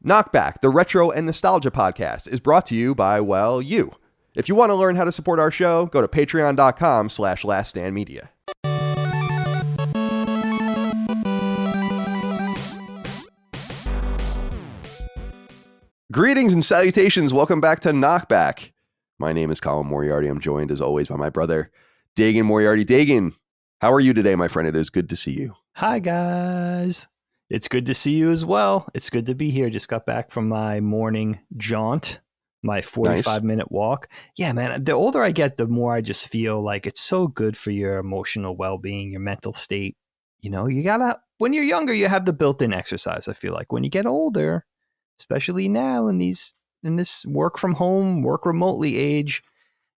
KnockBack, the retro and nostalgia podcast, is brought to you by, well, you. If you want to learn how to support our show, go to patreon.com/laststandmedia. Greetings and salutations. Welcome back to KnockBack. My name is Colin Moriarty. I'm joined, as always, by my brother, Dagan Moriarty. Dagan, how are you today, my friend? It is good to see you. Hi, guys. It's good to see you as well. It's good to be here. Just got back from my morning jaunt, my 45-minute walk. Yeah, man, the older I get, the more I just feel like it's so good for your emotional well-being, your mental state. You know, you gotta, when you're younger, you have the built-in exercise, I feel like. When you get older, especially now in this work from home, work remotely age,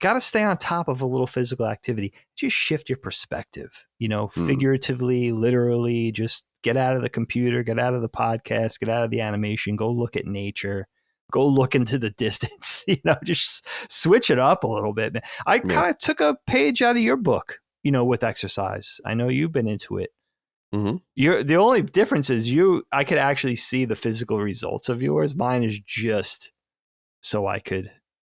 got to stay on top of a little physical activity. Just shift your perspective, you know, figuratively, literally, just get out of the computer, get out of the podcast, get out of the animation, go look at nature, go look into the distance, you know, just switch it up a little bit. I kind of took a page out of your book, you know, with exercise. I know you've been into it. Mm-hmm. The only difference is I could actually see the physical results of yours. Mine is just so I could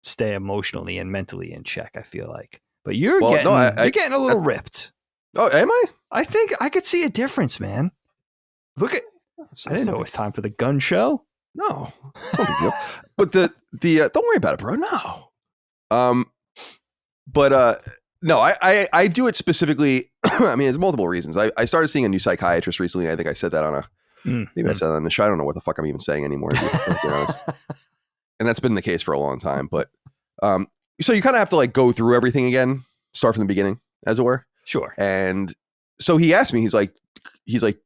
stay emotionally and mentally in check, I feel like. But you're getting a little ripped. Oh, am I? I think I could see a difference, man. Look at I didn't know it was time for the gun show. No. It's no big deal. But the don't worry about it, bro. No. No, I do it specifically. I mean, it's multiple reasons. I started seeing a new psychiatrist recently. I think I said that on maybe I said that on the show. I don't know what the fuck I'm even saying anymore, to be honest. And that's been the case for a long time. But so you kind of have to like go through everything again, start from the beginning, as it were. Sure. And so he asked me, he's like,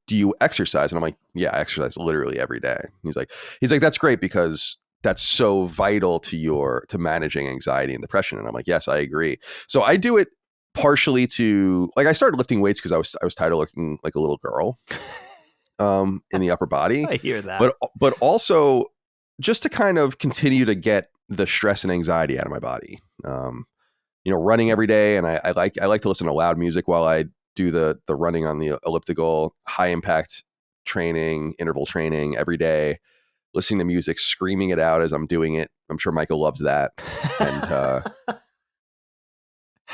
do you exercise? And I'm like, yeah, I exercise literally every day. He's like, that's great because that's so vital to managing anxiety and depression. And I'm like, yes, I agree. So I do it partially to like, I started lifting weights because I was tired of looking like a little girl in the upper body. I hear that. But also just to kind of continue to get the stress and anxiety out of my body. You know, running every day. And I like to listen to loud music while I do the running on the elliptical, high impact training, interval training every day, listening to music, screaming it out as I'm doing it. I'm sure Michael loves that. And,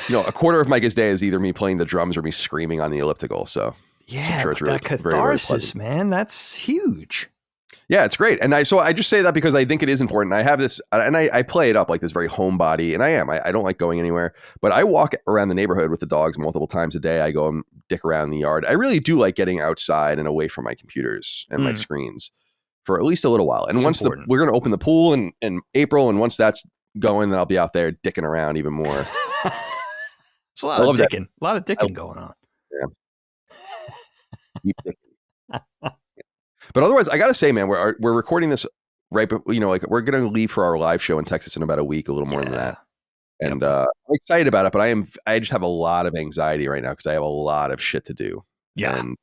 you know, a quarter of Micah's day is either me playing the drums or me screaming on the elliptical. So yeah, I'm sure it's really that catharsis, man, that's huge. Yeah, it's great. And I just say that because I think it is important. I have this, and I play it up like this very homebody, and I don't like going anywhere, but I walk around the neighborhood with the dogs multiple times a day. I go and dick around the yard. I really do like getting outside and away from my computers and my screens for at least a little while. And we're going to open the pool in April, and once that's going, then I'll be out there dicking around even more. It's a lot of dicking going on. Yeah. Keep dicking. But otherwise, I got to say, man, we're recording this right, but you know, like we're going to leave for our live show in Texas in about a week, a little more than that. And I'm excited about it, but I just have a lot of anxiety right now because I have a lot of shit to do. Yeah. And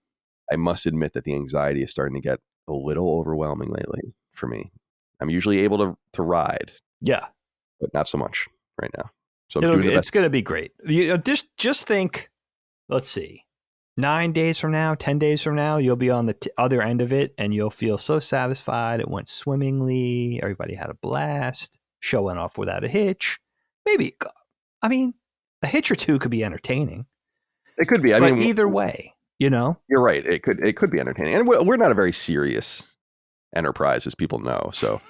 I must admit that the anxiety is starting to get a little overwhelming lately for me. I'm usually able to ride. Yeah. But not so much right now. So it's going to be great. You know, just think, let's see. 9 days from now, 10 days from now, you'll be on the other end of it and you'll feel so satisfied. It went swimmingly. Everybody had a blast. Showing off without a hitch. Maybe, I mean, a hitch or two could be entertaining. It could be. I mean, either way, you know? You're right. It could be entertaining. And we're not a very serious enterprise, as people know. So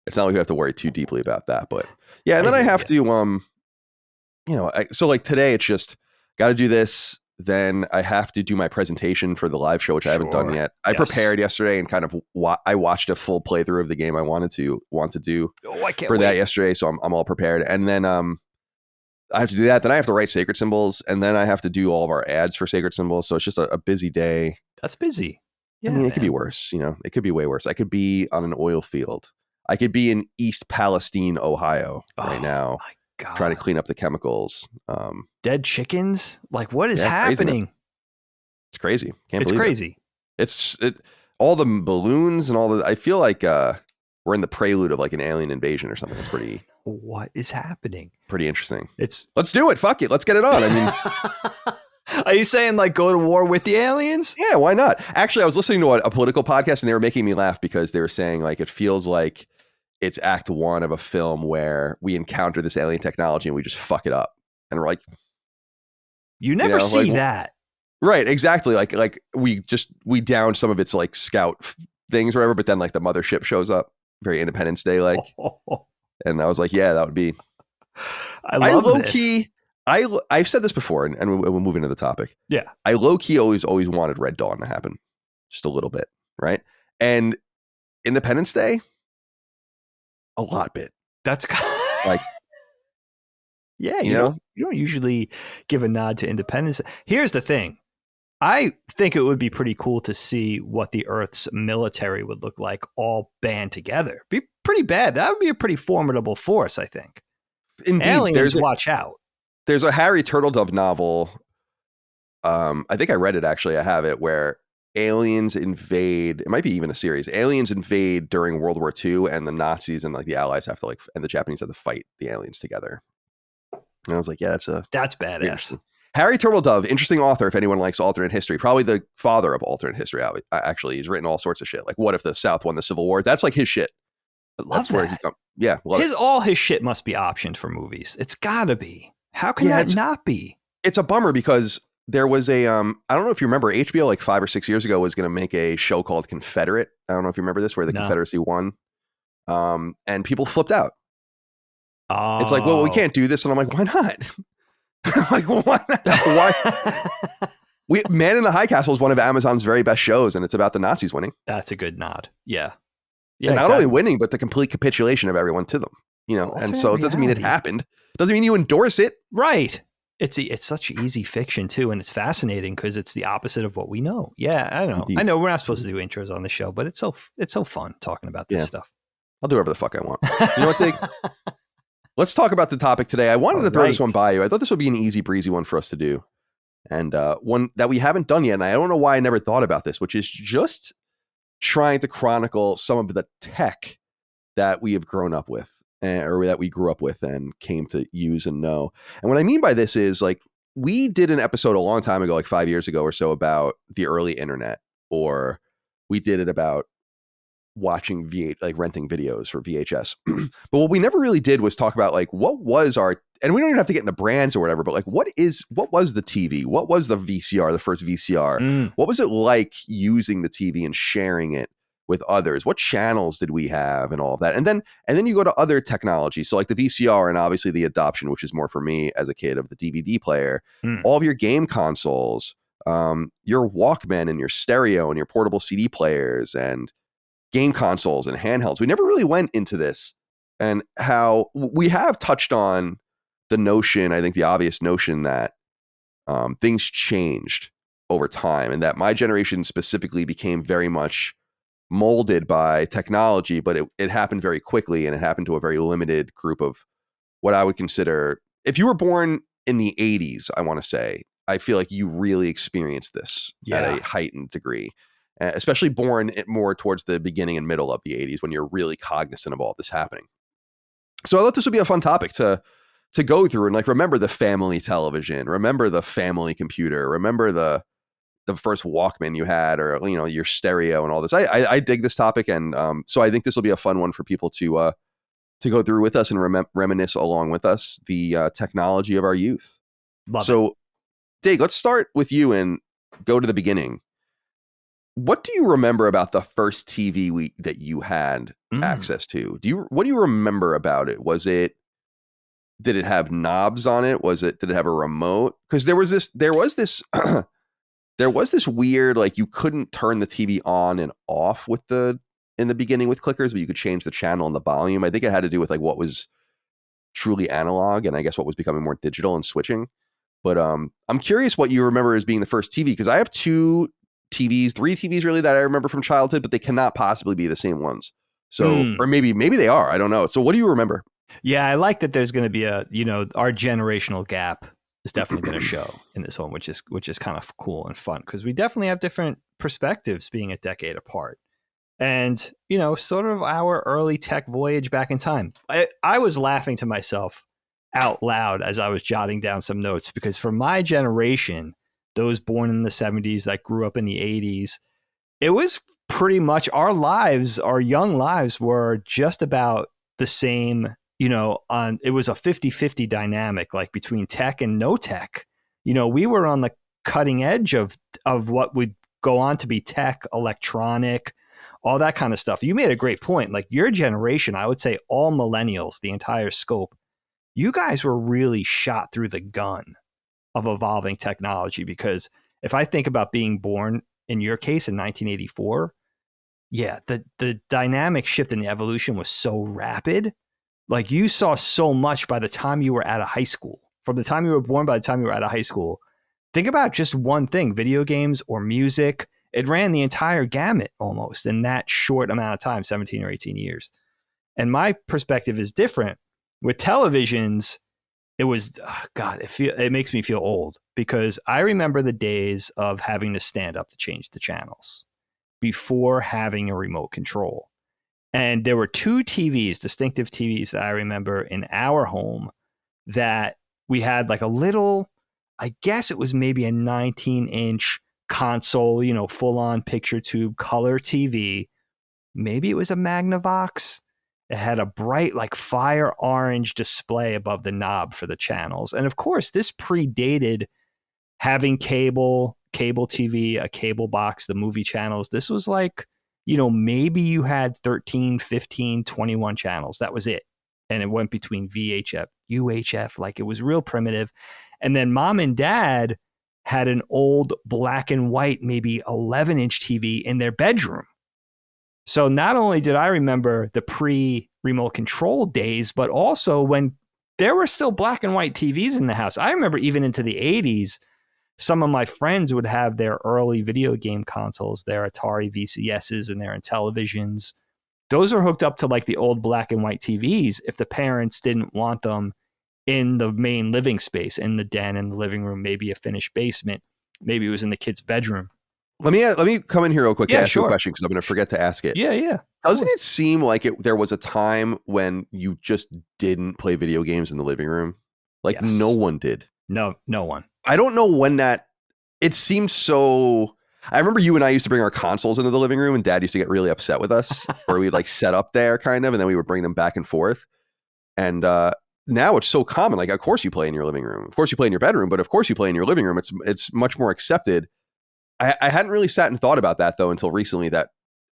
it's not like we have to worry too deeply about that. But yeah, and then I have to, you know, so like today, it's just got to do this. Then I have to do my presentation for the live show, which I haven't done yet. I prepared yesterday and kind of I watched a full playthrough of the game I want to do that yesterday. So I'm all prepared. And then I have to do that. Then I have to write sacred symbols, and then I have to do all of our ads for sacred symbols. So it's just a busy day. That's busy. Yeah, I mean, it could be worse. You know, it could be way worse. I could be on an oil field. I could be in East Palestine, Ohio right now. God. Trying to clean up the chemicals. Dead chickens? Like, what is happening? Crazy, it's crazy. It's crazy. It's all the balloons and all the. I feel like we're in the prelude of like an alien invasion or something. It's pretty. What is happening? Pretty interesting. Let's do it. Fuck it. Let's get it on. I mean, Are you saying like go to war with the aliens? Yeah, why not? Actually, I was listening to a political podcast and they were making me laugh because they were saying like it feels like it's act one of a film where we encounter this alien technology and we just fuck it up. And we're like, you never see like, that. Right, exactly. Like we down some of its like scout things or whatever, but then like the mothership shows up, very Independence Day like. And I was like, yeah, that would be. I love low this. key. I've said this before, and we'll move into the topic. Yeah, I low key always wanted Red Dawn to happen, just a little bit, right? And Independence Day, a lot bit. That's like, yeah, you don't usually give a nod to Independence. Here's the thing. I think it would be pretty cool to see what the Earth's military would look like all band together. Be pretty bad. That would be a pretty formidable force, I think. Indeed. Aliens, watch out. There's a Harry Turtledove novel. I think I read it, actually. I have it, where aliens invade. It might be even a series. Aliens invade during World War II, and the Nazis and like the Allies have to and the Japanese have to fight the aliens together. And I was like, yeah, that's badass. Harry Turtledove, interesting author if anyone likes alternate history. Probably the father of alternate history. Actually, he's written all sorts of shit. Like, what if the South won the Civil War? That's like his shit. That's where he comes. Yeah, all his shit must be optioned for movies. It's gotta be. How can that not be? It's a bummer because there was a I don't know if you remember, HBO like 5 or 6 years ago was going to make a show called Confederate. I don't know if you remember this, where the Confederacy won, and people flipped out. Oh. It's like, well, we can't do this, and I'm like, why not? I'm like, why not? Why? Man in the High Castle is one of Amazon's very best shows, and it's about the Nazis winning. That's a good nod. Yeah. And not only winning, but the complete capitulation of everyone to them. And so it doesn't mean it happened. It doesn't mean you endorse it. Right. It's such easy fiction too, and it's fascinating because it's the opposite of what we know. Yeah, I know. Indeed. I know we're not supposed to do intros on the show, but it's so fun talking about this stuff. I'll do whatever the fuck I want. You know what, Dig? Let's talk about the topic today. I wanted to throw this one by you. I thought this would be an easy breezy one for us to do, and one that we haven't done yet. And I don't know why I never thought about this, which is just trying to chronicle some of the tech that we have grown up with, or that we grew up with and came to use and know. And what I mean by this is, like, we did an episode a long time ago, like 5 years ago or so, about the early internet, or we did it about watching renting videos for VHS. But what we never really did was talk about like what was our, and we don't even have to get into brands or whatever, but like what was the TV? What was the VCR, the first VCR? What was it like using the TV and sharing it with others? What channels did we have and all of that? And then you go to other technology. So like the VCR, and obviously the adoption, which is more for me as a kid, of the DVD player, all of your game consoles, your Walkman and your stereo and your portable CD players and game consoles and handhelds. We never really went into this, and how we have touched on the notion, I think the obvious notion, that things changed over time, and that my generation specifically became very much molded by technology, but it happened very quickly, and it happened to a very limited group of what I would consider, if you were born in the 80s, I want to say, I feel like you really experienced this at a heightened degree. Especially born more towards the beginning and middle of the 80s, when you're really cognizant of all this happening. So I thought this would be a fun topic to go through, and like remember the family television, remember the family computer, remember the first Walkman you had, or your stereo and all this. I dig this topic, and so I think this will be a fun one for people to go through with us and reminisce along with us the technology of our youth. So, Dave, let's start with you and go to the beginning. What do you remember about the first TV that you had access to? What do you remember about it? Did it have knobs on it? Did it have a remote? Because there was this there was this weird, like, you couldn't turn the TV on and off in the beginning with clickers, but you could change the channel and the volume. I think it had to do with like what was truly analog, and I guess what was becoming more digital and switching. But I'm curious what you remember as being the first TV, because I have three TVs really that I remember from childhood, but they cannot possibly be the same ones. So, or maybe they are, I don't know. So what do you remember? Yeah, I like that there's going to be our generational gap is definitely going to show in this one, which is kind of cool and fun, because we definitely have different perspectives being a decade apart. And, sort of our early tech voyage back in time. I was laughing to myself out loud as I was jotting down some notes, because for my generation, those born in the 70s that grew up in the 80s, it was pretty much our lives, our young lives were just about the same, it was a 50-50 dynamic, like between tech and no tech. We were on the cutting edge of what would go on to be tech, electronic, all that kind of stuff. You made a great point. Like your generation, I would say all millennials, the entire scope, you guys were really shot through the gun of evolving technology. Because if I think about being born, in your case, in 1984, yeah, the dynamic shift in the evolution was so rapid. Like you saw so much by the time you were out of high school. From the time you were born, by the time you were out of high school, think about just one thing, video games or music. It ran the entire gamut almost in that short amount of time, 17 or 18 years. And my perspective is different. With televisions, it was, it makes me feel old, because I remember the days of having to stand up to change the channels before having a remote control. And there were two TVs, distinctive TVs, that I remember in our home, that we had like a little, I guess it was maybe a 19-inch console, full-on picture tube color TV. Maybe it was a Magnavox. It had a bright, like fire orange display above the knob for the channels. And of course, this predated having cable TV, a cable box, the movie channels. This was like, maybe you had 13, 15, 21 channels. That was it. And it went between VHF, UHF, like it was real primitive. And then mom and dad had an old black and white, maybe 11-inch TV in their bedroom. So not only did I remember the pre-remote control days, but also when there were still black and white TVs in the house. I remember even into the 80s, some of my friends would have their early video game consoles, their Atari VCSs and their Intellivisions. Those are hooked up to like the old black and white TVs if the parents didn't want them in the main living space, in the den, in the living room, maybe a finished basement. Maybe it was in the kid's bedroom. Let me come in here real quick and ask you a sure. question, because I'm going to forget to ask it. Yeah. Doesn't it seem like there was a time when you just didn't play video games in the living room? Like Yes. No one did. No one. I don't know when it seems so. I remember you and I used to bring our consoles into the living room, and Dad used to get really upset with us, where we'd like set up there kind of, and then we would bring them back and forth. And now it's so common. Like, of course you play in your living room. Of course you play in your bedroom, but of course you play in your living room. It's much more accepted. I hadn't really sat and thought about that though until recently, that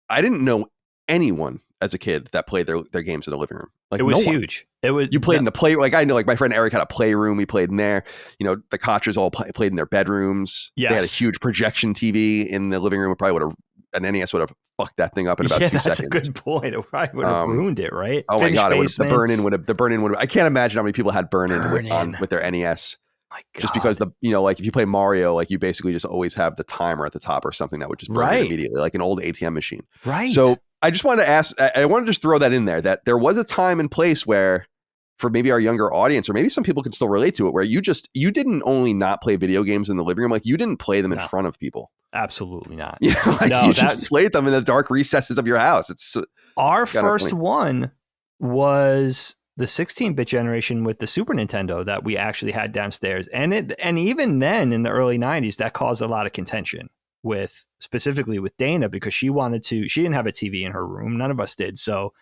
I didn't know anyone as a kid that played their games in the living room. Like it was huge. You played in the play. Like I know, like my friend Eric had a playroom. We played in there. The Kochers all played in their bedrooms. Yes. They had a huge projection TV in the living room. It probably an NES would have fucked that thing up in about 2 seconds. That's a good point. It probably would have ruined it, right? Oh Finished my God. basements. The burn-in would have, I can't imagine how many people had burn-in with their NES. My God. Just because like if you play Mario, like you basically just always have the timer at the top or something that would just burn in immediately, like an old ATM machine. Right. So I just wanted to ask, I want to just throw that in there, that there was a time and place where, for maybe our younger audience, or maybe some people can still relate to it, where you didn't only not play video games in the living room, like you didn't play them in front of people. Absolutely not. You just played them in the dark recesses of your house. It's our first one was the 16-bit generation with the Super Nintendo that we actually had downstairs. And even then in the early 90s, that caused a lot of contention specifically with Dana, because she didn't have a TV in her room. None of us did. So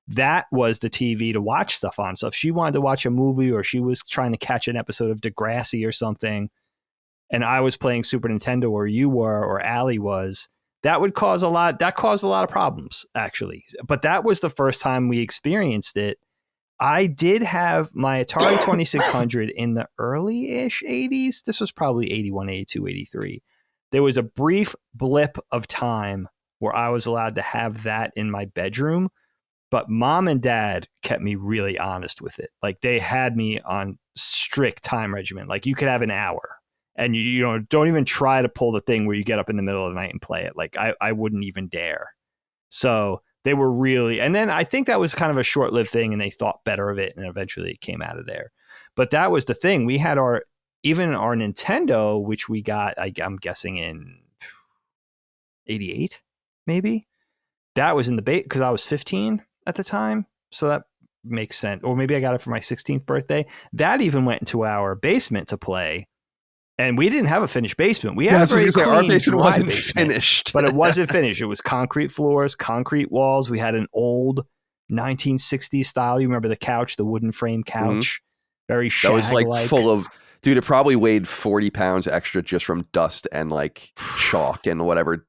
that was the TV to watch stuff on. So if she wanted to watch a movie, or she was trying to catch an episode of Degrassi or something, and I was playing Super Nintendo, or you were, or Allie was, that caused a lot of problems, actually. But that was the first time we experienced it. I did have my Atari 2600 in the early-ish 80s. This was probably 81, 82, 83. There was a brief blip of time where I was allowed to have that in my bedroom, but mom and dad kept me really honest with it. Like they had me on strict time regimen. Like you could have an hour, and you don't even try to pull the thing where you get up in the middle of the night and play it. Like I wouldn't even dare. So they were really, and then I think that was kind of a short-lived thing, and they thought better of it, and eventually it came out of there. But that was the thing. We had even our Nintendo, which we got, I'm guessing in 88, maybe. That was in the base because I was 15 at the time. So that makes sense. Or maybe I got it for my 16th birthday. That even went into our basement to play. And we didn't have a finished basement. We Yeah, I had was a very just gonna say, clean, our basement dry wasn't basement, finished. but it wasn't finished. It was concrete floors, concrete walls. We had an old 1960s style. You remember the couch, the wooden frame couch, very That was like shag-like. full of, dude, it probably weighed 40 pounds extra just from dust and like chalk and whatever.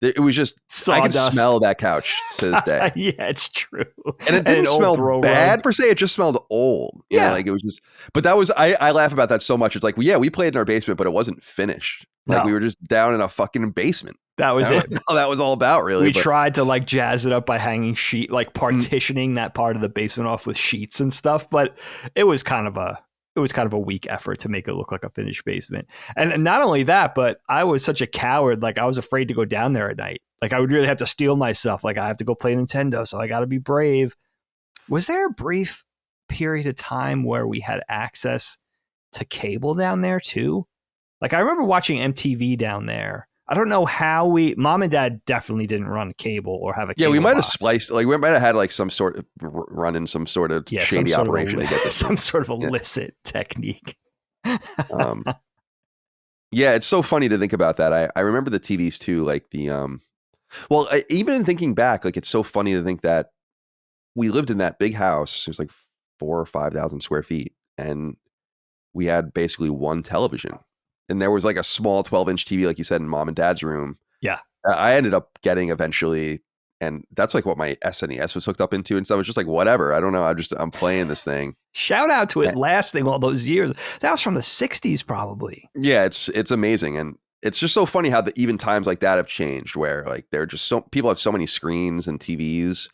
It was just, I could Sawdust. smell that couch to this day. Yeah, it's true. And it didn't an old smell throw bad rug. per se. It just smelled old. You know, like it was just, but that was, I laugh about that so much. It's like, well, yeah, we played in our basement, but it wasn't finished. Like we were just down in a fucking basement. That was it. All that was all about, really. We tried to like jazz it up by hanging like partitioning that part of the basement off with sheets and stuff, but it was kind of a weak effort to make it look like a finished basement. And not only that, but I was such a coward. Like I was afraid to go down there at night. Like I would really have to steel myself. Like I have to go play Nintendo, so I got to be brave. Was there a brief period of time where we had access to cable down there too? Like I remember watching MTV down there. I don't know how mom and dad definitely didn't run cable or have a cable. Yeah, we might have box. spliced, like we might have had like some sort of running some sort of shady operation to get this. Some sort of illicit technique. Yeah, it's so funny to think about that. I remember the TVs too, like the even in thinking back, like it's so funny to think that we lived in that big house. It was like 4,000 or 5,000 square feet, and we had basically one television. And there was like a small 12-inch TV, like you said, in mom and dad's room. Yeah. I ended up getting eventually, and that's like what my SNES was hooked up into and stuff. It was just like, whatever. I don't know. I'm playing this thing. Shout out to it lasting all those years. That was from the 60s probably. Yeah, it's amazing. And it's just so funny how even times like that have changed, where like they're just so, people have so many screens and TVs.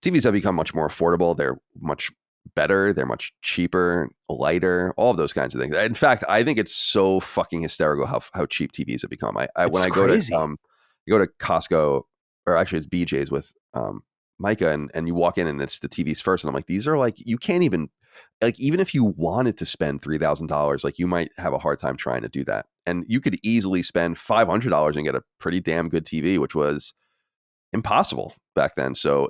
TVs have become much more affordable. They're much better, they're much cheaper, lighter, all of those kinds of things. In fact, I think it's so fucking hysterical how cheap TVs have become. When I go to Costco, or actually it's BJ's with Micah, and you walk in and it's the TVs first, and I'm like, these are like, you can't even, like, even if you wanted to spend $3,000, like you might have a hard time trying to do that. And you could easily spend $500 and get a pretty damn good TV, which was impossible back then. So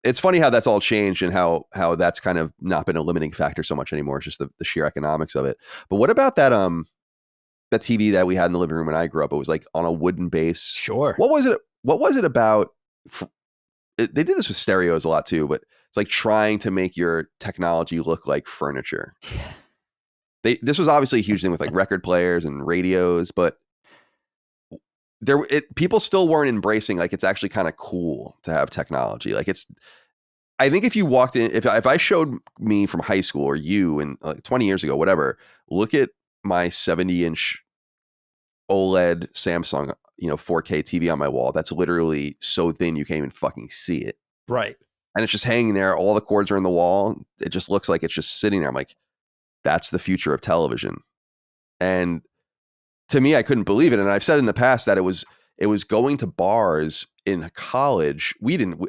it's funny how that's all changed, and how that's kind of not been a limiting factor so much anymore. It's just the sheer economics of it. But what about that TV that we had in the living room when I grew up? It was like on a wooden base. Sure. What was it about? They did this with stereos a lot too, but it's like trying to make your technology look like furniture. This was obviously a huge thing with like record players and radios, but people still weren't embracing, like, it's actually kind of cool to have technology. Like I think if you walked in, if I showed me from high school, or you in like 20 years ago, whatever, look at my 70-inch OLED Samsung, 4K TV on my wall. That's literally so thin you can't even fucking see it. Right. And it's just hanging there. All the cords are in the wall. It just looks like it's just sitting there. I'm like, that's the future of television. And to me, I couldn't believe it. And I've said in the past that it was going to bars in college.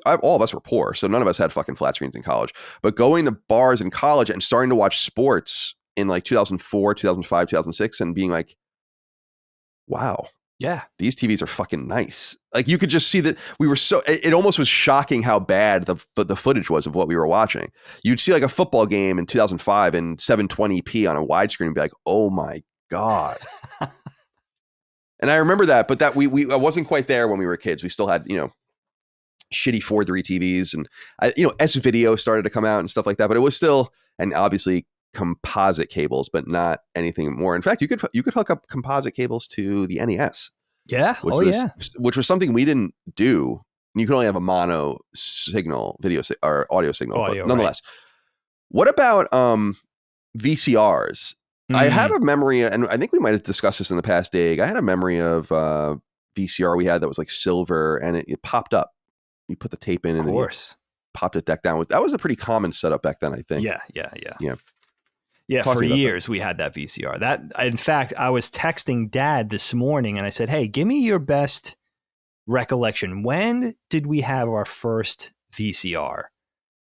All of us were poor, so none of us had fucking flat screens in college. But going to bars in college and starting to watch sports in like 2004, 2005, 2006, and being like, wow, yeah, these TVs are fucking nice. Like you could just see that it almost was shocking how bad the footage was of what we were watching. You'd see like a football game in 2005 in 720p on a widescreen and be like, oh my God. And I remember that, but that I wasn't quite there when we were kids. We still had, shitty 4:3 TVs, and S-Video started to come out and stuff like that, but it was still, and obviously composite cables, but not anything more. In fact, you could hook up composite cables to the NES. Yeah. Which was something we didn't do. You could only have a mono signal or audio signal, but nonetheless. Right. What about VCRs? I have a memory, and I think we might have discussed this in the past, Dig. I had a memory of VCR we had that was like silver, and it popped up. You put the tape in, and then you popped it back down. That was a pretty common setup back then, I think. Yeah. For years, we had that VCR. That, in fact, I was texting Dad this morning, and I said, "Hey, give me your best recollection. When did we have our first VCR?"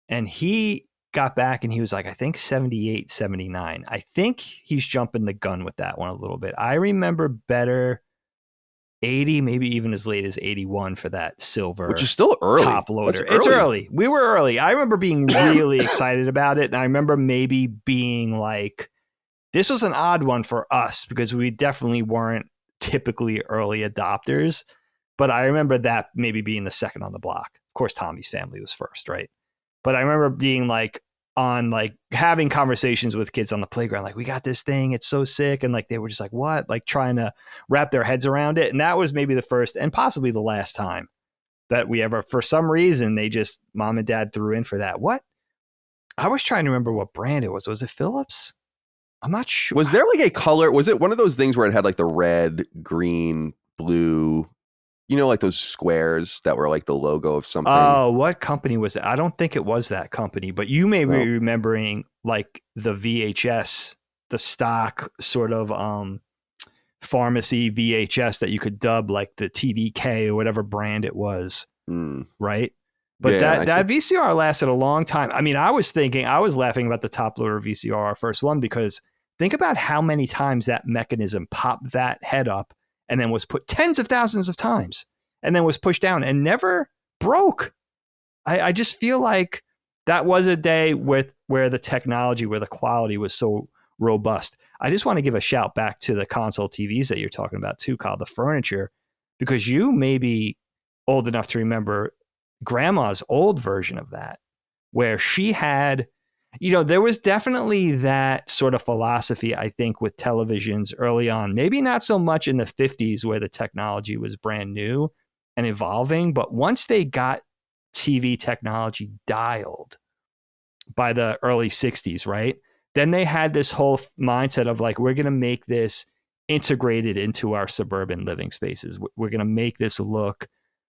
And he got back and he was like, I think 78, 79. I think he's jumping the gun with that one a little bit. I remember better 80, maybe even as late as 81 for that silver, which is still early. Top loader. It's early. We were early. I remember being really excited about it. And I remember maybe being like This was an odd one for us because we definitely weren't typically early adopters. But I remember that maybe being the second on the block. Of course, Tommy's family was first, right? But I remember being like on like having conversations with kids on the playground, like, we got this thing, it's so sick. And like, they were just like, what? Like trying to wrap their heads around it. And that was maybe the first and possibly the last time that we ever, for some reason, they just, mom and dad threw in for that. What? I was trying to remember what brand it was. Was it Philips? I'm not sure. Was there like a color? Was it one of those things where it had like the red, green, blue, you know, like those squares that were like the logo of something? Oh, what company was it? I don't think it was that company, but you may be remembering like the VHS, the stock sort of pharmacy VHS that you could dub like the TDK or whatever brand it was, right? But yeah, that VCR lasted a long time. I mean, I was laughing about the top loader VCR, our first one, because think about how many times that mechanism popped that head up and then was put tens of thousands of times and then was pushed down and never broke. I just feel like that was a day where the technology, where the quality was so robust. I just want to give a shout back to the console TVs that you're talking about too, Kyle, the furniture, because you may be old enough to remember grandma's old version of that, where she had, you know, there was definitely that sort of philosophy, I think, with televisions early on, maybe not so much in the 50s where the technology was brand new and evolving, but once they got TV technology dialed by the early 60s, right? Then they had this whole mindset of like, we're going to make this integrated into our suburban living spaces. We're going to make this look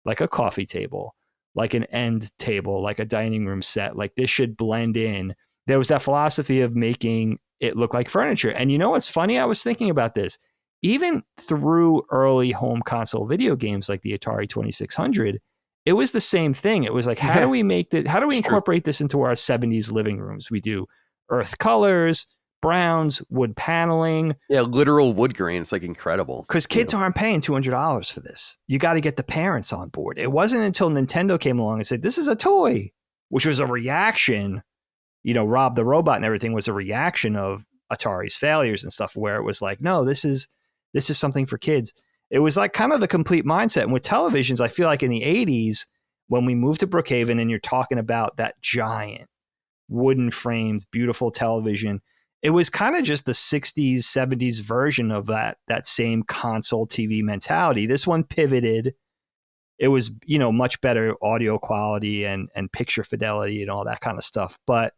like a coffee table, like an end table, like a dining room set. Like this should blend in. There was that philosophy of making it look like furniture. And you know what's funny? I was thinking about this. Even through early home console video games like the Atari 2600, it was the same thing. It was like, how do we make that? How do we incorporate this into our 70s living rooms? We do earth colors, browns, wood paneling. Yeah, literal wood grain. It's like incredible. Because kids aren't paying $200 for this. You got to get the parents on board. It wasn't until Nintendo came along and said, this is a toy, which was a reaction. You know, Rob the Robot and everything was a reaction of Atari's failures and stuff, where it was like, no, this is something for kids. It was like kind of the complete mindset. And with televisions, I feel like in the 80s, when we moved to Brookhaven and you're talking about that giant wooden framed, beautiful television, it was kind of just the 60s, 70s version of that same console TV mentality. This one pivoted. It was, you know, much better audio quality and picture fidelity and all that kind of stuff. But,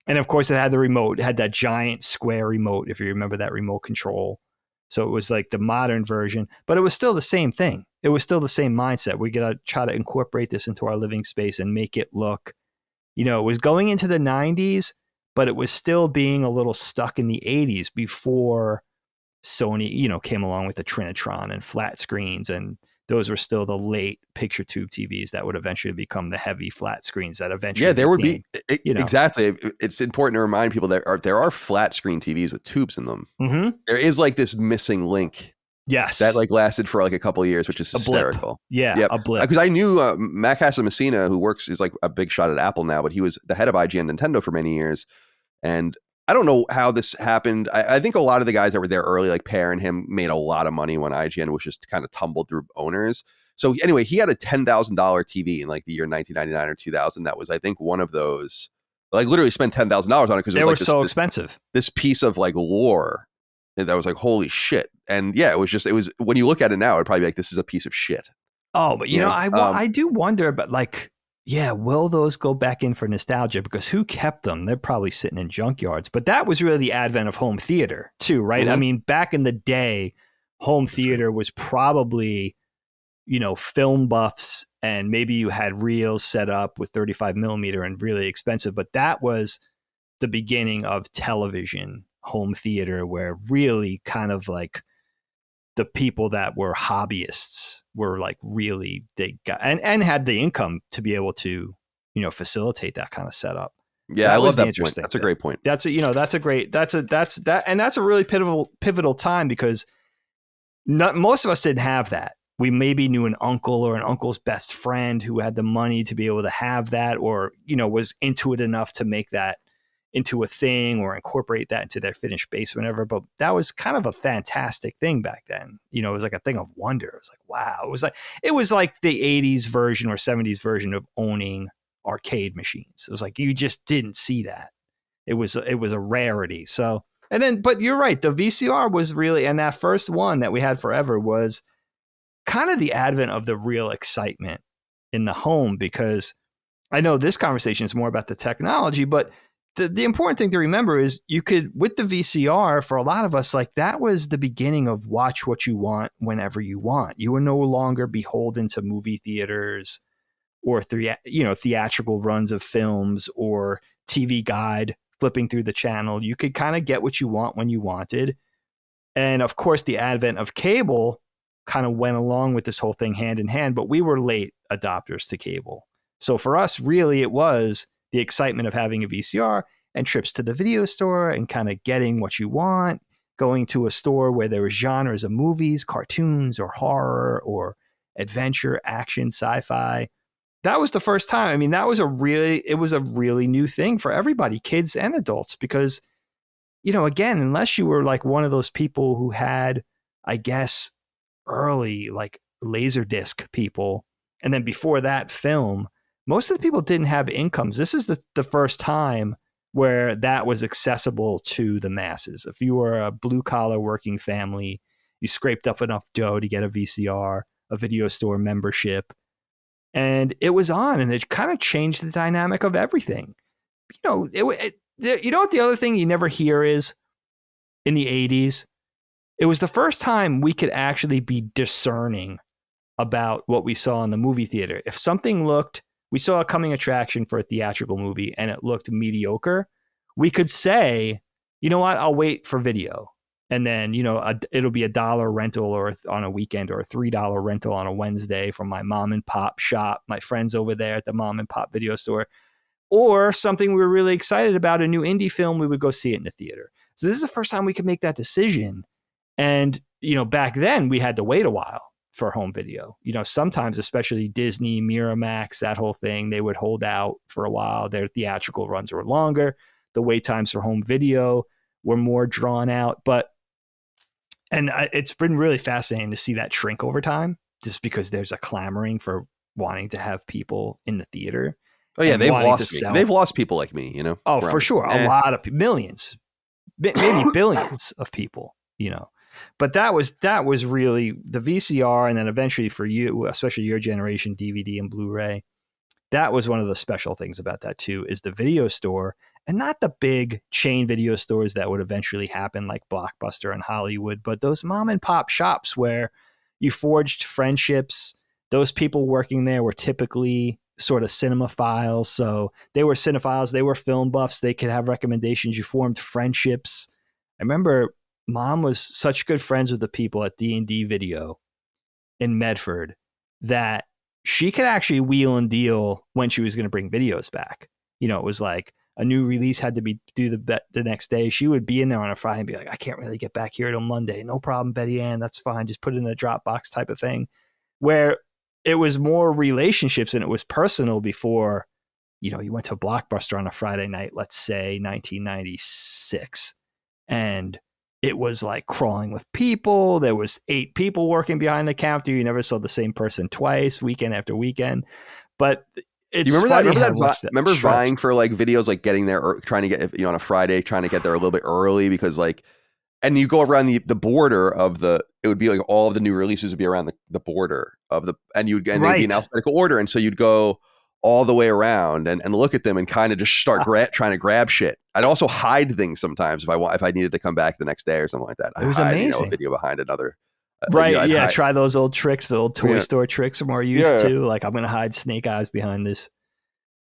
and of course it had the remote, it had that giant square remote, if you remember that remote control. So it was like the modern version, but it was still the same thing. It was still the same mindset. We got to try to incorporate this into our living space and make it look, you know, it was going into the 90s, but it was still being a little stuck in the 80s before Sony, you know, came along with the Trinitron and flat screens. And those were still the late picture tube TVs that would eventually become the heavy flat screens that eventually. Yeah, there would be. You know. Exactly. It's important to remind people that there are flat screen TVs with tubes in them. Mm-hmm. There is like this missing link. Yes. That like lasted for like a couple of years, which is hysterical. Yeah, a blip. Because I knew Mac Messina, who is like a big shot at Apple now, but he was the head of IGN Nintendo for many years. And I don't know how this happened. I think a lot of the guys that were there early, like Per and him, made a lot of money when IGN was just kind of tumbled through owners. So anyway, he had a $10,000 TV in like the year 1999 or 2000. That was, I think, one of those. Like literally spent $10,000 on it because it was like expensive. This piece of like lore that was like, holy shit. And yeah, it was when you look at it now, it'd probably be like, this is a piece of shit. Oh, but you know, I do wonder, but like, yeah, will those go back in for nostalgia? Because who kept them? They're probably sitting in junkyards. But that was really the advent of home theater too, right? Mm-hmm. I mean, back in the day, home theater was probably, you know, film buffs, and maybe you had reels set up with 35 millimeter and really expensive. But that was the beginning of television home theater, where really kind of like the people that were hobbyists were like really, they got and had the income to be able to, you know, facilitate that kind of setup. Yeah, I love that point. That's a great point. That's a really pivotal time, because most of us didn't have that. We maybe knew an uncle or an uncle's best friend who had the money to be able to have that, or, you know, was into it enough to make that into a thing or incorporate that into their finished bass whenever. But that was kind of a fantastic thing back then. You know, it was like a thing of wonder. It was like, wow. It was like the 80s version or 70s version of owning arcade machines. It was like, you just didn't see that. It was a rarity. So, and then, but you're right. The VCR was really, and that first one that we had forever was kind of the advent of the real excitement in the home, because I know this conversation is more about the technology, but the important thing to remember is you could, with the VCR, for a lot of us, like that was the beginning of watch what you want whenever you want. You were no longer beholden to movie theaters or theatrical runs of films or TV Guide flipping through the channel. You could kind of get what you want when you wanted. And of course, the advent of cable kind of went along with this whole thing hand in hand, but we were late adopters to cable. So for us, really, it was the excitement of having a VCR and trips to the video store and kind of getting what you want, going to a store where there was genres of movies, cartoons, or horror, or adventure, action, sci-fi. That was the first time. I mean, it was a really new thing for everybody, kids and adults, because, you know, again, unless you were like one of those people who had, I guess, early like Laserdisc people, and then before that film, most of the people didn't have incomes. This is the first time where that was accessible to the masses. If you were a blue collar working family, you scraped up enough dough to get a VCR, a video store membership, and it was on, and it kind of changed the dynamic of everything. You know, you know what the other thing you never hear is, in the 80s, it was the first time we could actually be discerning about what we saw in the movie theater. If something we saw a coming attraction for a theatrical movie and it looked mediocre, we could say, you know what, I'll wait for video. And then, you know, it'll be $1 rental or on a weekend, or a $3 rental on a Wednesday from my mom and pop shop, my friends over there at the mom and pop video store, or something we were really excited about, a new indie film, we would go see it in the theater. So this is the first time we could make that decision. And, you know, back then we had to wait a while for home video. You know, sometimes, especially Disney, Miramax, that whole thing, they would hold out for a while. Their theatrical runs were longer. The wait times for home video were more drawn out. And it's been really fascinating to see that shrink over time, just because there's a clamoring for wanting to have people in the theater. Oh yeah, they've lost people like me, you know. Oh, for sure. A lot of millions, maybe billions of people, you know. But that was really the VCR, and then eventually for you, especially your generation, DVD and Blu-ray. That was one of the special things about that too, is the video store, and not the big chain video stores that would eventually happen like Blockbuster and Hollywood, but those mom and pop shops where you forged friendships. Those people working there were typically sort of cinemaphiles. So they were cinephiles, they were film buffs, they could have recommendations. You formed friendships. I remember Mom was such good friends with the people at D&D Video in Medford that she could actually wheel and deal when she was going to bring videos back. You know, it was like a new release had to be due the next day. She would be in there on a Friday and be like, I can't really get back here till Monday. No problem, Betty Ann. That's fine. Just put it in the Dropbox type of thing, where it was more relationships and it was personal before, you know, you went to Blockbuster on a Friday night, let's say 1996, and it was like crawling with people. There was 8 people working behind the counter. You never saw the same person twice, weekend after weekend. But it's you remember that? Remember Sure. vying for like videos, like getting there, or trying to get, you know, on a Friday, trying to get there a little bit early because like, and you go around the border of it would be like all of the new releases would be around the border of and they'd be in alphabetical order. And so you'd go all the way around and look at them and kind of just start trying to grab shit. I'd also hide things sometimes if I needed to come back the next day or something like that. It was amazing. You know, a video behind another. Right. Yeah. Try those old tricks, the old toy store tricks are more used to. Like, I'm going to hide snake eyes behind this,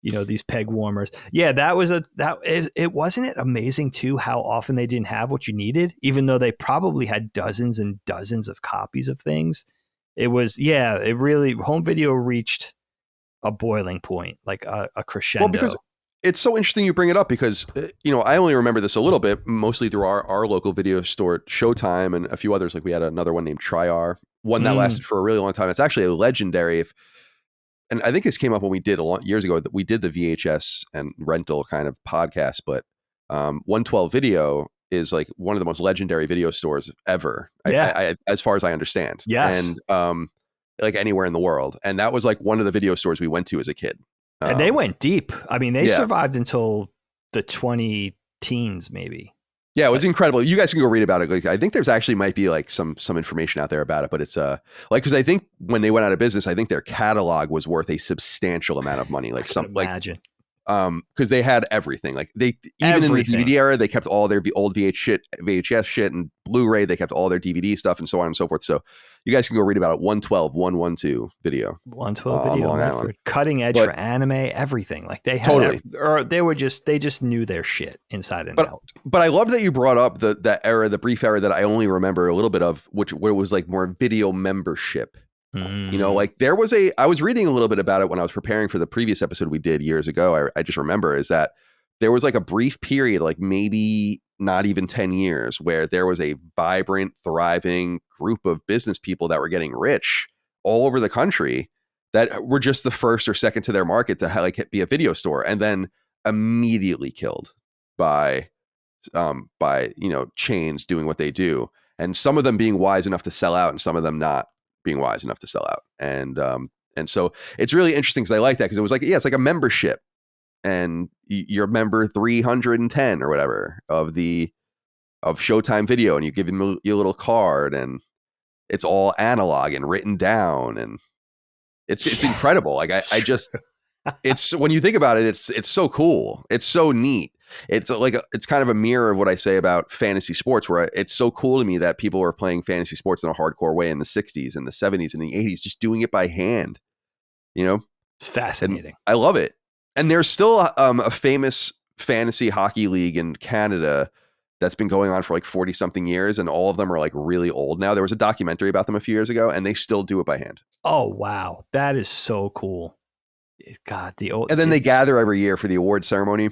you know, these peg warmers. Yeah. It wasn't it amazing too, how often they didn't have what you needed, even though they probably had dozens and dozens of copies of things. It really, home video reached a boiling point, like a crescendo. Well, because it's so interesting you bring it up, because, you know, I only remember this a little bit, mostly through our local video store, Showtime, and a few others. Like we had another one named Triar, one that lasted for a really long time. It's actually a legendary. And I think this came up when we did years ago that we did the VHS and rental kind of podcast, but 112 Video is like one of the most legendary video stores ever. Yeah. As far as I understand. Yes. And like anywhere in the world. And that was like one of the video stores we went to as a kid. And they went deep. I mean, they survived until the 20 teens, maybe. Yeah, it was incredible. You guys can go read about it. Like, I think there's actually might be like some information out there about it, but it's like, because I think when they went out of business, I think their catalog was worth a substantial amount of money. Like imagine. Because they had everything. Like in the DVD era, they kept all their old VHS shit and Blu-ray. They kept all their DVD stuff and so on and so forth. So you guys can go read about it. 112 Video. 112 Video. For cutting edge for anime, everything. Like they had they just knew their shit inside and out. But I love that you brought up the brief era that I only remember a little bit of, where it was like more video membership. You know, like I was reading a little bit about it when I was preparing for the previous episode we did years ago. I just remember is that there was like a brief period, like maybe not even 10 years, where there was a vibrant, thriving group of business people that were getting rich all over the country that were just the first or second to their market to like be a video store, and then immediately killed by chains doing what they do. And some of them being wise enough to sell out and some of them not being wise enough to sell out. And so it's really interesting because I like that, because it was like, it's like a membership, and you're member 310 or whatever of Showtime Video, and you give them your little card, and it's all analog and written down, and it's incredible. Like I just it's, when you think about it, it's so cool. It's so neat. It's like it's kind of a mirror of what I say about fantasy sports, where it's so cool to me that people were playing fantasy sports in a hardcore way in the 60s and the 70s and the 80s, just doing it by hand. You know, it's fascinating. And I love it. And there's still a famous fantasy hockey league in Canada that's been going on for like 40 something years, and all of them are like really old now. There was a documentary about them a few years ago, and they still do it by hand. Oh wow, that is so cool. God, and then they gather every year for the award ceremony,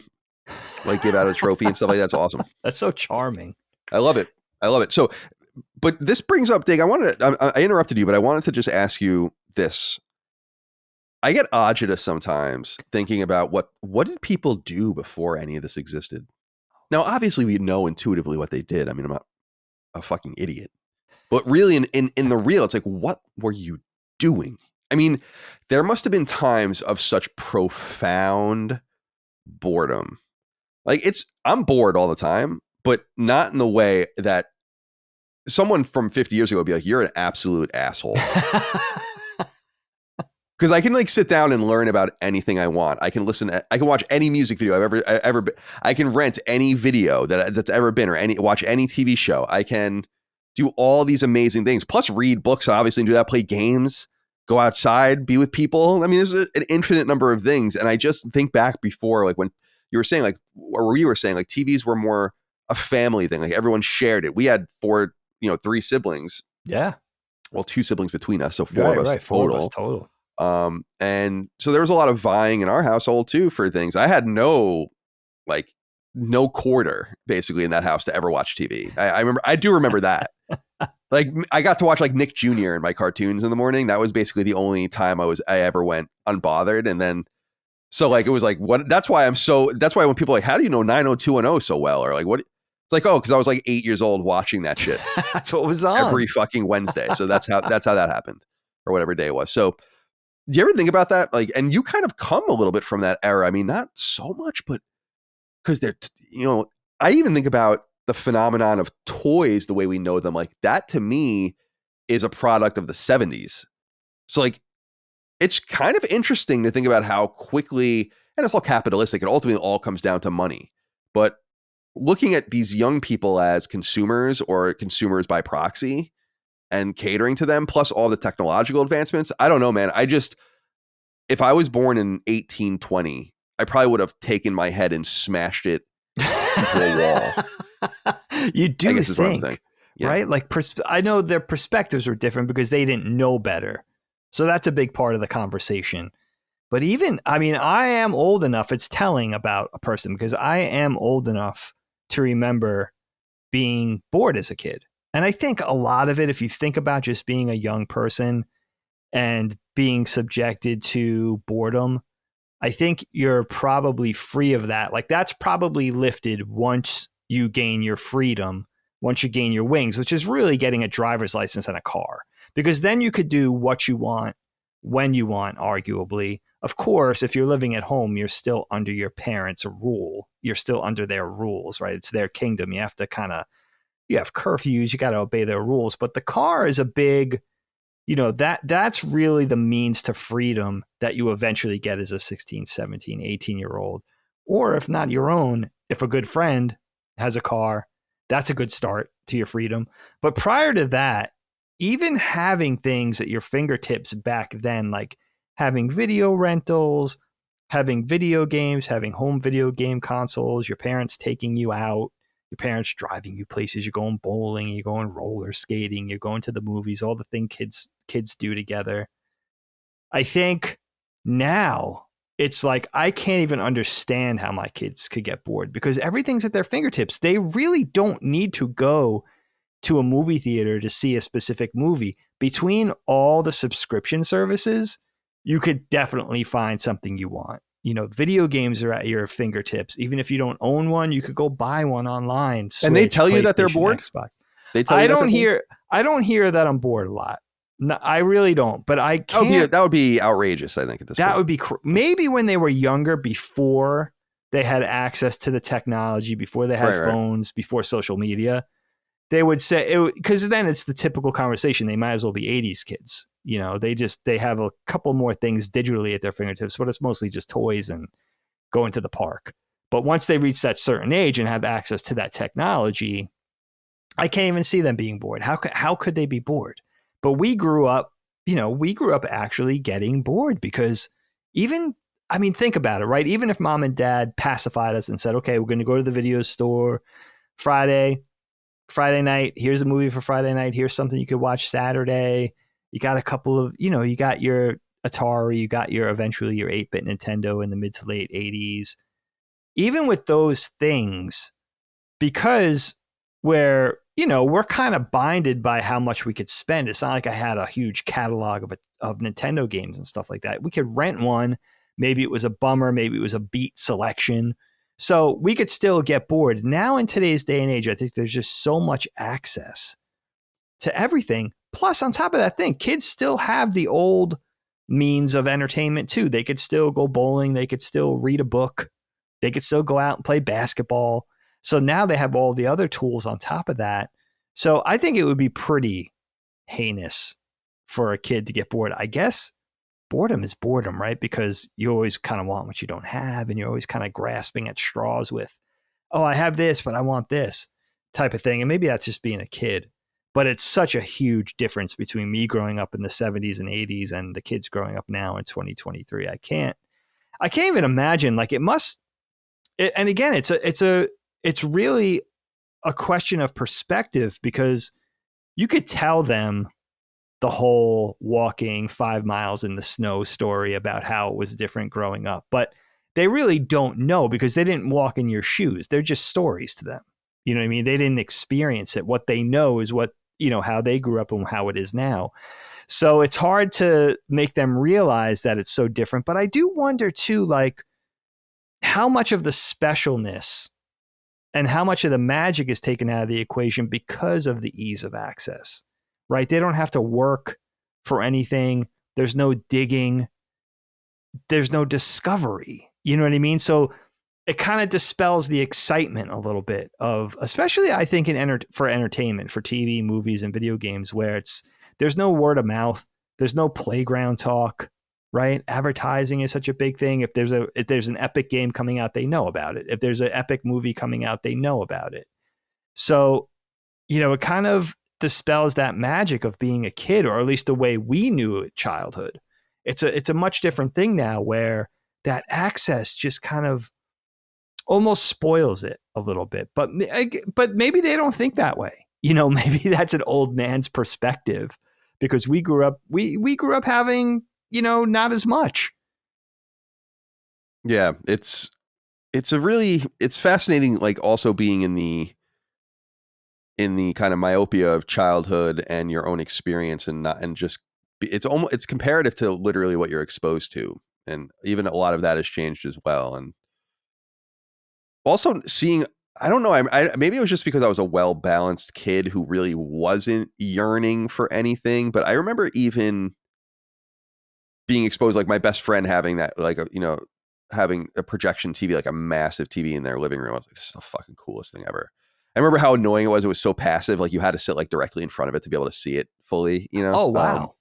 like give out a trophy and stuff like that. That's awesome. That's so charming. I love it. So, but this brings up, Dig, I interrupted you, but I wanted to just ask you this. I get agita sometimes thinking about what did people do before any of this existed? Now, obviously we know intuitively what they did. I mean, I'm not a fucking idiot, but really in the real, it's like, what were you doing? I mean, there must have been times of such profound boredom. Like I'm bored all the time, but not in the way that someone from 50 years ago would be like, you're an absolute asshole. Because I can like sit down and learn about anything I want. I can I can watch any music video I've ever been. I can rent any video that's ever been, or watch any TV show. I can do all these amazing things, plus read books, obviously, and do that, play games, go outside, be with people. I mean, there's an infinite number of things. And I just think back before, like when you were saying, like, or we were saying, like, TVs were more a family thing. Like everyone shared it. We had 3 siblings. Yeah. Well, 2 siblings between us, so 4 of us total. 4 of us total. And so there was a lot of vying in our household too for things. I had no quarter basically in that house to ever watch TV. I do remember that. Like I got to watch like Nick Jr. in my cartoons in the morning. That was basically the only time I ever went unbothered. And then, so like, it was like, that's why when people are like, how do you know 90210 so well? Or like, what? It's like, oh, cause I was like 8 years old watching that shit. That's what was on every fucking Wednesday. So that's how that happened, or whatever day it was. So do you ever think about that? Like, and you kind of come a little bit from that era. I mean, not so much, but because I even think about the phenomenon of toys, the way we know them, like that to me is a product of the 70s. So like, it's kind of interesting to think about how quickly, and it's all capitalistic, and ultimately all comes down to money. But looking at these young people as consumers, or consumers by proxy, and catering to them, plus all the technological advancements. I don't know, man. If I was born in 1820, I probably would have taken my head and smashed it into a wall. You do think, yeah. Right? Like, I know their perspectives were different because they didn't know better. So that's a big part of the conversation. But I am old enough, it's telling about a person, because I am old enough to remember being bored as a kid. And I think a lot of it, if you think about just being a young person and being subjected to boredom, I think you're probably free of that. Like that's probably lifted once you gain your freedom, once you gain your wings, which is really getting a driver's license and a car, because then you could do what you want when you want, arguably. Of course, if you're living at home, you're still under your parents' rule. You're still under their rules, right? It's their kingdom. You have to you have curfews, you got to obey their rules. But the car is a big, that's really the means to freedom that you eventually get as a 16, 17, 18-year-old. Or if not your own, if a good friend has a car, that's a good start to your freedom. But prior to that, even having things at your fingertips back then, like having video rentals, having video games, having home video game consoles, your parents taking you out, your parents driving you places, you're going bowling, you're going roller skating, you're going to the movies, all the things kids do together. I think now it's like I can't even understand how my kids could get bored because everything's at their fingertips. They really don't need to go to a movie theater to see a specific movie. Between all the subscription services, you could definitely find something you want. Video games are at your fingertips. Even if you don't own one, you could go buy one online. Switch, and they tell you that they're bored? Xbox. They tell you I don't hear that I'm bored a lot. No, I really don't. But I can't. That would be outrageous, I think, at this point. That would be maybe when they were younger, before they had access to the technology, before they had phones, before social media. They would say, because then it's the typical conversation. They might as well be 80s kids. They have a couple more things digitally at their fingertips, but it's mostly just toys and going to the park. But once they reach that certain age and have access to that technology, I can't even see them being bored. How could they be bored? But we grew up actually getting bored because think about it, right? Even if mom and dad pacified us and said, okay, we're going to go to the video store Friday night, here's a movie for Friday night, here's something you could watch Saturday. You got a couple of, you got your Atari, you got eventually your 8-bit Nintendo in the mid to late 80s. Even with those things, because we're kind of binded by how much we could spend. It's not like I had a huge catalog of Nintendo games and stuff like that. We could rent one. Maybe it was a bummer. Maybe it was a beat selection. So we could still get bored. Now in today's day and age, I think there's just so much access to everything. Plus, on top of that thing, kids still have the old means of entertainment too. They could still go bowling. They could still read a book. They could still go out and play basketball. So now they have all the other tools on top of that. So I think it would be pretty heinous for a kid to get bored. I guess boredom is boredom, right? Because you always kind of want what you don't have, and you're always kind of grasping at straws with, oh, I have this, but I want this type of thing. And maybe that's just being a kid. But it's such a huge difference between me growing up in the 70s and 80s and the kids growing up now in 2023. I can't even imagine. Like and again, it's really a question of perspective, because you could tell them the whole walking 5 miles in the snow story about how it was different growing up, but they really don't know because they didn't walk in your shoes. They're just stories to them. You know what I mean? They didn't experience it. What they know is how they grew up and how it is now. So it's hard to make them realize that it's so different. But I do wonder too, like, how much of the specialness and how much of the magic is taken out of the equation because of the ease of access, right? They don't have to work for anything. There's no digging. There's no discovery. You know what I mean? So it kind of dispels the excitement a little bit of, especially I think for entertainment, for TV, movies, and video games, where there's no word of mouth. There's no playground talk. Right? Advertising is such a big thing. If there's an epic game coming out, they know about it. If there's an epic movie coming out, they know about it. So, it kind of dispels that magic of being a kid, or at least the way we knew it childhood. It's a much different thing now, where that access just kind of almost spoils it a little bit. But maybe they don't think that way. Maybe that's an old man's perspective, because we grew up having, not as much. Yeah, it's fascinating, like, also being in the kind of myopia of childhood and your own experience, and it's comparative to literally what you're exposed to and even a lot of that has changed as well. And also seeing, I don't know, maybe it was just because I was a well-balanced kid who really wasn't yearning for anything, but I remember even being exposed, like my best friend having that, like, having a projection TV, like a massive TV in their living room. I was like, this is the fucking coolest thing ever. I remember how annoying it was. It was so passive. Like you had to sit like directly in front of it to be able to see it fully, Oh, wow.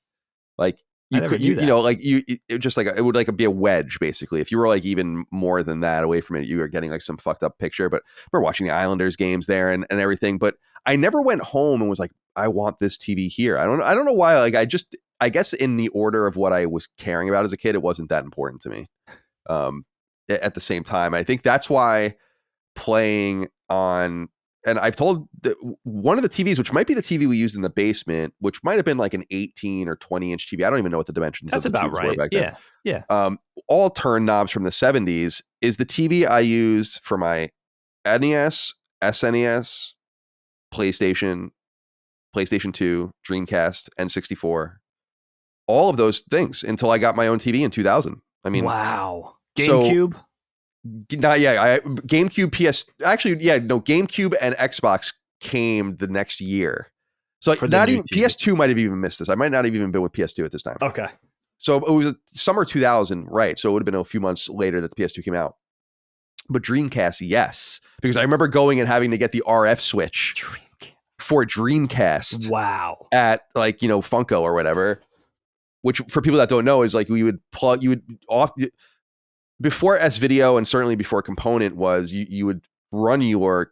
Like you could, it just like, it would like be a wedge basically. If you were like even more than that away from it, you were getting like some fucked up picture. But we're watching the Islanders games there and everything. But I never went home and was like, I want this TV here. I don't know why. Like I guess in the order of what I was caring about as a kid, it wasn't that important to me. At the same time, I think that's why playing on, and I've told one of the TVs, which might be the TV we used in the basement, which might have been like an 18 or 20 inch TV. I don't even know what the dimensions that's of the about TVs right. were back then. Yeah. All turn knobs from the 70s is the TV I used for my NES, SNES, PlayStation 2, Dreamcast, N64, all of those things until I got my own TV in 2000. I mean, wow. GameCube? GameCube, GameCube and Xbox came the next year. So like not even TV. PS2 might have even missed this. I might not have even been with PS2 at this time. Okay. So it was summer 2000, right? So it would have been a few months later that the PS2 came out. But Dreamcast, yes, because I remember going and having to get the RF switch for Dreamcast. Wow. At like, Funko or whatever, which for people that don't know is like you would before S-Video and certainly before Component was you would run your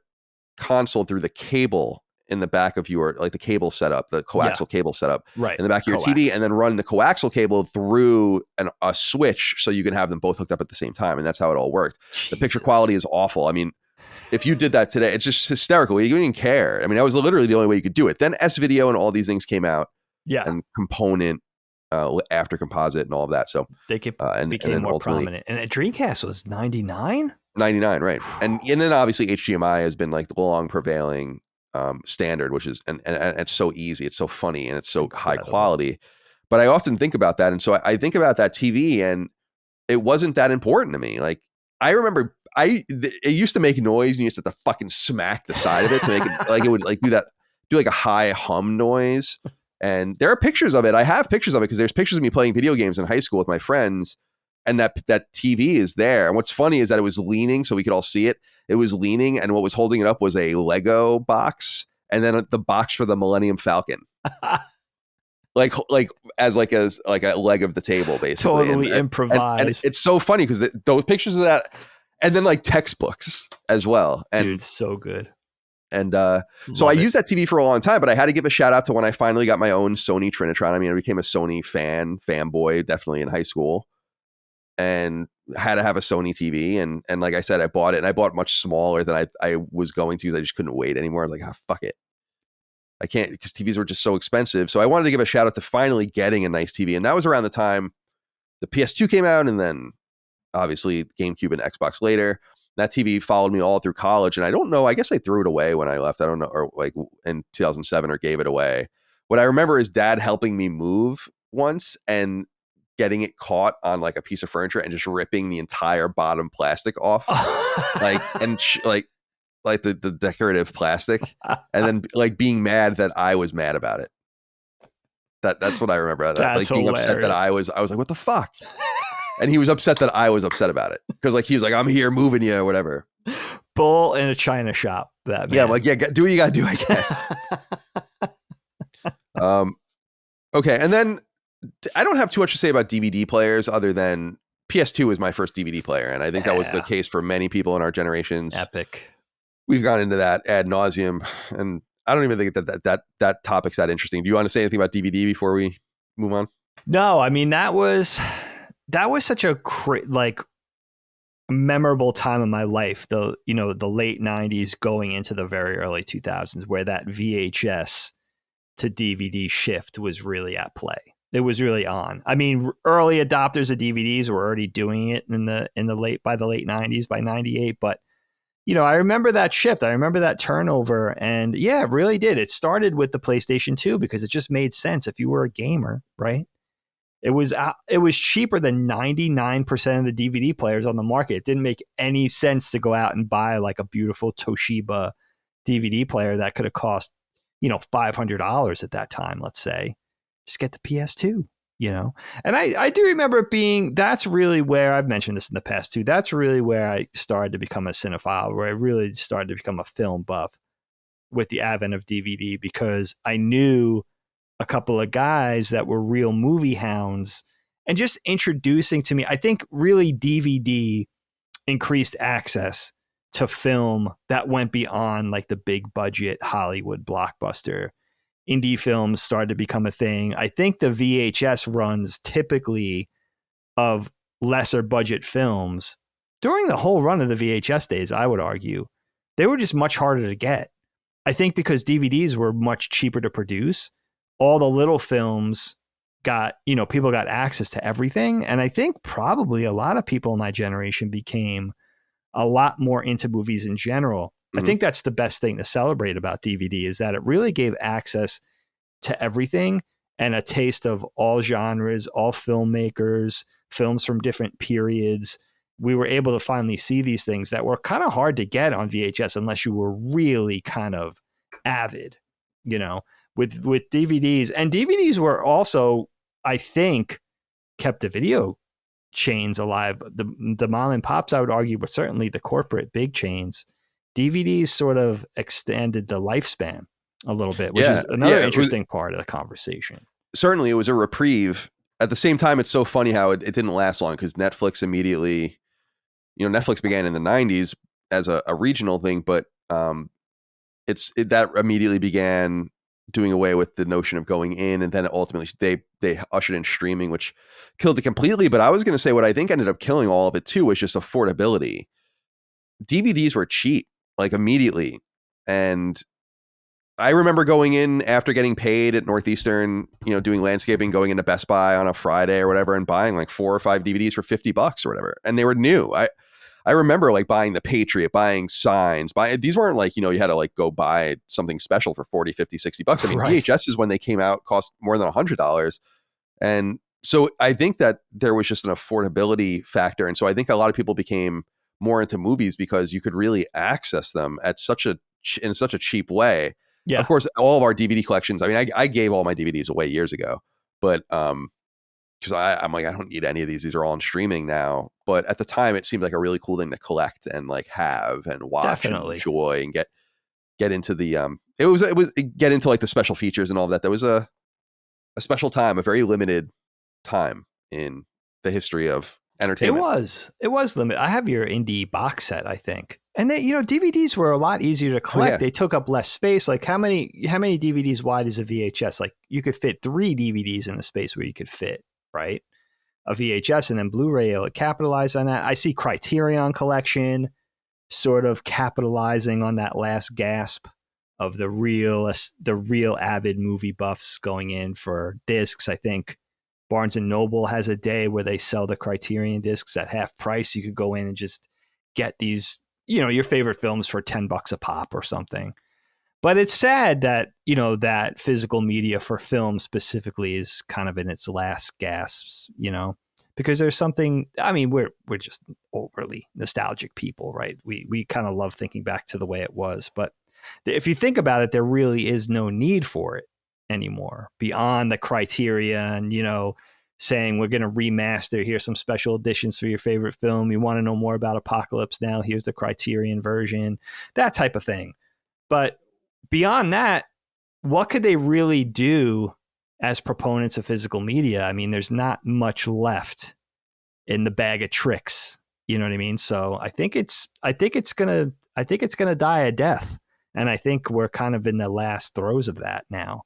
console through the cable in the back of your, like the cable setup, the coaxial cable setup right in the back of your TV, and then run the coaxial cable through a switch so you can have them both hooked up at the same time. And that's how it all worked. Jesus. The picture quality is awful. I mean, if you did that today, it's just hysterical. You didn't care. I mean, that was literally the only way you could do it. Then S-Video and all these things came out. Yeah. And Component, after Composite and all of that. So they became more prominent. And Dreamcast was 99? 99, right. And then obviously HDMI has been like the long prevailing standard, which is, and it's so easy. It's so funny and it's so high quality. But I often think about that. And so I think about that TV and it wasn't that important to me. Like I remember it used to make noise and you used to have to fucking smack the side of it to make it like it would like do like a high hum noise. And there are pictures of it. I have pictures of it because there's pictures of me playing video games in high school with my friends, and that TV is there. And what's funny is that it was leaning, so we could all see it. It was leaning, and what was holding it up was a Lego box, and then the box for the Millennium Falcon, like as a leg of the table, basically. Totally improvised. And it's so funny because those pictures of that, and then like textbooks as well. And dude, so good. And so I used that TV for a long time, but I had to give a shout out to when I finally got my own Sony Trinitron. I mean, I became a Sony fanboy, definitely in high school, and had to have a Sony TV. And like I said, I bought it, and I bought much smaller than I was going to because I just couldn't wait anymore. I was like, fuck it. I can't, because TVs were just so expensive. So I wanted to give a shout out to finally getting a nice TV. And that was around the time the PS2 came out, and then obviously GameCube and Xbox later. That TV followed me all through college, and I don't know, I guess I threw it away when I left. I don't know, or like in 2007 or gave it away. What I remember is Dad helping me move once and getting it caught on like a piece of furniture and just ripping the entire bottom plastic off, like the decorative plastic, and then like being mad that I was mad about it. That's what I remember. Like being hilarious. Upset that I was like, what the fuck? And he was upset that I was upset about it because like he was like, I'm here moving you or whatever. Bull in a china shop. That man. Yeah, I'm like, yeah, do what you gotta do, I guess. Okay, and then I don't have too much to say about DVD players other than PS2 was my first DVD player, and I think that was the case for many people in our generations. Epic. We've gone into that ad nauseum, and I don't even think that topic's that interesting. Do you want to say anything about DVD before we move on? No, I mean that was such a memorable time in my life. The late 90s going into the very early 2000s, where that VHS to DVD shift was really at play. It was really on. I mean, early adopters of DVDs were already doing it by the late 90s, by 98. But I remember that shift. I remember that turnover, and yeah, it really did. It started with the PlayStation 2 because it just made sense if you were a gamer, right? It was cheaper than 99% of the DVD players on the market. It didn't make any sense to go out and buy like a beautiful Toshiba DVD player that could have cost, $500 at that time, let's say. Just get the PS2, And I do remember it being, that's really where, I've mentioned this in the past too, that's really where I started to become a cinephile, where I really started to become a film buff with the advent of DVD, because I knew a couple of guys that were real movie hounds, and just introducing to me, I think really DVD increased access to film that went beyond like the big budget Hollywood blockbuster. Indie films started to become a thing. I think the VHS runs typically of lesser budget films during the whole run of the VHS days, I would argue, they were just much harder to get. I think because DVDs were much cheaper to produce, all the little films people got access to everything. And I think probably a lot of people in my generation became a lot more into movies in general. Mm-hmm. I think that's the best thing to celebrate about DVD, is that it really gave access to everything and a taste of all genres, all filmmakers, films from different periods. We were able to finally see these things that were kind of hard to get on VHS unless you were really kind of avid, with DVDs. And DVDs were also, I think, kept the video chains alive. The mom and pops, I would argue, but certainly the corporate big chains, DVDs sort of extended the lifespan a little bit, which is another interesting part of the conversation. Certainly, it was a reprieve. At the same time, it's so funny how it didn't last long, because Netflix immediately, Netflix began in the 90s as a regional thing, but that immediately began doing away with the notion of going in, and then ultimately they ushered in streaming, which killed it completely. But I was going to say what I think ended up killing all of it too was just affordability. DVDs were cheap, like immediately, and I remember going in after getting paid at Northeastern, doing landscaping, going into Best Buy on a Friday or whatever, and buying like 4 or 5 DVDs for $50 or whatever, and they were new. I remember like buying The Patriot, buying Signs, these weren't like, you had to like go buy something special for 40, 50, $60. I mean, right. VHSs when they came out cost more than $100. And so I think that there was just an affordability factor. And so I think a lot of people became more into movies because you could really access them at in such a cheap way. Yeah. Of course, all of our DVD collections, I mean, I gave all my DVDs away years ago, but because I'm like, I don't need any of these. These are all on streaming now. But at the time, it seemed like a really cool thing to collect and like have and watch and enjoy and get into the it was get into like the special features and all of that. There was a special time, a very limited time in the history of entertainment. It was limited. I have your indie box set, I think. And they, DVDs were a lot easier to collect. Oh, yeah. They took up less space. Like how many DVDs wide is a VHS? Like you could fit 3 DVDs in the space where you could fit, right, a VHS, and then Blu-ray will capitalize on that. I see Criterion Collection sort of capitalizing on that last gasp of the real avid movie buffs going in for discs. I think Barnes and Noble has a day where they sell the Criterion discs at half price. You could go in and just get these, your favorite films for $10 a pop or something. But it's sad that, that physical media for film specifically is kind of in its last gasps, because there's something, I mean, we're just overly nostalgic people, right? We kind of love thinking back to the way it was. But if you think about it, there really is no need for it anymore beyond the criteria and, saying we're going to remaster, here's some special editions for your favorite film. You want to know more about Apocalypse Now? Here's the Criterion version, that type of thing. But beyond that, what could they really do as proponents of physical media? I mean, there's not much left in the bag of tricks. You know what I mean? So I think it's gonna die a death. And I think we're kind of in the last throes of that now.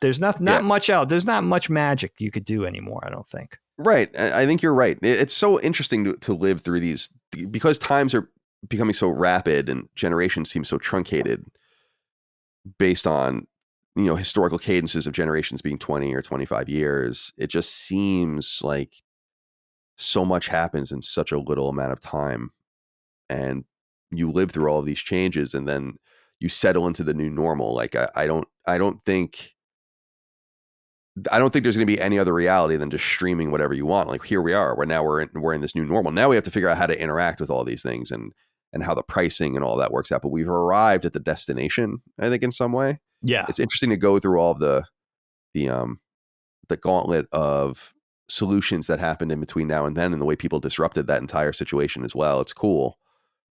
There's not much out. There's not much magic you could do anymore, I don't think. Right. I think you're right. It's so interesting to live through these, because times are becoming so rapid and generations seem so truncated based on, historical cadences of generations being 20 or 25 years. It just seems like so much happens in such a little amount of time, and you live through all of these changes and then you settle into the new normal. Like I don't think I don't think there's going to be any other reality than just streaming whatever you want. Like here we are, we're in this new normal. Now we have to figure out how to interact with all these things and how the pricing and all that works out. But we've arrived at the destination, I think, in some way. Yeah. It's interesting to go through all of the gauntlet of solutions that happened in between now and then, and the way people disrupted that entire situation as well. It's cool.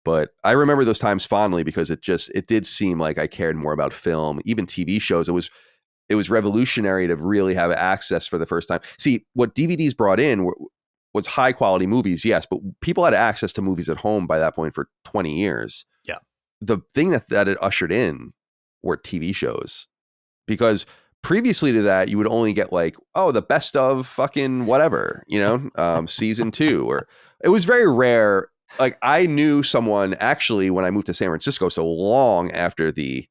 But I remember those times fondly because it did seem like I cared more about film, even TV shows. It was revolutionary to really have access for the first time. See, what DVDs brought in was high quality movies, yes, but people had access to movies at home by that point for 20 years. Yeah. The thing that it ushered in were TV shows, because previously to that, you would only get like, oh, the best of fucking whatever, season 2, or it was very rare. Like I knew someone actually when I moved to San Francisco, so long after the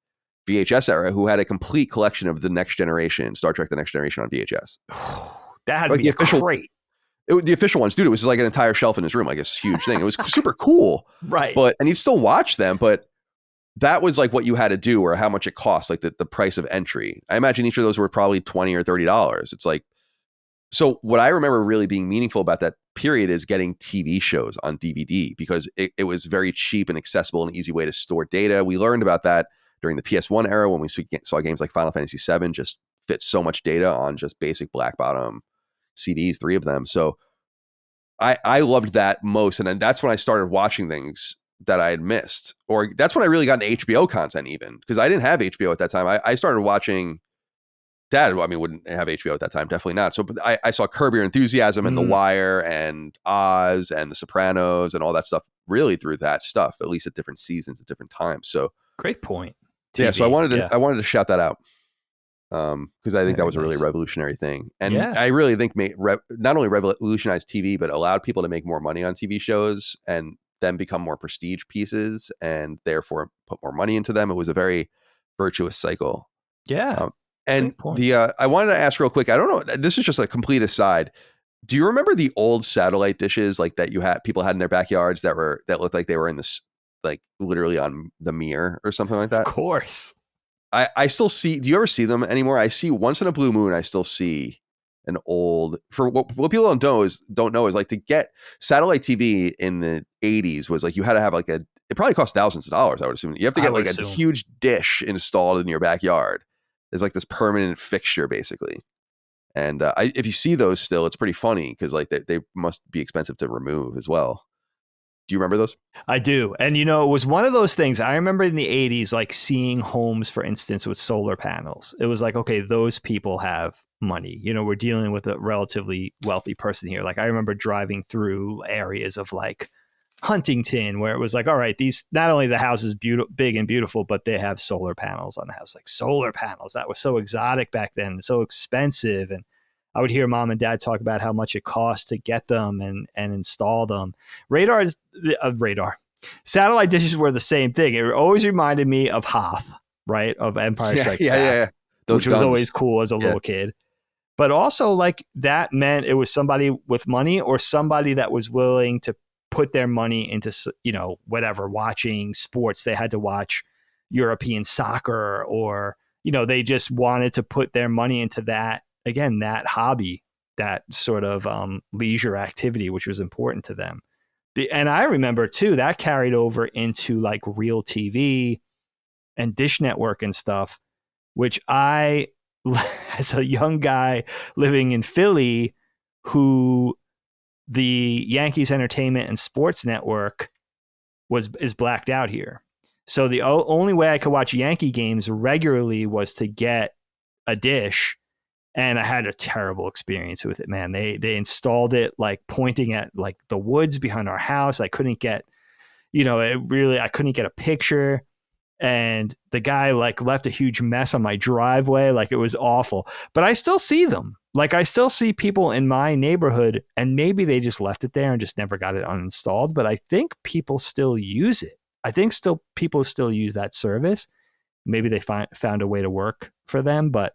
VHS era, who had a complete collection of The Next Generation, Star Trek The Next Generation on VHS. That had to be great. The official ones, dude, it was like an entire shelf in his room, like this huge thing. It was super cool. Right. And you'd still watch them, but that was like what you had to do or how much it cost, like the price of entry. I imagine each of those were probably $20 or $30. It's like, so what I remember really being meaningful about that period is getting TV shows on DVD, because it was very cheap and accessible and easy way to store data. We learned about that during the PS1 era when we saw games like Final Fantasy VII just fit so much data on just basic black bottom CDs, 3 of them. So I loved that most. And then that's when I started watching things that I had missed, or that's when I really got into HBO content, even because I didn't have HBO at that time. I started watching Dad, wouldn't have HBO at that time. Definitely not. So but I saw Curb Your Enthusiasm and The Wire and Oz and The Sopranos and all that stuff really through that stuff, at least at different seasons at different times. So great point. TV, yeah. So I wanted to shout that out. Because I think that was a really revolutionary thing. And I really think not only revolutionized TV, but allowed people to make more money on TV shows and then become more prestige pieces and therefore put more money into them. It was a very virtuous cycle. Yeah. And I wanted to ask real quick, I don't know, this is just a complete aside. Do you remember the old satellite dishes like that people had in their backyards that looked like they were in this, like literally on the mirror or something like that? Of course. I still see, do you ever see them anymore? I see once in a blue moon, I still see an old, for what people don't know is like to get satellite TV in the 80s was like, you had to have like it probably cost thousands of dollars. I would assume you have to get like a huge dish installed in your backyard. It's like this permanent fixture basically. And if you see those still, it's pretty funny because like they must be expensive to remove as well. Do you remember those? I do. And, it was one of those things. I remember in the 80s, like seeing homes, for instance, with solar panels. It was like, okay, those people have money. We're dealing with a relatively wealthy person here. Like I remember driving through areas of like Huntington where it was like, all right, these, not only the house is big and beautiful, but they have solar panels on the house. Like solar panels. That was so exotic back then, so expensive. And I would hear mom and dad talk about how much it costs to get them and install them. Satellite dishes were the same thing. It always reminded me of Hoth, right? Of Empire Strikes Back. Yeah. Which was always cool as a little kid. But also like that meant it was somebody with money or somebody that was willing to put their money into, whatever, watching sports. They had to watch European soccer or, they just wanted to put their money into that. Again, that hobby, that sort of leisure activity, which was important to them. And I remember, too, that carried over into like Real TV and Dish Network and stuff, which I, as a young guy living in Philly, who the Yankees Entertainment and Sports Network is blacked out here. So the only way I could watch Yankee games regularly was to get a dish. And I had a terrible experience with it, man. They installed it like pointing at like the woods behind our house. I couldn't get, I couldn't get a picture. And the guy like left a huge mess on my driveway. Like it was awful. But I still see them. Like I still see people in my neighborhood, and maybe they just left it there and just never got it uninstalled. But I think people still use it. I think people still use that service. Maybe they found a way to work for them, but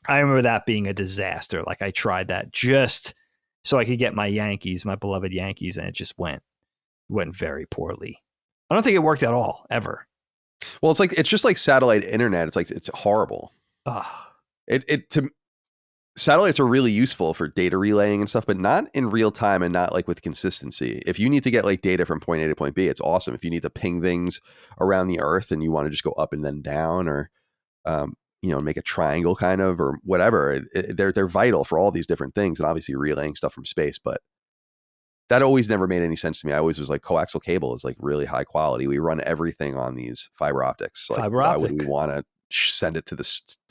I remember that being a disaster. Like I tried that just so I could get my beloved Yankees, and it just went very poorly. I don't think it worked at all, ever. Well, it's just like satellite internet. It's like, it's horrible. Ugh. satellites are really useful for data relaying and stuff, but not in real time and not like with consistency. If you need to get like data from point A to point B, it's awesome. If you need to ping things around the earth and you want to just go up and then down, or make a triangle kind of, or whatever, they're vital for all these different things, and obviously relaying stuff from space. But that always never made any sense to me. I always was like, coaxial cable is like really high quality. We run everything on these fiber optics. Like, why would we want to send it to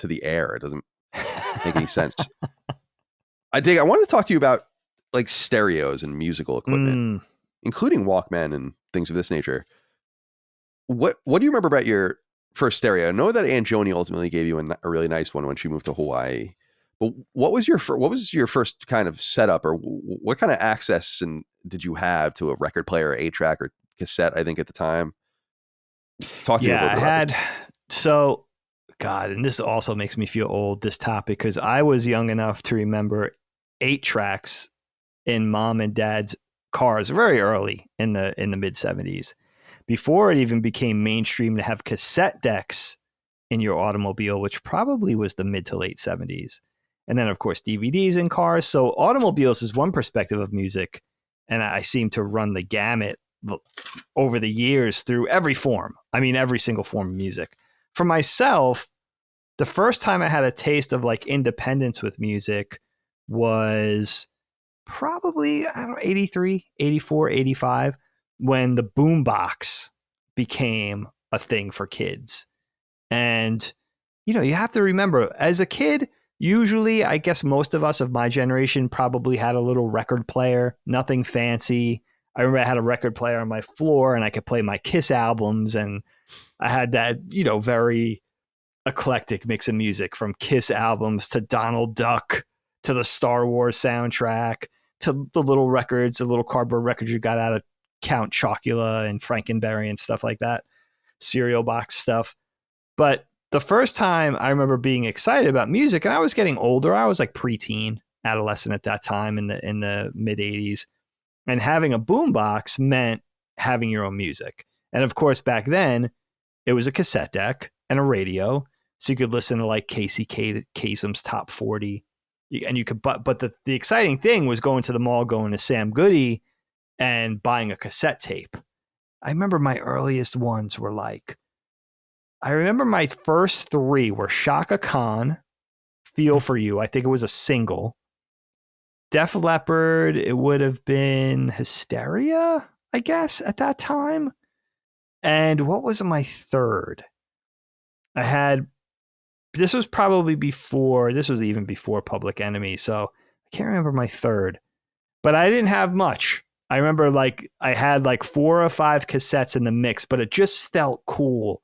the air? It doesn't make any sense. I wanted to talk to you about like stereos and musical equipment, including Walkman and things of this nature. What do you remember about your first stereo? I know that Aunt Joni ultimately gave you a really nice one when she moved to Hawaii. But what was your first kind of setup, or what kind of access did you have to a record player, or 8-track, or cassette? I think at the time. Talk to me a little bit about this. So, God, and this also makes me feel old, this topic, because I was young enough to remember 8-tracks in mom and dad's cars very early in the mid 70s, before it even became mainstream to have cassette decks in your automobile, which probably was the mid to late 70s. And then, of course, DVDs in cars. So automobiles is one perspective of music. And I seem to run the gamut over the years through every form. I mean, every single form of music. For myself, the first time I had a taste of like independence with music was probably, 83, 84, 85, when the boombox became a thing for kids. And, you have to remember, as a kid, usually, I guess most of us of my generation probably had a little record player, nothing fancy. I remember I had a record player on my floor and I could play my Kiss albums. And I had that, very eclectic mix of music, from Kiss albums to Donald Duck to the Star Wars soundtrack to the little records, the little cardboard records you got out of Count Chocula and Frankenberry and stuff like that, cereal box stuff. But the first time I remember being excited about music, and I was getting older, I was like preteen, adolescent at that time in the mid 80s, and having a boombox meant having your own music. And of course, back then, it was a cassette deck and a radio, so you could listen to like Casey Kasem's Top 40, and you could. But the exciting thing was going to the mall, going to Sam Goody, and buying a cassette tape. I remember my earliest ones were like, I remember my first 3 were Shaka Khan, Feel For You. I think it was a single. Def Leppard, it would have been Hysteria, I guess, at that time. And what was my third? This was even before Public Enemy, so I can't remember my third. But I didn't have much. I remember like I had like 4 or 5 cassettes in the mix, but it just felt cool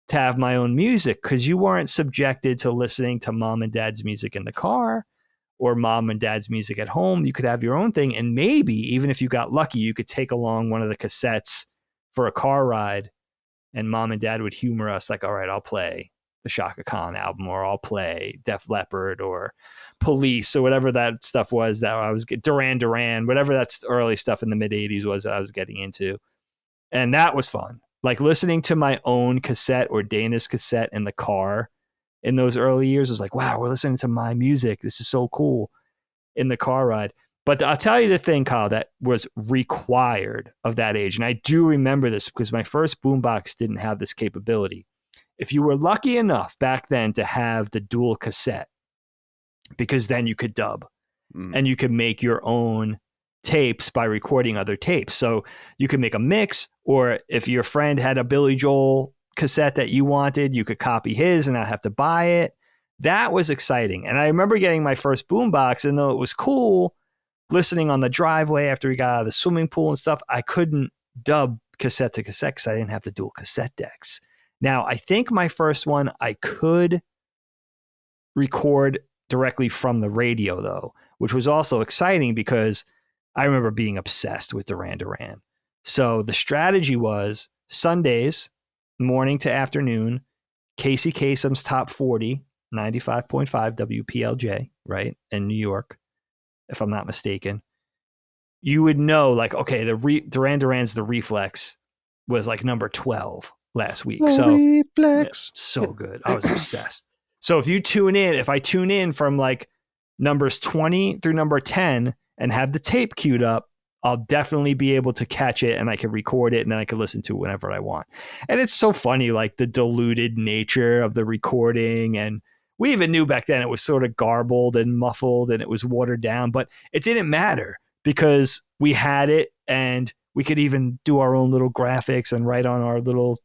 to have my own music, because you weren't subjected to listening to mom and dad's music in the car or mom and dad's music at home. You could have your own thing. And maybe even if you got lucky, you could take along one of the cassettes for a car ride, and mom and dad would humor us like, all right, I'll play the Shaka Khan album, or I'll play Def Leppard or Police, or whatever that stuff was that I was Duran, whatever that early stuff in the mid 80s was that I was getting into. And that was fun. Like listening to my own cassette or Dana's cassette in the car in those early years was like, wow, we're listening to my music. This is so cool in the car ride. But I'll tell you the thing, Kyle, that was required of that age. And I do remember this because my first boombox didn't have this capability. If you were lucky enough back then to have the dual cassette, because then you could dub and you could make your own tapes by recording other tapes. So you could make a mix, or if your friend had a Billy Joel cassette that you wanted, you could copy his and not have to buy it. That was exciting. And I remember getting my first boombox, and though it was cool listening on the driveway after we got out of the swimming pool and stuff, I couldn't dub cassette to cassette because I didn't have the dual cassette decks. Now, I think my first one, I could record directly from the radio, though, which was also exciting because I remember being obsessed with Duran Duran. So the strategy was Sundays, morning to afternoon, Casey Kasem's Top 40, 95.5 WPLJ, right, in New York, if I'm not mistaken. You would know, like, okay, Duran Duran's The Reflex was like number 12 last week. Reflex. So good. I was obsessed. So if I tune in from like numbers 20 through number 10 and have the tape queued up, I'll definitely be able to catch it and I can record it and then I can listen to it whenever I want. And it's so funny, like the diluted nature of the recording. And we even knew back then it was sort of garbled and muffled and it was watered down, but it didn't matter because we had it and we could even do our own little graphics and write on our little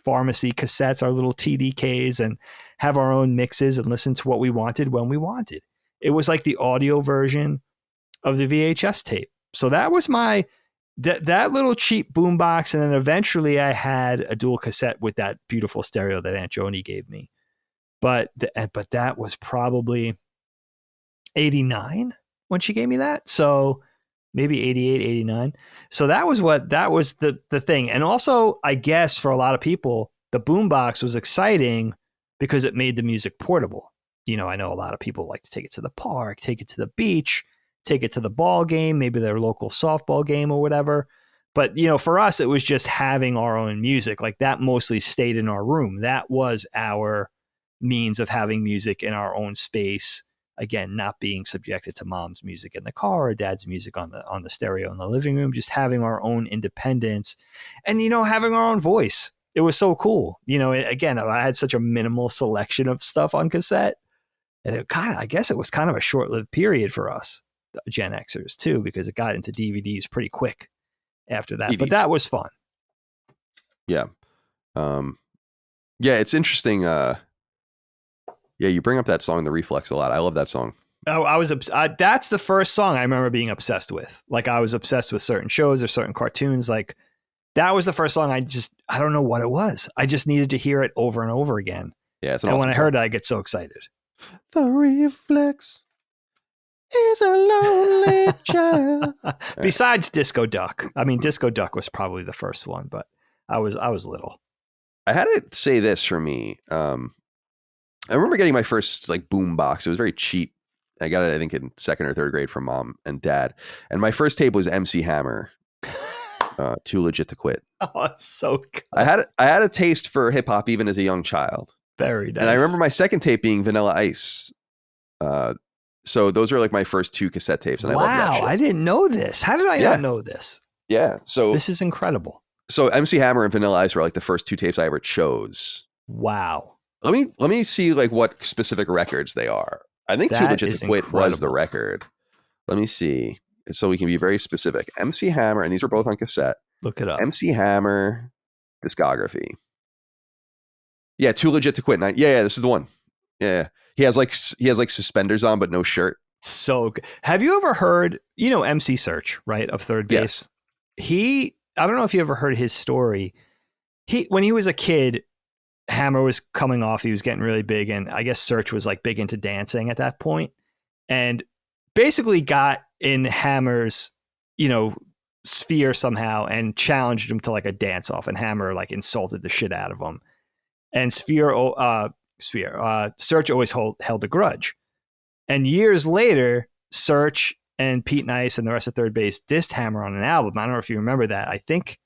pharmacy cassettes, our little TDKs, and have our own mixes and listen to what we wanted when we wanted. It was like the audio version of the VHS tape. So that was my that little cheap boombox, and then eventually I had a dual cassette with that beautiful stereo that Aunt Joni gave me. But that was probably 89 when she gave me that. So maybe 88, 89. So that was the thing. And also, I guess for a lot of people, the boombox was exciting because it made the music portable. You know, I know a lot of people like to take it to the park, take it to the beach, take it to the ball game, maybe their local softball game or whatever. But, you know, for us, it was just having our own music. Like that mostly stayed in our room. That was our means of having music in our own space. Again, not being subjected to mom's music in the car or dad's music on the stereo in the living room, just having our own independence and, you know, having our own voice. It was so cool. You know, again, I had such a minimal selection of stuff on cassette. And I guess it was kind of a short-lived period for us, Gen Xers too, because it got into DVDs pretty quick after that. CDs. But that was fun. Yeah. Yeah, it's interesting. Yeah, you bring up that song, The Reflex, a lot. I love that song. Oh, that's the first song I remember being obsessed with. Like I was obsessed with certain shows or certain cartoons. Like that was the first song I don't know what it was. I just needed to hear it over and over again. Yeah, it's and when I heard it, I get so excited. The reflex is a lonely child. Besides Disco Duck. I mean, Disco Duck was probably the first one, but I was little. I had to say this for me. I remember getting my first like boom box. It was very cheap. I got it, I think, in second or third grade from mom and dad. And my first tape was MC Hammer. Too Legit to Quit. Oh, it's so good. I had a taste for hip hop even as a young child. Very nice. And I remember my second tape being Vanilla Ice. So those were like my first two cassette tapes, and I love that shit. I didn't know this. How did I not know this? Yeah. So this is incredible. So MC Hammer and Vanilla Ice were like the first two tapes I ever chose. Wow. Let me see like what specific records they are. I think Too Legit to Quit was the record. Let me see. So we can be very specific. MC Hammer, and these were both on cassette. Look it up. MC Hammer discography. Yeah, Too Legit to Quit. Yeah, this is the one. Yeah. He has like suspenders on, but no shirt. So good. Have you ever heard, you know, MC Search, right? Of Third Base. Yes. I don't know if you ever heard his story. When he was a kid, Hammer was coming off. He was getting really big. And I guess Search was like big into dancing at that point. And basically got in Hammer's, you know, sphere somehow and challenged him to like a dance off. And Hammer like insulted the shit out of him. And Search always held a grudge. And years later, Search and Pete Nice and the rest of Third Base dissed Hammer on an album. I don't know if you remember that. I think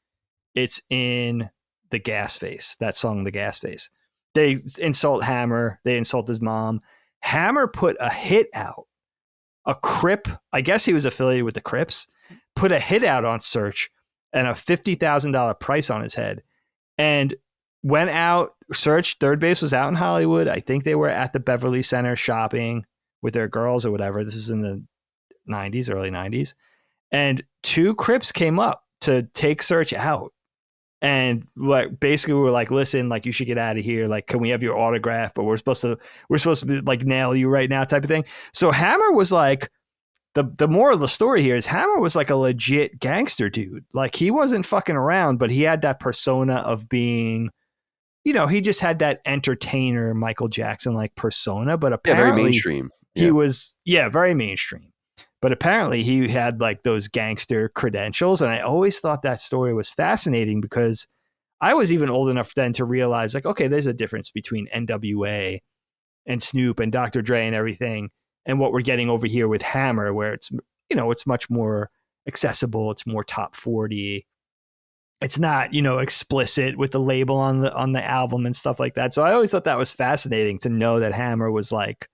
it's in The Gas Face, that song, The Gas Face. They insult Hammer. They insult his mom. Hammer put a hit out. A Crip, I guess he was affiliated with the Crips, put a hit out on Search and a $50,000 price on his head. And went out, Search, Third Base was out in Hollywood. I think they were at the Beverly Center shopping with their girls or whatever. This is in the 90s, early 90s. And two Crips came up to take Search out. And like basically we were like, listen, like you should get out of here. Like, can we have your autograph? But we're supposed to be like nail you right now type of thing. So Hammer was like, the moral of the story here is Hammer was like a legit gangster dude. Like he wasn't fucking around, but he had that persona of being, you know, he just had that entertainer Michael Jackson like persona, but apparently very mainstream. He was very mainstream. But apparently he had like those gangster credentials. And I always thought that story was fascinating because I was even old enough then to realize like, okay, there's a difference between NWA and Snoop and Dr. Dre and everything. And what we're getting over here with Hammer, where it's, you know, it's much more accessible. It's more top 40. It's not, you know, explicit with the label on the album and stuff like that. So I always thought that was fascinating to know that Hammer was like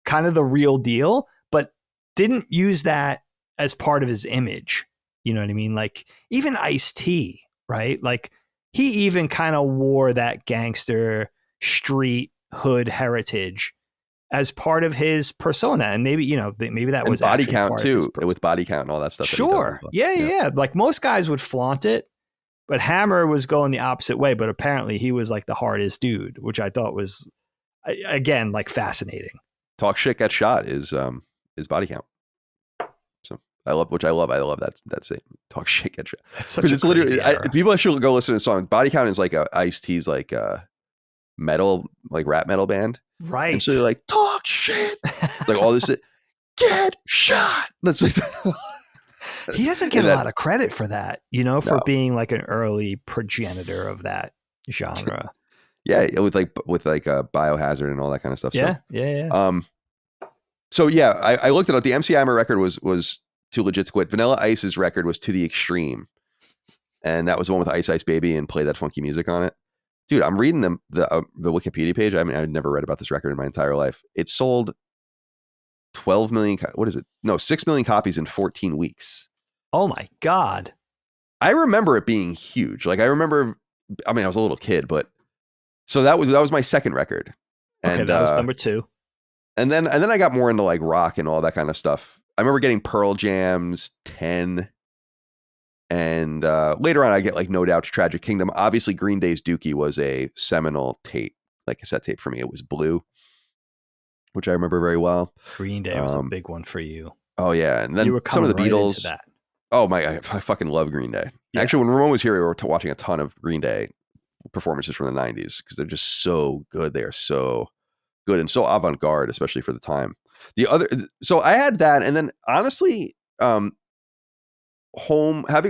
kind of the real deal, didn't use that as part of his image. You know what I mean? Like even Ice-T, right? Like he even kind of wore that gangster street hood heritage as part of his persona. And maybe, you know, maybe that was body count too, with body count and all that stuff. Sure. Yeah. Like most guys would flaunt it, but Hammer was going the opposite way. But apparently he was like the hardest dude, which I thought was, again, like fascinating. Talk shit, get shot is body count. So I love that saying. Talk shit, get shot. Because it's literally, people should go listen to the song. Body count is like Ice-T's like metal, like rap metal band. Right. And so they're like, talk shit. Like all this, get shot. That's like, he doesn't get a lot of credit for that, you know, for being like an early progenitor of that genre. Yeah, with Biohazard and all that kind of stuff. Yeah. So yeah, I looked it up. The MC Hammer record was too legit to quit. Vanilla Ice's record was To the Extreme, and that was the one with Ice Ice Baby and Play That Funky Music on it. Dude, I'm reading the Wikipedia page. I mean, I'd never read about this record in my entire life. It sold 12 million. What is it? No, 6 million copies in 14 weeks. Oh my God. I remember it being huge. Like I was a little kid, but so that was my second record. And okay, that was number 2. And then I got more into like rock and all that kind of stuff. I remember getting Pearl Jam's 10. And later on, I get like No Doubt's Tragic Kingdom. Obviously, Green Day's Dookie was a seminal tape, like cassette tape for me. It was blue, which I remember very well. Green Day was a big one for you. Oh, yeah. And then some of the Beatles. Into that. Oh, my, I fucking love Green Day. Yeah. Actually, when Ramon was here, we were watching a ton of Green Day performances from the 90s because they're just so good. They are so good and so avant-garde, especially for the time. So I had that. And then honestly, having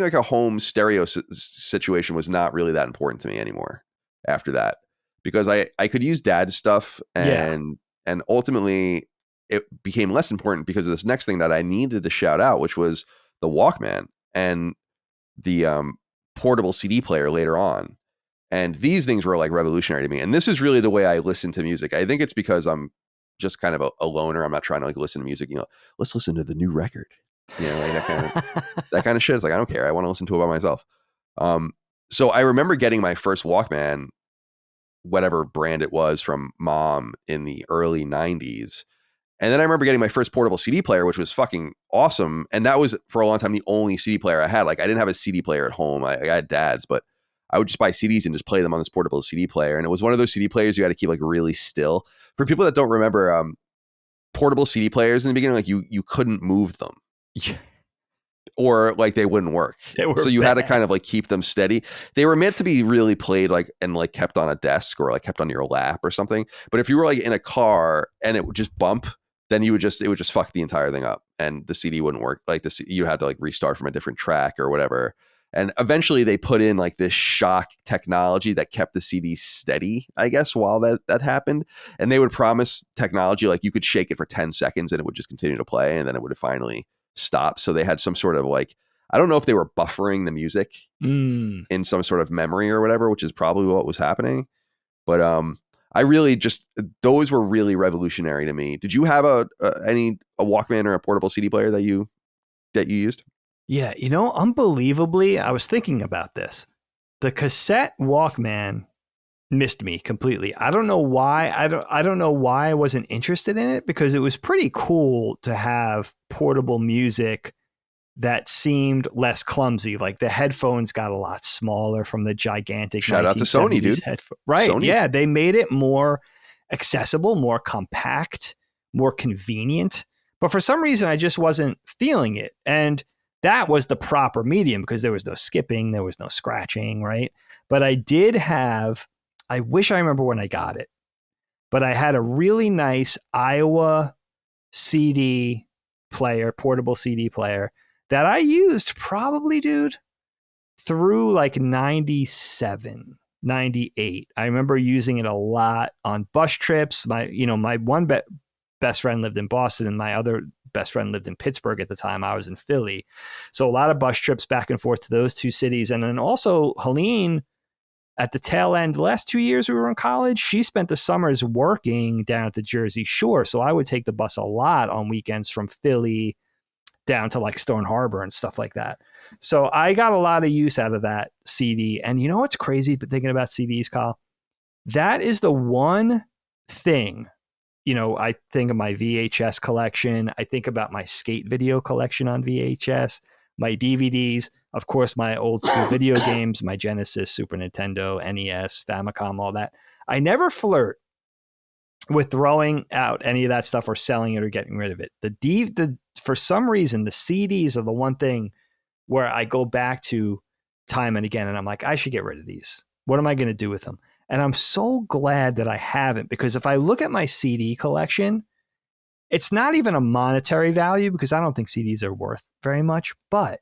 like a home stereo situation was not really that important to me anymore after that, because I could use dad's stuff and ultimately it became less important because of this next thing that I needed to shout out, which was the Walkman and the portable CD player later on. And these things were like revolutionary to me. And this is really the way I listen to music. I think it's because I'm just kind of a loner. I'm not trying to like listen to music, let's listen to the new record. Like that kind of shit. It's like, I don't care. I want to listen to it by myself. So I remember getting my first Walkman, whatever brand it was, from mom in the early 90s. And then I remember getting my first portable CD player, which was fucking awesome. And that was for a long time the only CD player I had. Like I didn't have a CD player at home. I had dad's, but I would just buy CDs and just play them on this portable CD player. And it was one of those CD players you had to keep like really still. For people that don't remember, portable CD players in the beginning, like you couldn't move them. Yeah. Or like they wouldn't work. So you had to kind of like keep them steady. They were meant to be really played like and like kept on a desk or like kept on your lap or something. But if you were like in a car and it would just bump, then it would just fuck the entire thing up and the CD wouldn't work. Like you had to like restart from a different track or whatever. And eventually they put in like this shock technology that kept the CD steady, I guess, while that happened. And they would promise technology like you could shake it for 10 seconds and it would just continue to play and then it would finally stop. So they had some sort of like, I don't know if they were buffering the music in some sort of memory or whatever, which is probably what was happening. But I really just, those were really revolutionary to me. Did you have a Walkman or a portable CD player that you used? Yeah, unbelievably, I was thinking about this. The cassette Walkman missed me completely. I don't know why. I don't know why I wasn't interested in it, because it was pretty cool to have portable music that seemed less clumsy. Like the headphones got a lot smaller from the gigantic. Shout out to Sony, dude. Right? Sony. Yeah, they made it more accessible, more compact, more convenient. But for some reason, I just wasn't feeling it, and that was the proper medium because there was no skipping, there was no scratching, right? But I did have, I wish I remember when I got it, but I had a really nice Iowa CD player, portable CD player that I used probably, dude, through like 97, 98. I remember using it a lot on bus trips. My one best friend lived in Boston and my other best friend lived in Pittsburgh at the time. I was in Philly. So a lot of bus trips back and forth to those two cities. And then also Helene, at the tail end, the last 2 years we were in college, she spent the summers working down at the Jersey Shore. So I would take the bus a lot on weekends from Philly down to like Stone Harbor and stuff like that. So I got a lot of use out of that CD. And you know what's crazy, but thinking about CDs, Kyle? That is the one thing, you know, I think of my VHS collection. I think about my skate video collection on VHS, my DVDs, of course, my old school video games, my Genesis, Super Nintendo, NES, Famicom, all that. I never flirt with throwing out any of that stuff or selling it or getting rid of it. For some reason, the CDs are the one thing where I go back to time and again, and I'm like, I should get rid of these. What am I going to do with them? And I'm so glad that I haven't, because if I look at my CD collection, it's not even a monetary value because I don't think CDs are worth very much, but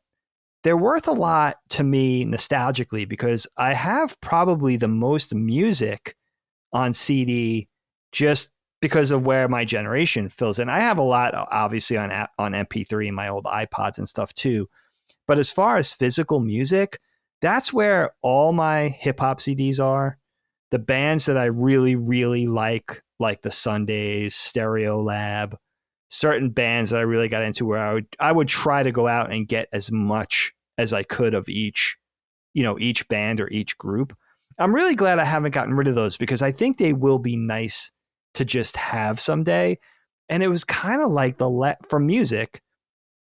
they're worth a lot to me nostalgically because I have probably the most music on CD just because of where my generation fills in. I have a lot, obviously, on MP3 and my old iPods and stuff too. But as far as physical music, that's where all my hip hop CDs are. The bands that I really, really like the Sundays, Stereo Lab, certain bands that I really got into where I would try to go out and get as much as I could of each band or each group. I'm really glad I haven't gotten rid of those because I think they will be nice to just have someday. And it was kind of like for music,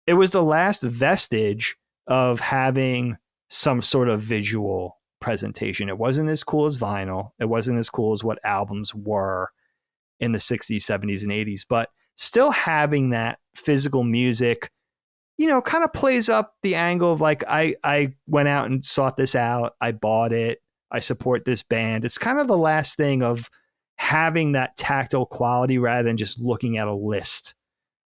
it was the last vestige of having some sort of visual presentation. It wasn't as cool as vinyl. It wasn't as cool as what albums were in the 60s, 70s, and 80s, but still having that physical music, you know, kind of plays up the angle of like, I went out and sought this out. I bought it. I support this band. It's kind of the last thing of having that tactile quality rather than just looking at a list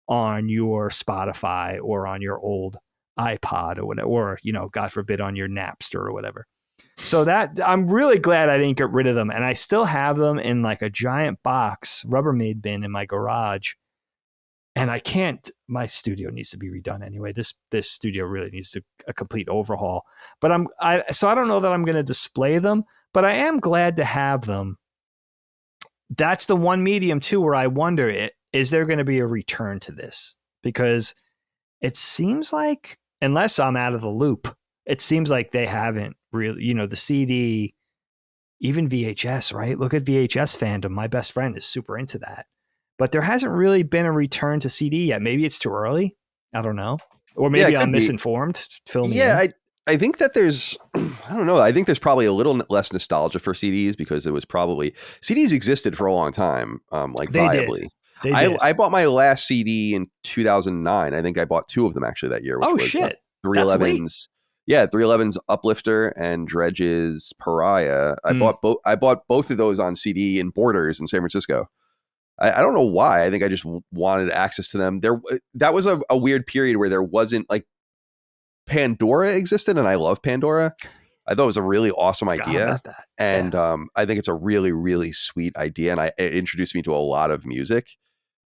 on your Spotify or on your old iPod or whatever, or, you know, God forbid on your Napster or whatever. So that I'm really glad I didn't get rid of them. And I still have them in like a giant box, Rubbermaid bin in my garage. And I can't, my studio needs to be redone anyway. This studio really needs a complete overhaul. But so I don't know that I'm going to display them, but I am glad to have them. That's the one medium too, where I wonder, is there going to be a return to this? Because it seems like, unless I'm out of the loop, it seems like they haven't really, you know, the CD, even VHS, right? Look at VHS fandom. My best friend is super into that. But there hasn't really been a return to CD yet. Maybe it's too early. I don't know. Or maybe I'm misinformed. Fill me in. I think that there's, I don't know. I think there's probably a little less nostalgia for CDs because it was probably, CDs existed for a long time, like they viably. Did. I bought my last CD in 2009. I think I bought two of them actually that year. Which was shit. 311's. Yeah, 311's Uplifter and Dredge's Pariah. I bought both of those on CD in Borders in San Francisco. I don't know why. I think I just wanted access to them. That was a weird period where there wasn't, like, Pandora existed, and I love Pandora. I thought it was a really awesome idea. And I think it's a really, really sweet idea. And it introduced me to a lot of music.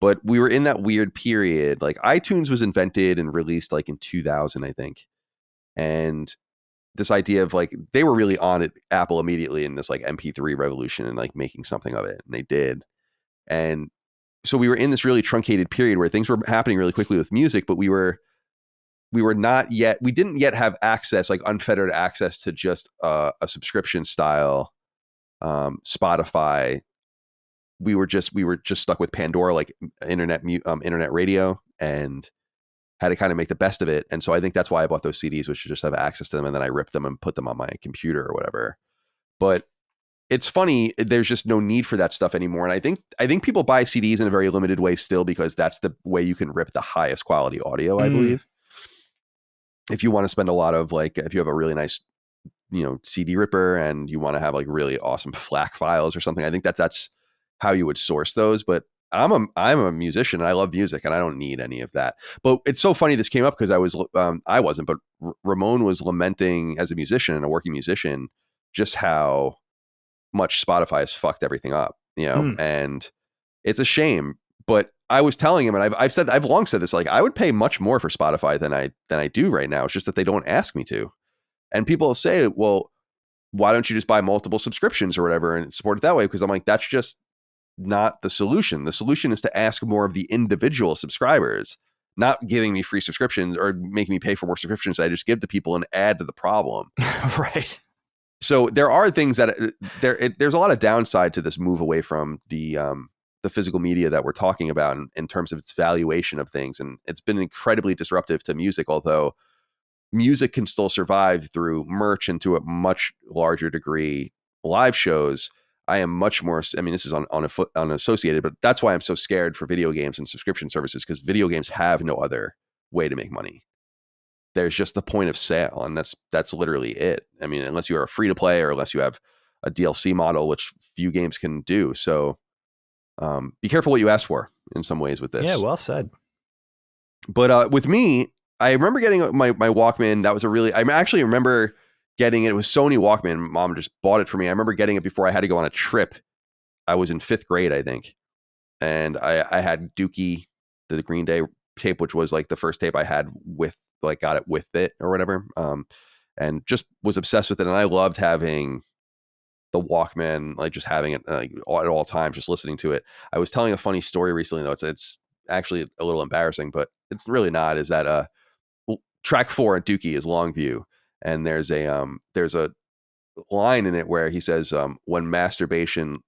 But we were in that weird period. Like, iTunes was invented and released like in 2000, I think. And this idea of like, they were really on it, Apple, immediately in this like MP3 revolution and like making something of it. And they did. And so we were in this really truncated period where things were happening really quickly with music, but we didn't yet have access, like unfettered access to just a subscription style Spotify. We were just stuck with Pandora, like internet radio, and had to kind of make the best of it. And so I think that's why I bought those CDs, which just have access to them, and then I ripped them and put them on my computer or whatever. But it's funny, there's just no need for that stuff anymore. And I think people buy CDs in a very limited way still, because that's the way you can rip the highest quality audio, I believe. If you want to spend a lot of, like, if you have a really nice, you know, CD ripper and you want to have like really awesome FLAC files or something, I think that's how you would source those. But I'm a musician and I love music and I don't need any of that. But it's so funny this came up because I wasn't, but Ramon was lamenting as a musician and a working musician just how much Spotify has fucked everything up, you know, and it's a shame. But I was telling him, and I've long said this, like, I would pay much more for Spotify than I do right now. It's just that they don't ask me to. And people say, well, why don't you just buy multiple subscriptions or whatever and support it that way? Because I'm like, that's just not the solution. The solution is to ask more of the individual subscribers, not giving me free subscriptions or making me pay for more subscriptions. I just give to people and add to the problem. Right. So there are things that there's a lot of downside to this move away from the physical media that we're talking about in terms of its valuation of things. And it's been incredibly disruptive to music, although music can still survive through merch and to a much larger degree live shows. I am much more, I mean, this is unassociated, but that's why I'm so scared for video games and subscription services, because video games have no other way to make money. There's just the point of sale, and that's literally it. I mean, unless you are a free to play or unless you have a DLC model, which few games can do. So be careful what you ask for in some ways with this. Yeah, well said. But with me, I remember getting my Walkman. That was I actually remember getting it. It was Sony Walkman. Mom just bought it for me. I remember getting it before I had to go on a trip. I was in 5th grade, I think. And I had Dookie, the Green Day tape, which was like the first tape I had got it with it or whatever. And just was obsessed with it. And I loved having the Walkman, like just having it at all times, just listening to it. I was telling a funny story recently, though. It's actually a little embarrassing, but it's really not, is that track 4 at Dookie is Longview. And there's a line in it where he says, when masturbation's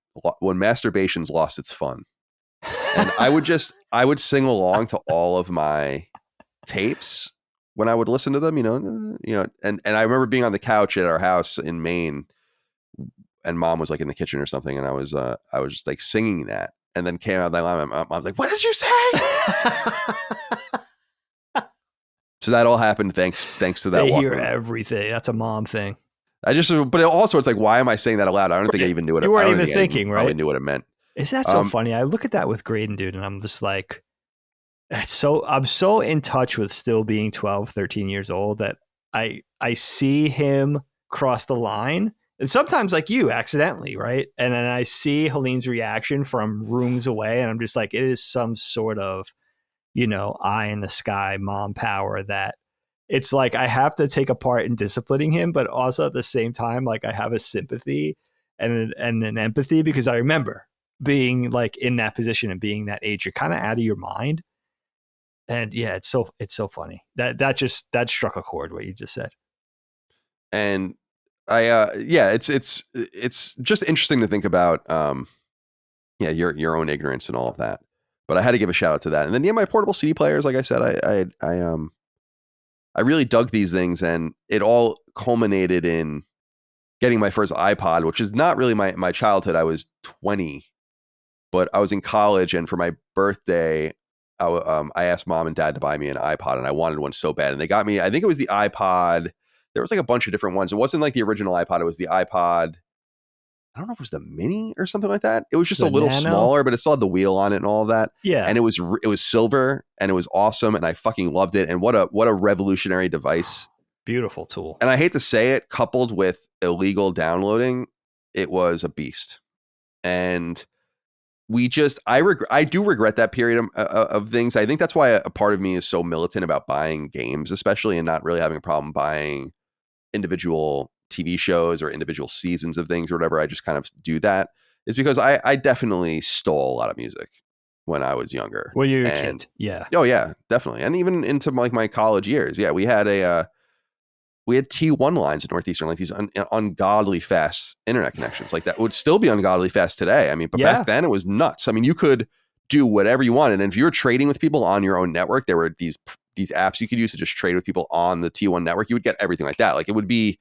lost its fun. And I would sing along to all of my tapes when I would listen to them, and I remember being on the couch at our house in Maine, and Mom was like in the kitchen or something. And I was just like singing that, and then came out that line. I was like, "What did you say?" So that all happened thanks to that. They Walkman. hear everything. That's a mom thing. But it's like, why am I saying that aloud? I don't think I even knew what you weren't even thinking, right? I knew what it meant. Is that so funny? I look at that with Graydon, dude, and I'm just like, I'm so in touch with still being 12, 13 years old that I see him cross the line. And sometimes like you accidentally, right? And then I see Helene's reaction from rooms away, and I'm just like, it is some sort of, eye in the sky, mom power that it's like I have to take a part in disciplining him, but also at the same time, like I have a sympathy and an empathy, because I remember being like in that position and being that age. You're kind of out of your mind. And yeah, it's so funny that struck a chord what you just said. And it's just interesting to think about, your own ignorance and all of that. But I had to give a shout out to that. And then my portable CD players, like I said, I really dug these things, and it all culminated in getting my first iPod, which is not really my childhood. I was 20, but I was in college, and for my birthday, I asked Mom and Dad to buy me an iPod, and I wanted one so bad. And they got me, I think it was the iPod. There was like a bunch of different ones. It wasn't like the original iPod. It was the iPod. I don't know if it was the Mini or something like that. It was just a little smaller, but it still had the wheel on it and all of that. Yeah. And it was silver, and it was awesome, and I fucking loved it. And what a revolutionary device. Beautiful tool. And I hate to say it, coupled with illegal downloading, it was a beast. And I do regret that period of things. I think that's why a part of me is so militant about buying games, especially, and not really having a problem buying individual TV shows or individual seasons of things or whatever. I just kind of do that, is because I definitely stole a lot of music when I was younger. Well, you're a kid. Yeah. Oh yeah, definitely. And even into like my college years. Yeah. We had T1 lines in Northeastern, like these ungodly fast internet connections. Like that would still be ungodly fast today. I mean, but back then it was nuts. I mean, you could do whatever you wanted. And if you were trading with people on your own network, there were these apps you could use to just trade with people on the T1 network. You would get everything like that. Like it would be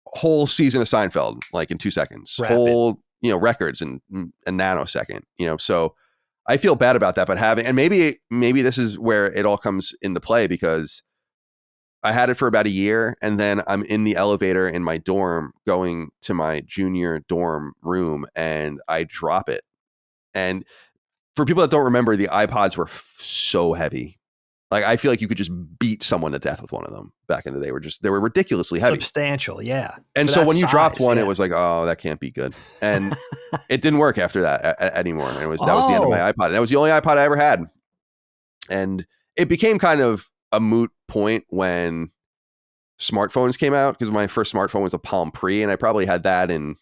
whole season of Seinfeld, like in 2 seconds, Rapid. Whole, records in a nanosecond, so I feel bad about that, but and maybe this is where it all comes into play, because I had it for about a year, and then I'm in the elevator in my dorm going to my junior dorm room, and I drop it. And for people that don't remember, the iPods were so heavy. Like, I feel like you could just beat someone to death with one of them back in the day. They were ridiculously heavy. Substantial, yeah. And so when you dropped one, it was like, oh, that can't be good. And it didn't work after that anymore. And that was the end of my iPod. And that was the only iPod I ever had. And it became kind of a moot point when smartphones came out, because my first smartphone was a Palm Pre, and I probably had that in,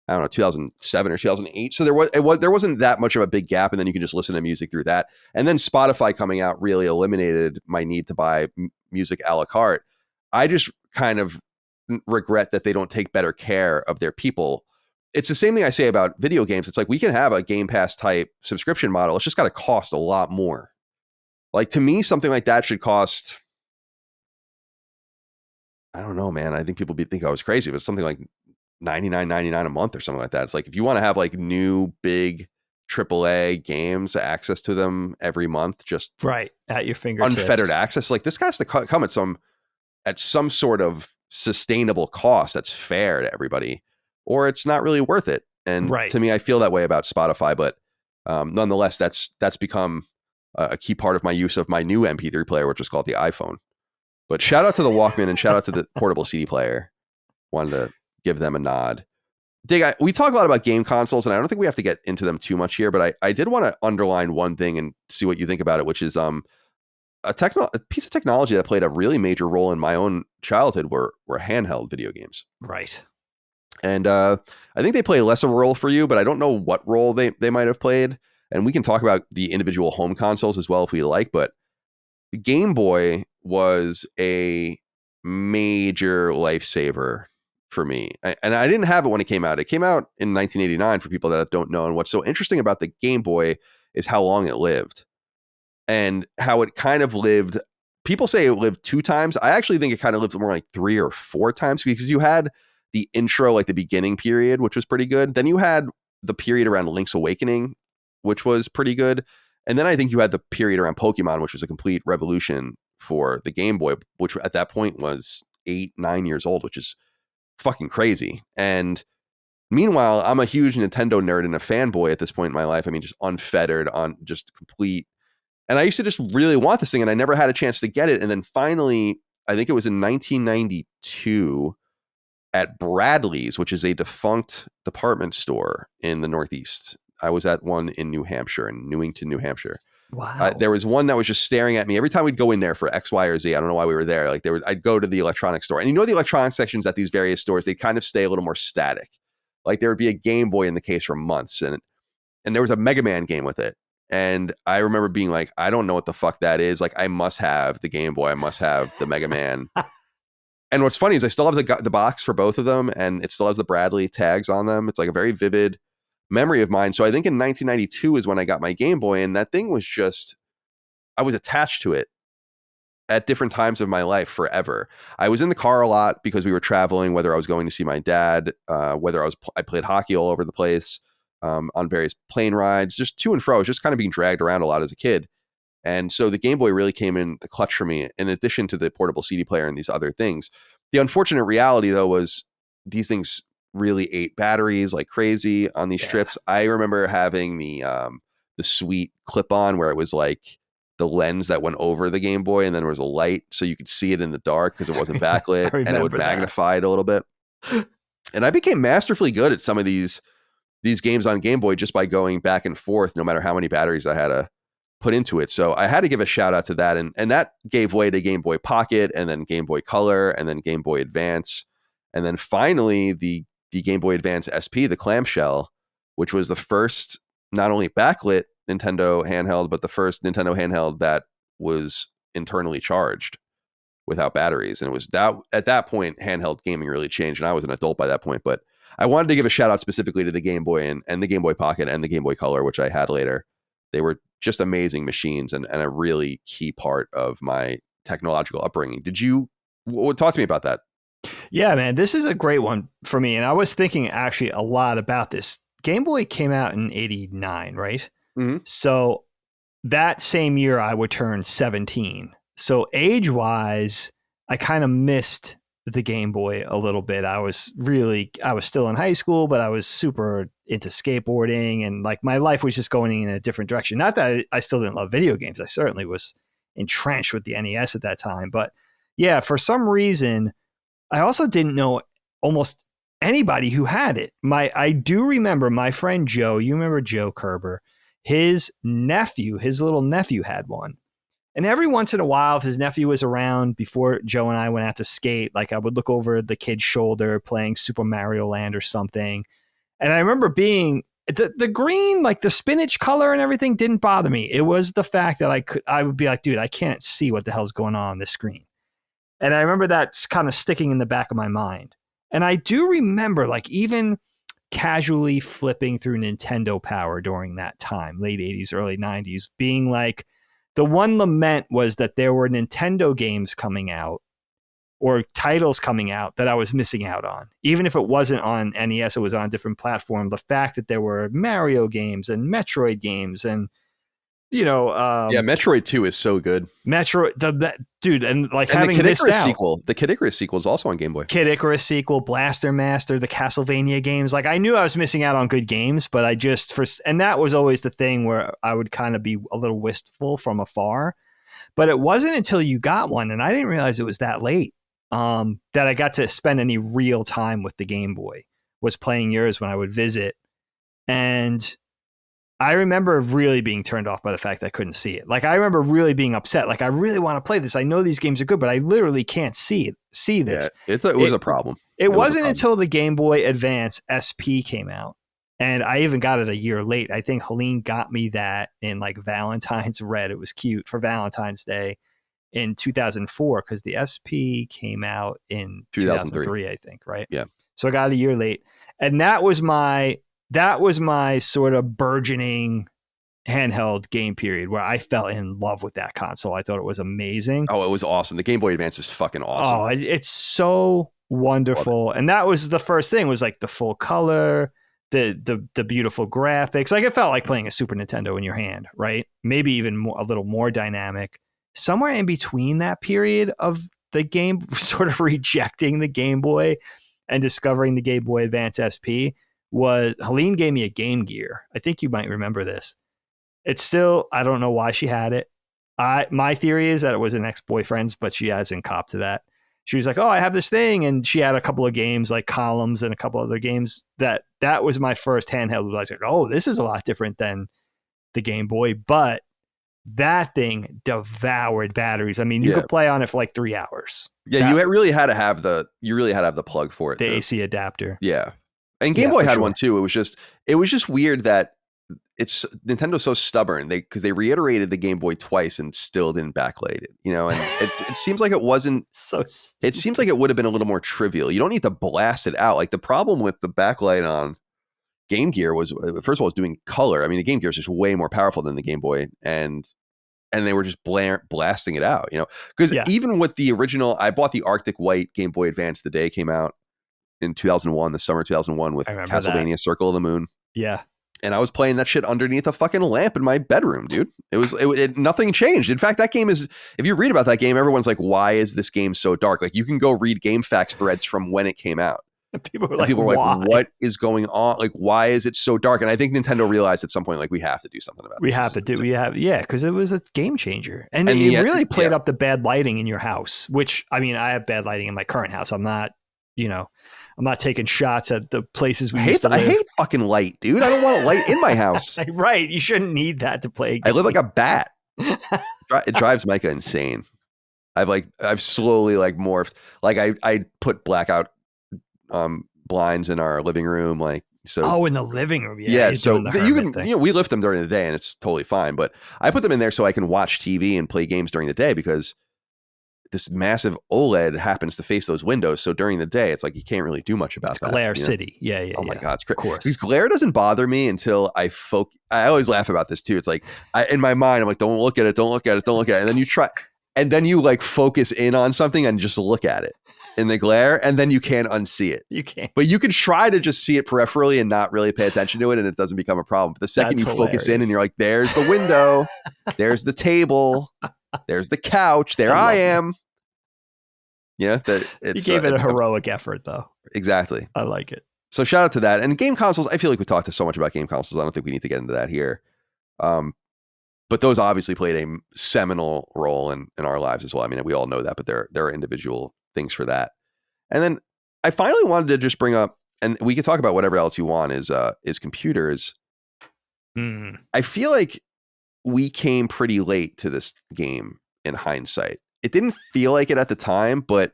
I don't know, 2007 or 2008. So there wasn't that much of a big gap, and then you can just listen to music through that. And then Spotify coming out really eliminated my need to buy music a la carte. I just kind of regret that they don't take better care of their people. It's the same thing I say about video games. It's like, we can have a Game Pass type subscription model. It's just got to cost a lot more. Like, to me, something like that should cost, I don't know, man. I think people think I was crazy, but something like $99.99 a month or something like that. It's like, if you want to have like new big AAA games, access to them every month, just right at your fingertips, unfettered access. Like, this has to come at some sort of sustainable cost that's fair to everybody, or it's not really worth it. And to me, I feel that way about Spotify, but nonetheless, that's become a key part of my use of my new MP3 player, which is called the iPhone. But shout out to the Walkman and shout out to the portable CD player. Wanted to give them a nod. Dig, we talk a lot about game consoles, and I don't think we have to get into them too much here, but I did want to underline one thing and see what you think about it, which is a piece of technology that played a really major role in my own childhood were handheld video games. Right. And I think they play less of a role for you, but I don't know what role they might have played. And we can talk about the individual home consoles as well if we like, but the Game Boy was a major lifesaver for me. And I didn't have it when it came out. It came out in 1989 for people that don't know. And what's so interesting about the Game Boy is how long it lived and how it kind of lived. People say it lived 2 times. I actually think it kind of lived more like 3 or 4 times, because you had the intro, like the beginning period, which was pretty good. Then you had the period around Link's Awakening, which was pretty good. And then I think you had the period around Pokemon, which was a complete revolution for the Game Boy, which at that point was 8-9 years old, which is fucking crazy. And meanwhile, I'm a huge Nintendo nerd and a fanboy at this point in my life. I mean, just unfettered, on just complete. And I used to just really want this thing, and I never had a chance to get it. And then finally, I think it was in 1992 at Bradley's, which is a defunct department store in the Northeast. I was at one in New Hampshire, in Newington, New Hampshire. Wow. There was one that was just staring at me every time we'd go in there for X, Y, or Z. I don't know why we were there. Like, I'd go to the electronics store, and the electronics sections at these various stores, they kind of stay a little more static. Like, there would be a Game Boy in the case for months, and there was a Mega Man game with it. And I remember being like, I don't know what the fuck that is. Like, I must have the Game Boy. I must have the Mega Man. And what's funny is I still have the box for both of them, and it still has the Bradley tags on them. It's like a very vivid memory of mine. So I think in 1992 is when I got my Game Boy, and that thing was just, I was attached to it at different times of my life forever. I was in the car a lot because we were traveling, whether I was going to see my dad, whether I played hockey all over the place, on various plane rides, just to and fro. I was just kind of being dragged around a lot as a kid. And so the Game Boy really came in the clutch for me, in addition to the portable CD player and these other things. The unfortunate reality, though, was these things really ate batteries like crazy on these trips. I remember having the sweet clip-on where it was like the lens that went over the Game Boy, and then there was a light so you could see it in the dark because it wasn't backlit, and it would magnify it a little bit. And I became masterfully good at some of these games on Game Boy just by going back and forth, no matter how many batteries I had to put into it. So I had to give a shout out to that. And that gave way to Game Boy Pocket, and then Game Boy Color, and then Game Boy Advance. And then finally the Game Boy Advance SP, the clamshell, which was the first not only backlit Nintendo handheld, but the first Nintendo handheld that was internally charged without batteries. And it was that at that point, handheld gaming really changed. And I was an adult by that point, but I wanted to give a shout out specifically to the Game Boy and the Game Boy Pocket and the Game Boy Color, which I had later. They were just amazing machines and a really key part of my technological upbringing. Talk to me about that? Yeah, man, this is a great one for me. And I was thinking actually a lot about this. Game Boy came out in 89, right? Mm-hmm. So that same year I would turn 17. So age-wise, I kind of missed the Game Boy a little bit. I was still in high school, but I was super into skateboarding, and like my life was just going in a different direction. Not that I still didn't love video games. I certainly was entrenched with the NES at that time. But yeah, for some reason, I also didn't know almost anybody who had it. I do remember my friend Joe. You remember Joe Kerber? His little nephew had one. And every once in a while, if his nephew was around before Joe and I went out to skate, like I would look over the kid's shoulder playing Super Mario Land or something. And I remember being the green, like the spinach color and everything didn't bother me. It was the fact that I would be like, dude, I can't see what the hell's going on this screen. And I remember that's kind of sticking in the back of my mind. And I do remember like even casually flipping through Nintendo Power during that time, late 80s, early 90s, being like, the one lament was that there were Nintendo games coming out or titles coming out that I was missing out on. Even if it wasn't on NES, it was on a different platform. The fact that there were Mario games and Metroid games and, Metroid 2 is so good. Dude, and like and having the Kid missed Icarus out. sequel, the Kid Icarus sequel is also on Game Boy. Kid Icarus sequel, Blaster Master, the Castlevania games. Like I knew I was missing out on good games, but and that was always the thing where I would kind of be a little wistful from afar. But it wasn't until you got one, and I didn't realize it was that late, that I got to spend any real time with the Game Boy. Was playing yours when I would visit, and I remember really being turned off by the fact that I couldn't see it. Like I remember really being upset. Like I really want to play this. I know these games are good, but I literally can't see this. Yeah, it was a problem. It wasn't until the Game Boy Advance SP came out, and I even got it a year late. I think Helene got me that in like Valentine's Red. It was cute for Valentine's Day in 2004 because the SP came out in 2003, I think, right? Yeah. So I got it a year late, and that was my sort of burgeoning handheld game period where I fell in love with that console. I thought it was amazing. Oh, it was awesome. The Game Boy Advance is fucking awesome. Oh, it's so wonderful. And that was the first thing, was like the full color, the beautiful graphics. Like it felt like playing a Super Nintendo in your hand, right? Maybe even a little more dynamic. Somewhere in between that period of the game, sort of rejecting the Game Boy and discovering the Game Boy Advance SP, was Helene gave me a Game Gear. I think you might remember this. It's still, I don't know why she had it. My theory is that it was an ex-boyfriend's, but she hasn't copped to that. She was like, oh, I have this thing. And she had a couple of games like Columns and a couple other games that was my first handheld. I was like, oh, this is a lot different than the Game Boy. But that thing devoured batteries. I mean, you could play on it for like 3 hours. Yeah, you really had to have the plug for it. The AC adapter. Yeah. And Game Boy had one too. It was just weird that Nintendo's so stubborn. Because they reiterated the Game Boy twice and still didn't backlight it. And it seems like it wasn't so stupid. It seems like it would have been a little more trivial. You don't need to blast it out. Like the problem with the backlight on Game Gear was, first of all, it's doing color. I mean, the Game Gear is just way more powerful than the Game Boy, and they were just blasting it out. Because even with the original, I bought the Arctic White Game Boy Advance the day it came out in 2001, the summer 2001, with Castlevania Circle of the Moon. Yeah. And I was playing that shit underneath a fucking lamp in my bedroom, dude. Nothing changed. In fact, that game is, if you read about that game, everyone's like, why is this game so dark? Like you can go read GameFAQs threads from when it came out. People were like, what is going on? Like, why is it so dark? And I think Nintendo realized at some point, like, we have to do something about this. Because it was a game changer. And it really played up the bad lighting in your house, which, I mean, I have bad lighting in my current house. I'm not taking shots at the places we used to live. I hate fucking light, dude. I don't want a light in my house. Right. You shouldn't need that to play a game. I live like a bat. It drives Micah insane. I've slowly morphed. Like I put blackout blinds in our living room, in the living room. So you can we lift them during the day and it's totally fine, but I put them in there so I can watch TV and play games during the day, because this massive OLED happens to face those windows, so during the day it's like you can't really do much about that. Glare city. Oh my god, it's crazy. Of course, because glare doesn't bother me until I always laugh about this too. It's like in my mind I'm like, don't look at it, and then you try, and then you focus in on something and just look at it in the glare, and then you can't unsee it. You can't. But you can try to just see it peripherally and not really pay attention to it, and it doesn't become a problem. But the second That's you hilarious. focus in and you're like, there's the window, there's the table, there's the couch, there I am. You gave it a heroic effort, though. Exactly. I like it. So shout out to that. And game consoles, I feel like we talked so much about game consoles. I don't think we need to get into that here. But those obviously played a seminal role in our lives as well. I mean, we all know that, but there are individual things for that. And then I finally wanted to just bring up, and we can talk about whatever else you want, is computers. I feel like we came pretty late to this game in hindsight. It didn't feel like it at the time, but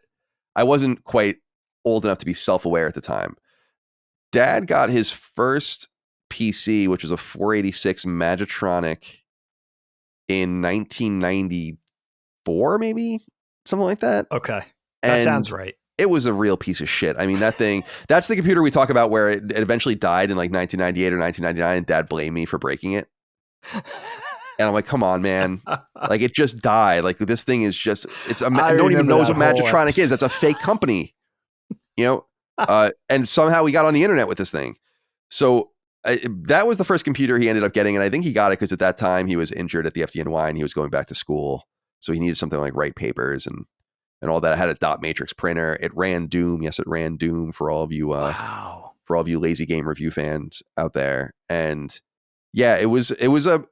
I wasn't quite old enough to be self-aware at the time. Dad got his first PC, which was a 486 Magitronic in 1994, maybe something like that. Okay. That sounds right. It was a real piece of shit. I mean, that thing, that's the computer we talk about where it eventually died in like 1998 or 1999 and Dad blamed me for breaking it. And I'm like, come on, man. Like, it just died. Like, this thing is just, no one even knows what Magitronic is. That's a fake company, you know? And somehow we got on the internet with this thing. So that was the first computer he ended up getting. And I think he got it because at that time he was injured at the FDNY and he was going back to school. So he needed something like write papers and all that. I had a dot matrix printer. It ran Doom. Yes, it ran Doom for all of you, for all of you lazy game review fans out there. And yeah, it was an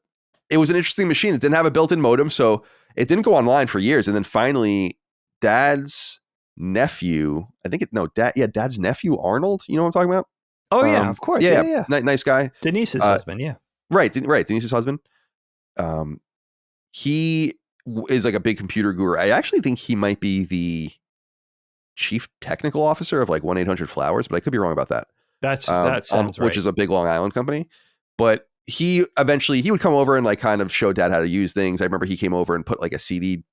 interesting machine. It didn't have a built-in modem, so it didn't go online for years. And then finally, Dad's nephew, Dad's nephew, Arnold, you know what I'm talking about? Oh yeah, of course. Yeah. Nice guy. Denise's husband, yeah. Right. Denise's husband. He is like a big computer guru. I actually think he might be the chief technical officer of like 1-800-Flowers, but I could be wrong about that. That sounds right. Which is a big Long Island company. But he would come over and like kind of show Dad how to use things. I remember he came over and put like a CD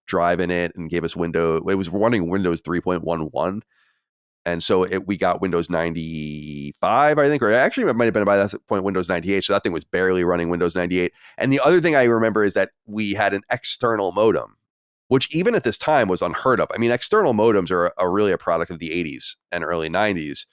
drive in it and gave us it was running Windows 3.11. And so we got Windows 95, I think, or actually it might have been by that point Windows 98. So that thing was barely running Windows 98. And the other thing I remember is that we had an external modem, which even at this time was unheard of. I mean, external modems are really a product of the 80s and early 90s.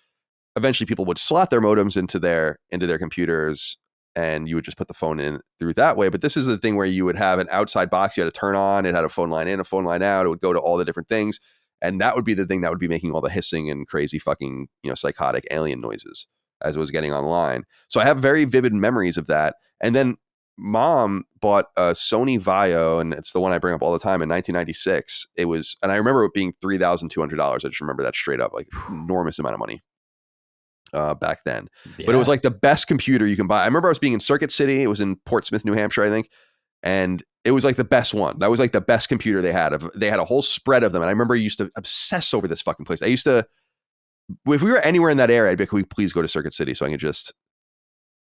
Eventually people would slot their modems into their computers and you would just put the phone in through that way. But this is the thing where you would have an outside box you had to turn on. It had a phone line in, a phone line out. It would go to all the different things. And that would be the thing that would be making all the hissing and crazy fucking, psychotic alien noises as it was getting online. So I have very vivid memories of that. And then Mom bought a Sony Vaio, and it's the one I bring up all the time, in 1996. And I remember it being $3,200. I just remember that straight up, like enormous amount of money back then. Yeah. But it was like the best computer you can buy. I remember I was being in Circuit City. It was in Portsmouth, New Hampshire, I think. And it was like the best one. That was like the best computer they had. They had a whole spread of them. And I remember I used to obsess over this fucking place. I used to, if we were anywhere in that area, I'd be like, can we please go to Circuit City so I can just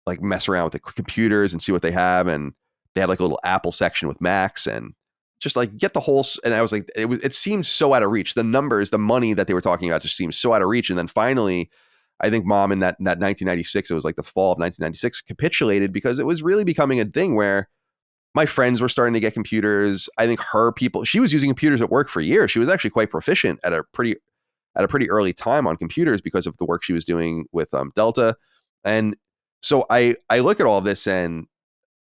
like mess around with the computers and see what they have. And they had like a little Apple section with Macs and just like get the whole. And I was like, it seemed so out of reach. The numbers, the money that they were talking about just seemed so out of reach. And then finally, I think Mom in that 1996, it was like the fall of 1996, capitulated because it was really becoming a thing where my friends were starting to get computers. I think she was using computers at work for years. She was actually quite proficient at a pretty early time on computers because of the work she was doing with Delta. And so I look at all of this and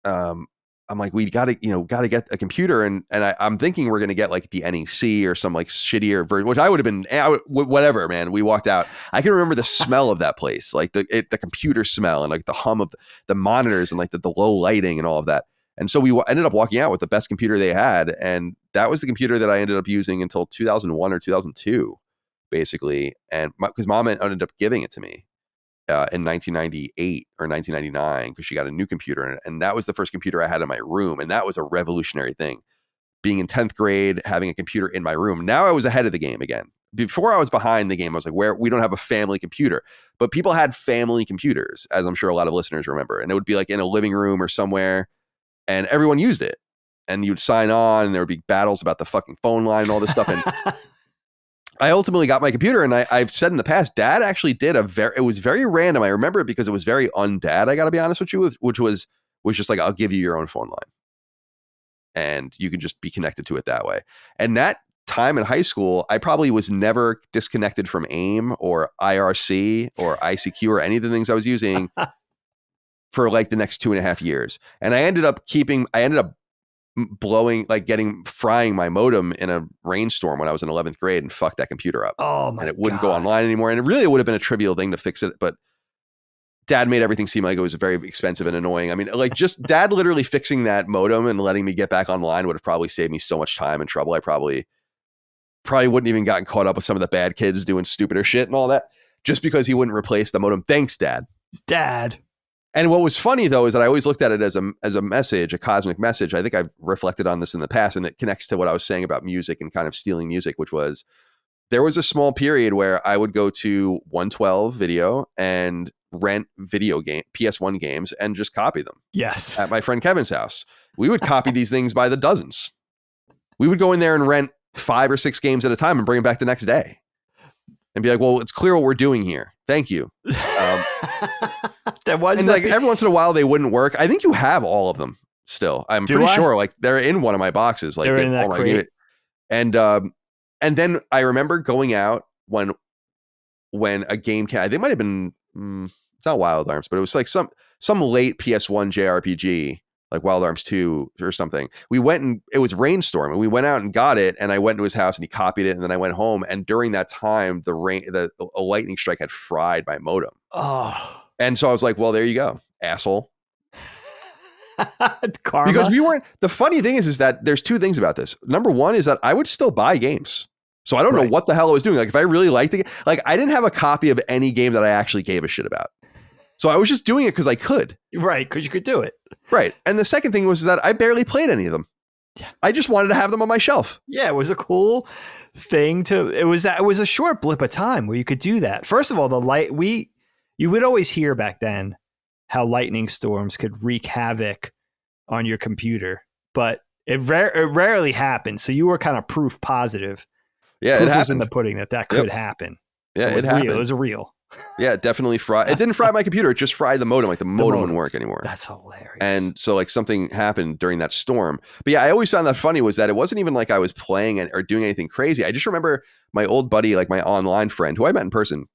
I'm like, we got to get a computer. And I'm thinking we're going to get like the NEC or some like shittier version, which I would have been, whatever, man. We walked out. I can remember the smell of that place, like the computer smell and like the hum of the monitors and like the low lighting and all of that. And so we ended up walking out with the best computer they had. And that was the computer that I ended up using until 2001 or 2002, basically. And because Mom ended up giving it to me in 1998 or 1999 because she got a new computer. And that was the first computer I had in my room. And that was a revolutionary thing. Being in 10th grade, having a computer in my room. Now I was ahead of the game again. Before I was behind the game, I was like, we don't have a family computer. But people had family computers, as I'm sure a lot of listeners remember. And it would be like in a living room or somewhere. And everyone used it. And you'd sign on and there would be battles about the fucking phone line and all this stuff. And I ultimately got my computer. And I've said in the past, Dad actually did it was very random. I remember it because it was very un-Dad, I got to be honest with you, which was just like, I'll give you your own phone line. And you can just be connected to it that way. And that time in high school, I probably was never disconnected from AIM or IRC or ICQ or any of the things I was using for like the next 2.5 years. And I ended up frying my modem in a rainstorm when I was in 11th grade and fucked that computer up. Oh my God. And it wouldn't go online anymore. And it really would have been a trivial thing to fix it. But Dad made everything seem like it was very expensive and annoying. I mean, like just Dad literally fixing that modem and letting me get back online would have probably saved me so much time and trouble. I probably wouldn't even gotten caught up with some of the bad kids doing stupider shit and all that just because he wouldn't replace the modem. Thanks, Dad. Dad. And what was funny though is that I always looked at it as a message, a cosmic message. I think I've reflected on this in the past, and it connects to what I was saying about music and kind of stealing music, which was there was a small period where I would go to 112 Video and rent video game PS1 games and just copy them. Yes. At my friend Kevin's house. We would copy these things by the dozens. We would go in there and rent 5 or 6 games at a time and bring them back the next day. And be like, well, it's clear what we're doing here. Thank you. That was and like every once in a while they wouldn't work. I think you have all of them still. I'm pretty sure like they're in one of my boxes. Like they're in that crate. And then I remember going out when a game came. I think it might have been it's not Wild Arms, but it was like some late PS1 JRPG, like Wild Arms 2 or something. We went and it was Rainstorm, and we went out and got it, and I went to his house and he copied it, and then I went home, and during that time a lightning strike had fried my modem. Oh. And so I was like, well, there you go, asshole. Karma. Because the funny thing is that there's 2 things about this. Number one is that I would still buy games. So I don't know what the hell I was doing. Like if I really liked it, like I didn't have a copy of any game that I actually gave a shit about. So I was just doing it because I could. Right, because you could do it. Right. And the second thing was that I barely played any of them. Yeah. I just wanted to have them on my shelf. Yeah, it was a cool thing it was a short blip of time where you could do that. First of all, you would always hear back then how lightning storms could wreak havoc on your computer, but it rarely happened. So you were kind of proof positive. Yeah, proof it was in happened. the pudding that could happen. Yeah, it happened. It was real. Yeah, it definitely fried. It didn't fry my computer. It just fried the modem. Like the modem wouldn't work anymore. That's hilarious. And so like something happened during that storm. But yeah, I always found that funny was that it wasn't even like I was playing or doing anything crazy. I just remember my old buddy, like my online friend who I met in person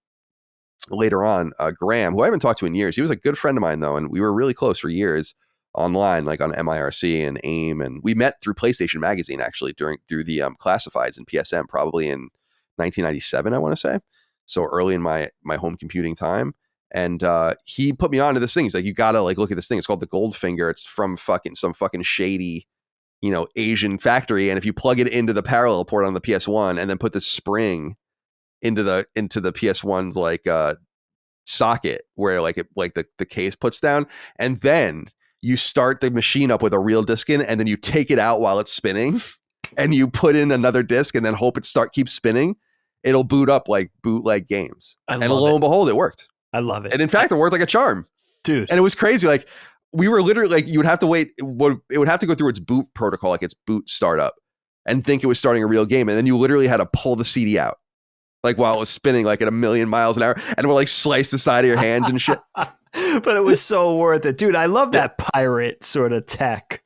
later on, Graham, who I haven't talked to in years. He was a good friend of mine though. And we were really close for years online, like on MIRC and AIM. And we met through PlayStation Magazine, actually through the classifieds and PSM, probably in 1997, I want to say. So early in my home computing time. And he put me onto this thing. He's like, you gotta like look at this thing. It's called the Goldfinger. It's from some fucking shady, Asian factory. And if you plug it into the parallel port on the PS1 and then put the spring into the PS1's like socket where like the case puts down, and then you start the machine up with a real disc in, and then you take it out while it's spinning, and you put in another disc, and then hope it keeps spinning. It'll boot up like bootleg games. And lo and behold, it worked. I love it. And in fact, it worked like a charm. Dude. And it was crazy. Like we were literally like, you would have to wait. It would have to go through its boot protocol, like its boot startup, and think it was starting a real game. And then you literally had to pull the CD out, like while it was spinning like at 1,000,000 miles an hour, and it would like slice the side of your hands and shit. But it was so worth it. Dude, I love that pirate sort of tech,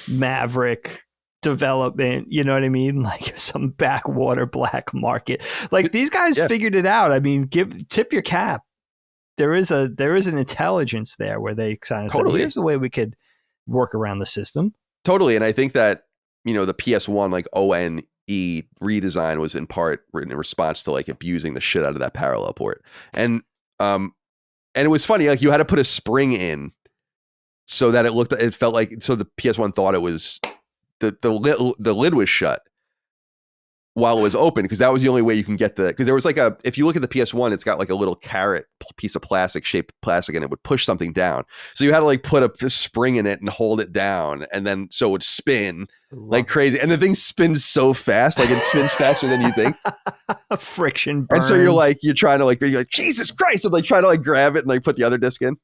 Maverick development, you know what I mean? Like some backwater black market. Like these guys figured it out. I mean, tip your cap. There is an intelligence there where they kind of said, here's the way we could work around the system. Totally. And I think that, the PS1 like ONE redesign was in part in response to like abusing the shit out of that parallel port. And it was funny, like you had to put a spring in so that it felt like, so the PS1 thought it was the lid was shut while it was open, because that was the only way you can get because there was like if you look at the PS1, it's got like a little carrot piece of shaped plastic, and it would push something down. So you had to like put a spring in it and hold it down, and then so it would spin like crazy. And the thing spins so fast, like it spins faster than you think. Friction burns. And so you're trying to you're like, Jesus Christ, and like trying to like grab it and like put the other disc in.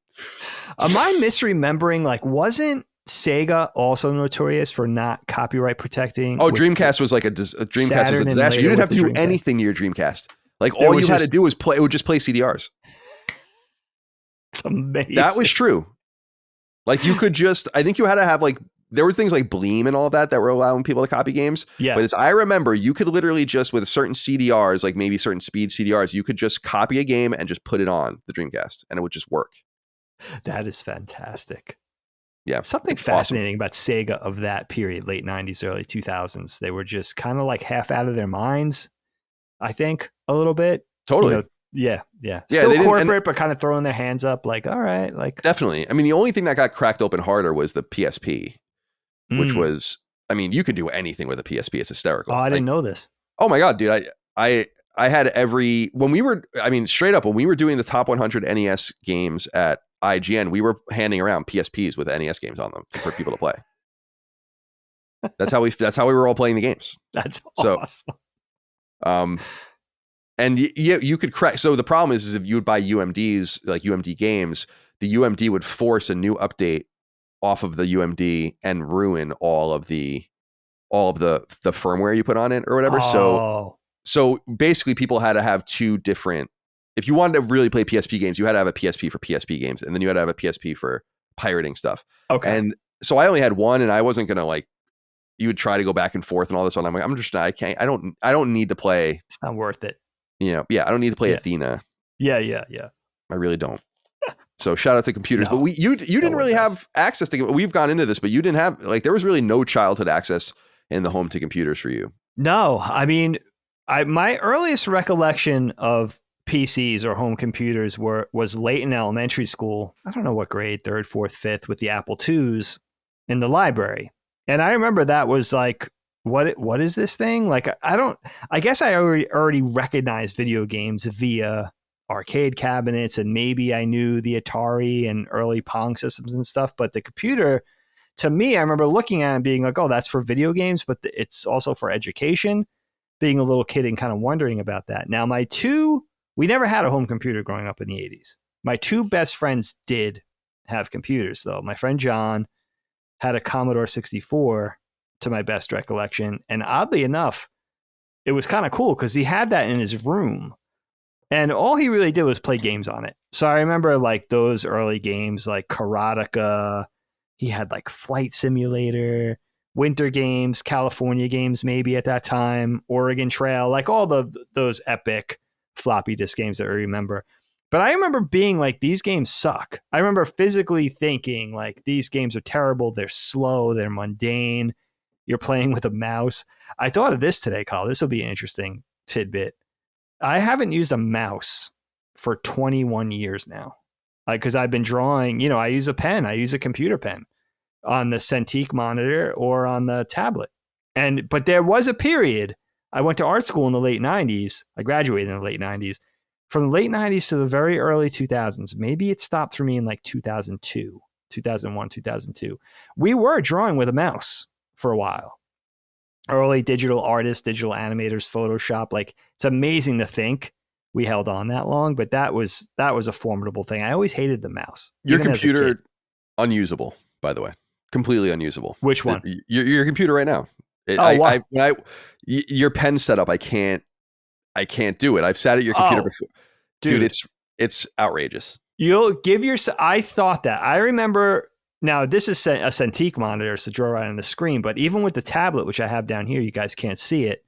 Am I misremembering? Like, wasn't Sega also notorious for not copyright protecting? Oh, Dreamcast was like a Dreamcast was a disaster. You didn't have to do anything to your Dreamcast. Like all you had to do was play. It would just play CDRs. It's amazing. That was true. Like you could just. I think you had to have like. There was things like Bleem and all that were allowing people to copy games. Yeah. But as I remember, you could literally just with certain CDRs, like maybe certain speed CDRs, you could just copy a game and just put it on the Dreamcast, and it would just work. That is fantastic. Yeah. Something fascinating about Sega of that period, late 90s, early 2000s. They were just kind of like half out of their minds, I think, a little bit. Totally. Yeah. Still corporate, but kind of throwing their hands up like, all right. Like definitely. I mean, the only thing that got cracked open harder was the PSP, which was, I mean, you could do anything with a PSP. It's hysterical. Oh, I didn't know this. Oh my God, dude. I had straight up, when we were doing the top 100 NES games at IGN, we were handing around PSPs with NES games on them for people to play. That's how we were all playing the games. That's awesome. And you could crack. So the problem is if you would buy UMDs, like UMD games, the UMD would force a new update off of the UMD and ruin all of the firmware you put on it or whatever. So basically people had to have two different, if you wanted to really play PSP games, you had to have a PSP for PSP games, and then you had to have a PSP for pirating stuff. Okay. And so I only had one, and I wasn't going to you would try to go back and forth and all this. And I'm like, I can't, I don't need to play. It's not worth it. Yeah. I don't need to play Athena. Yeah. I really don't. So shout out to computers, but you didn't really have access to, we've gone into this, but you didn't have, there was really no childhood access in the home to computers for you. No, I mean, my earliest recollection of PCs or home computers was late in elementary school. I don't know what grade, 3rd, 4th, 5th, with the Apple IIs in the library. And I remember that was like, what is this thing? Like, I guess I already recognized video games via arcade cabinets, and maybe I knew the Atari and early Pong systems and stuff. But the computer, to me, I remember looking at it and being like, oh, that's for video games, but it's also for education. Being a little kid and kind of wondering about that. Now, we never had a home computer growing up in the 80s. My two best friends did have computers, though. My friend John had a Commodore 64, to my best recollection. And oddly enough, it was kind of cool because he had that in his room. And all he really did was play games on it. So I remember those early games like Karateka. He had Flight Simulator, Winter Games, California Games maybe at that time, Oregon Trail, all those epic floppy disk games that I remember. But I remember being these games suck. I remember physically thinking these games are terrible. They're slow. They're mundane. You're playing with a mouse. I thought of this today, Carl. This will be an interesting tidbit. I haven't used a mouse for 21 years now. Because I've been drawing, I use a pen. I use a computer pen on the Cintiq monitor or on the tablet. But there was a period. I went to art school in the late 90s. I graduated in the late 90s. From the late 90s to the very early 2000s, maybe it stopped for me in 2002, 2001, 2002. We were drawing with a mouse for a while. Early digital artists, digital animators, Photoshop. It's amazing to think we held on that long, but that was a formidable thing. I always hated the mouse. Your computer, unusable, by the way. Completely unusable. Which one? Your computer right now. Your pen setup, I can't do it. I've sat at your computer before. Dude, it's outrageous. You'll give I thought that. I remember, now this is a Cintiq monitor, so draw right on the screen, but even with the tablet, which I have down here, you guys can't see it.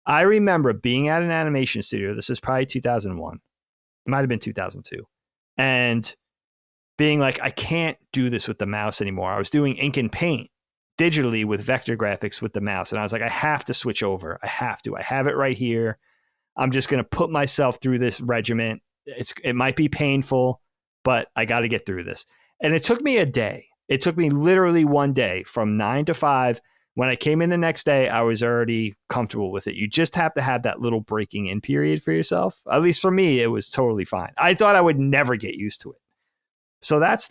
I remember being at an animation studio. This is probably 2001. It might have been 2002. And being I can't do this with the mouse anymore. I was doing ink and paint digitally with vector graphics with the mouse. And I was like, I have to switch over. I have to. I have it right here. I'm just going to put myself through this regiment. It might be painful, but I got to get through this. And it took me a day. It took me literally one day from 9 to 5. When I came in the next day, I was already comfortable with it. You just have to have that little breaking in period for yourself. At least for me, it was totally fine. I thought I would never get used to it. So that's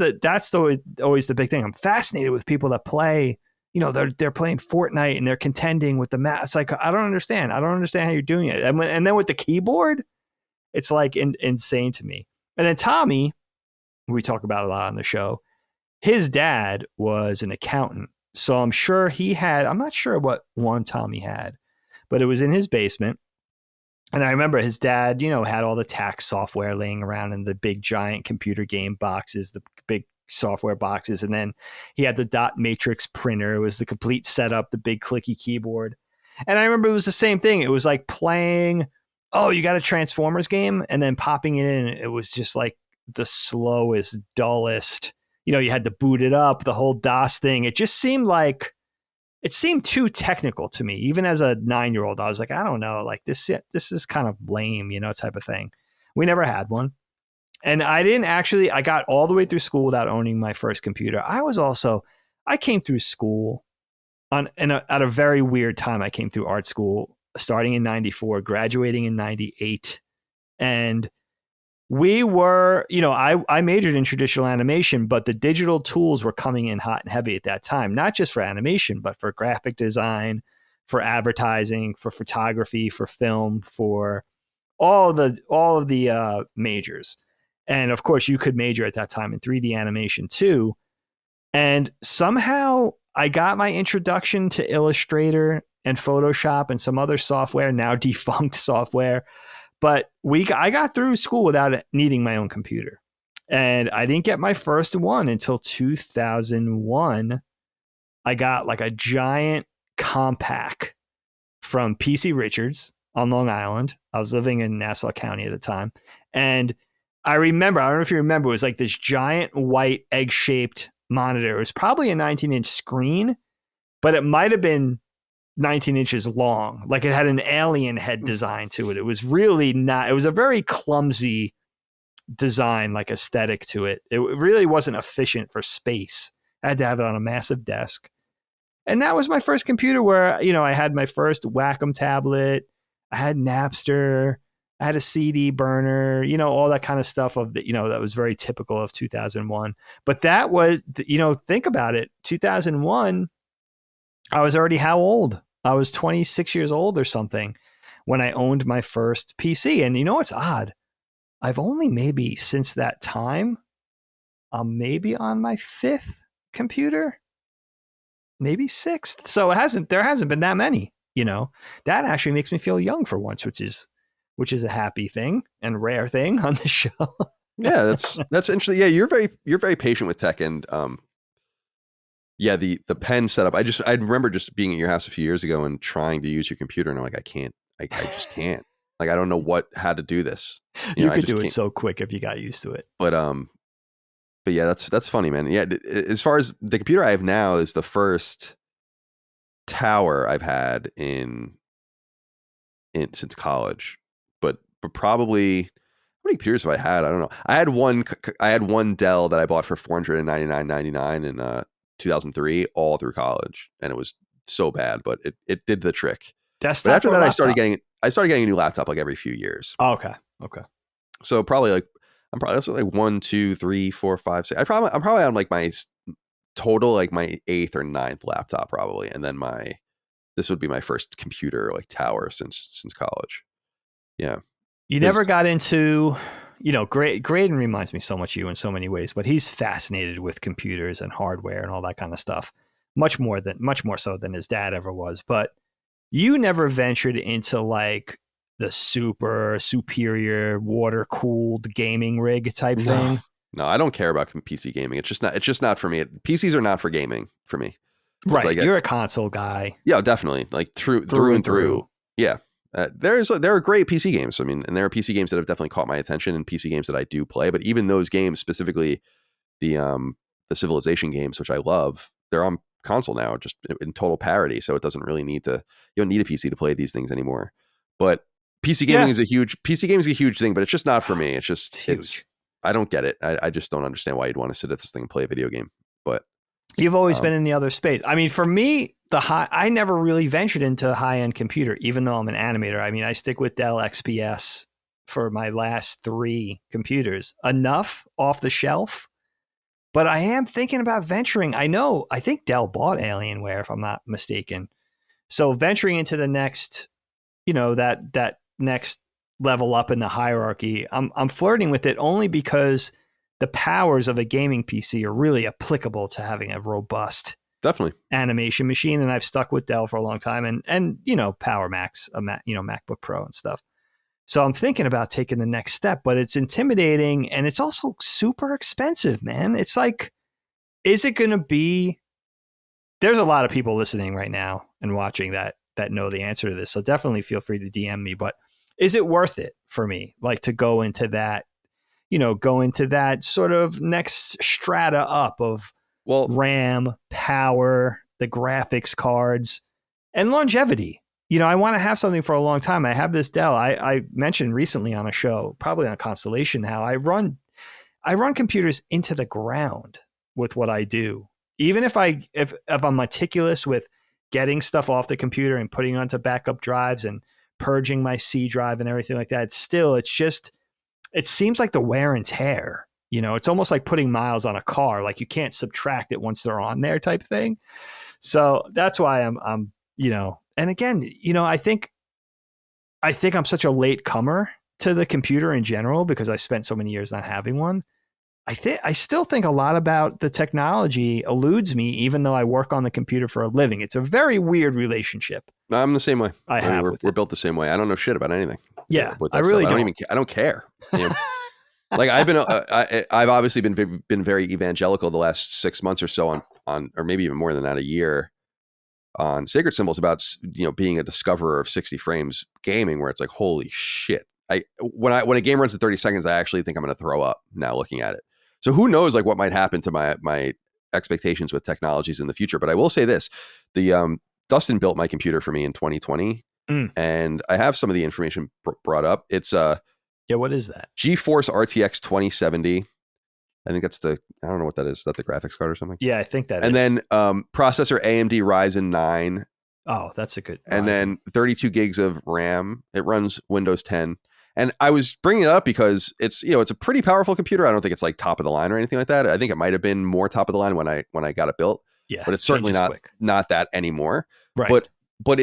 always the big thing. I'm fascinated with people that play, they're playing Fortnite and they're contending with the mouse. I don't understand. I don't understand how you're doing it. And then with the keyboard, it's insane to me. And then Tommy, we talk about a lot on the show, his dad was an accountant. So I'm sure I'm not sure what one Tommy had, but it was in his basement. And I remember his dad, had all the tax software laying around in the big giant computer game boxes, the big software boxes. And then he had the dot matrix printer. It was the complete setup, the big clicky keyboard. And I remember it was the same thing. It was like playing, you got a Transformers game, and then popping it in. It was just the slowest, dullest, you had to boot it up, the whole DOS thing. It just seemed too technical to me. Even as a 9-year-old, I was like, I don't know, this is kind of lame, type of thing. We never had one. And I got all the way through school without owning my first computer. I came through school at a very weird time. I came through art school starting in 94, graduating in 98. And we were, I majored in traditional animation, but the digital tools were coming in hot and heavy at that time, not just for animation, but for graphic design, for advertising, for photography, for film, for all of the majors. And of course, you could major at that time in 3D animation too. And somehow I got my introduction to Illustrator and Photoshop and some other software, now defunct software. But I got through school without needing my own computer. And I didn't get my first one until 2001. I got like a giant compact from PC Richards on Long Island. I was living in Nassau County at the time. And I don't know if you remember, it was like this giant white egg-shaped monitor. It was probably a 19-inch screen, but it might have been 19 inches long. Like it had an alien head design to it. It was really not, it was a very clumsy design, like aesthetic to it. It really wasn't efficient for space. I had to have it on a massive desk. And that was my first computer where, I had my first Wacom tablet. I had Napster. I had a CD burner, all that kind of stuff that was very typical of 2001. But that was, think about it. 2001, I was already how old? I was 26 years old or something when I owned my first PC. And what's odd? I've only maybe since that time, I'm maybe on my 5th computer, maybe 6th. So there hasn't been that many, that actually makes me feel young for once, which is a happy thing and rare thing on the show. Yeah, that's interesting. Yeah, you're very patient with tech, and yeah, the pen setup. I remember just being at your house a few years ago and trying to use your computer, and I'm like, I just can't. Like, I don't know how to do this. You could do it so quick if you got used to it. But yeah, that's funny, man. Yeah, as far as the computer I have now is the first tower I've had in since college, but probably. How many computers have I had? I don't know. I had one Dell that I bought for $499.99 in 2003, all through college, and it was so bad, but it did the trick. Desktop, but after that, I started getting a new laptop like every few years. Oh, okay. So I'm probably like 1, 2, 3, 4, 5, 6. I'm probably on like my total, like my 8th or 9th laptop probably, and then this would be my first computer like tower since college. Yeah. You never got into, Graydon reminds me so much of you in so many ways, but he's fascinated with computers and hardware and all that kind of stuff, much more so than his dad ever was. But you never ventured into like the superior water cooled gaming rig type thing. No, I don't care about PC gaming. It's just not for me. PCs are not for gaming for me. Right, like you're a console guy. Yeah, definitely. Like through and through. Yeah. There are great PC games. I mean, and there are PC games that have definitely caught my attention, and PC games that I do play. But even those games, specifically the Civilization games, which I love, they're on console now, just in total parity. So it doesn't really you don't need a PC to play these things anymore. But PC gaming is a huge thing, but it's just not for me. It's I don't get it. I just don't understand why you'd want to sit at this thing and play a video game. But you've always been in the other space. I mean, for me, I never really ventured into high-end computer, even though I'm an animator. I mean, I stick with Dell XPS for my last 3 computers. Enough off the shelf, but I am thinking about venturing. I think Dell bought Alienware, if I'm not mistaken. So venturing into the next, that next level up in the hierarchy, I'm flirting with it only because the powers of a gaming PC are really applicable to having a robust animation machine. And I've stuck with Dell for a long time and Power Macs, MacBook Pro and stuff. So I'm thinking about taking the next step, but it's intimidating and it's also super expensive, man. It's like, is it going to be, there's a lot of people listening right now and watching that know the answer to this. So definitely feel free to DM me, but is it worth it for me? Like to go into that sort of next strata up of RAM, power, the graphics cards, and longevity. I want to have something for a long time. I have this Dell. I mentioned recently on a show, probably on Constellation, how I run computers into the ground with what I do. Even if I'm meticulous with getting stuff off the computer and putting it onto backup drives and purging my C drive and everything like that. It seems like the wear and tear, it's almost like putting miles on a car. Like you can't subtract it once they're on there type thing. So that's why I'm and again, I think I'm such a late comer to the computer in general because I spent so many years not having one. I still think a lot about the technology eludes me, even though I work on the computer for a living. It's a very weird relationship. I'm the same way. We're built the same way. I don't know shit about anything. Yeah, I really don't. I don't care. Like I've obviously been very evangelical the last 6 months or so on, or maybe even more than that, a year, on Sacred Symbols about being a discoverer of 60 frames gaming, where it's like, holy shit. When a game runs at 30 seconds, I actually think I'm going to throw up now looking at it. So who knows like what might happen to my expectations with technologies in the future. But I will say this, Dustin built my computer for me in 2020 and I have some of the information brought up. It's what is that? GeForce RTX 2070. I think that's I don't know what that is. Is that the graphics card or something? Yeah, I think that is. And then processor AMD Ryzen 9. Oh, that's a good. And then 32 gigs of RAM. It runs Windows 10. And I was bringing it up because it's a pretty powerful computer. I don't think it's like top of the line or anything like that. I think it might have been more top of the line when I got it built. Yeah, but it's certainly not that anymore. Right. But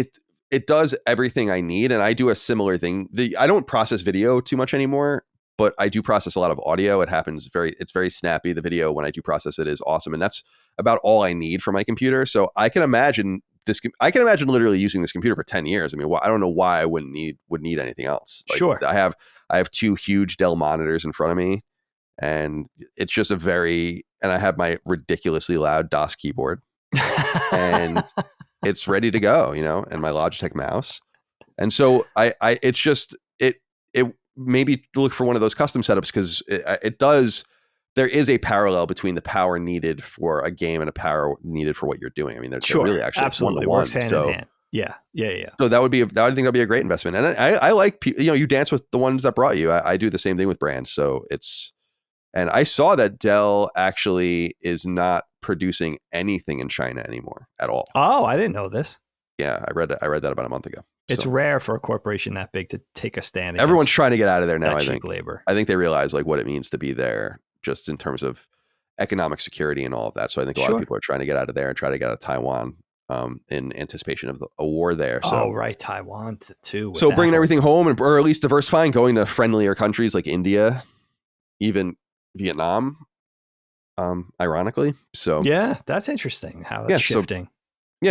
it does everything I need, and I do a similar thing. I don't process video too much anymore, but I do process a lot of audio. It's very snappy. The video, when I do process it, is awesome, and that's about all I need for my computer. So I can imagine literally using this computer for 10 years. I mean, I don't know why I would need anything else. Like, sure. I have 2 huge Dell monitors in front of me, and it's just and I have my ridiculously loud DOS keyboard and it's ready to go, and my Logitech mouse. And so it maybe look for one of those custom setups, because there is a parallel between the power needed for a game and a power needed for what you're doing. I mean, they're really actually absolutely works hand in hand. Yeah. So I think that'd be a great investment. And I like, you dance with the ones that brought you. I do the same thing with brands. So and I saw that Dell actually is not producing anything in China anymore at all. Oh, I didn't know this. Yeah, I read that about a month ago. It's rare for a corporation that big to take a stand. Everyone's trying to get out of there now. I think labor. I think they realize like what it means to be there, just in terms of economic security and all of that. So I think a lot of people are trying to get out of there and try to get out of Taiwan in anticipation of a war there. So, right, Taiwan too. So bringing everything home, or at least diversifying, going to friendlier countries like India, even Vietnam, ironically. So yeah, that's interesting how it's shifting.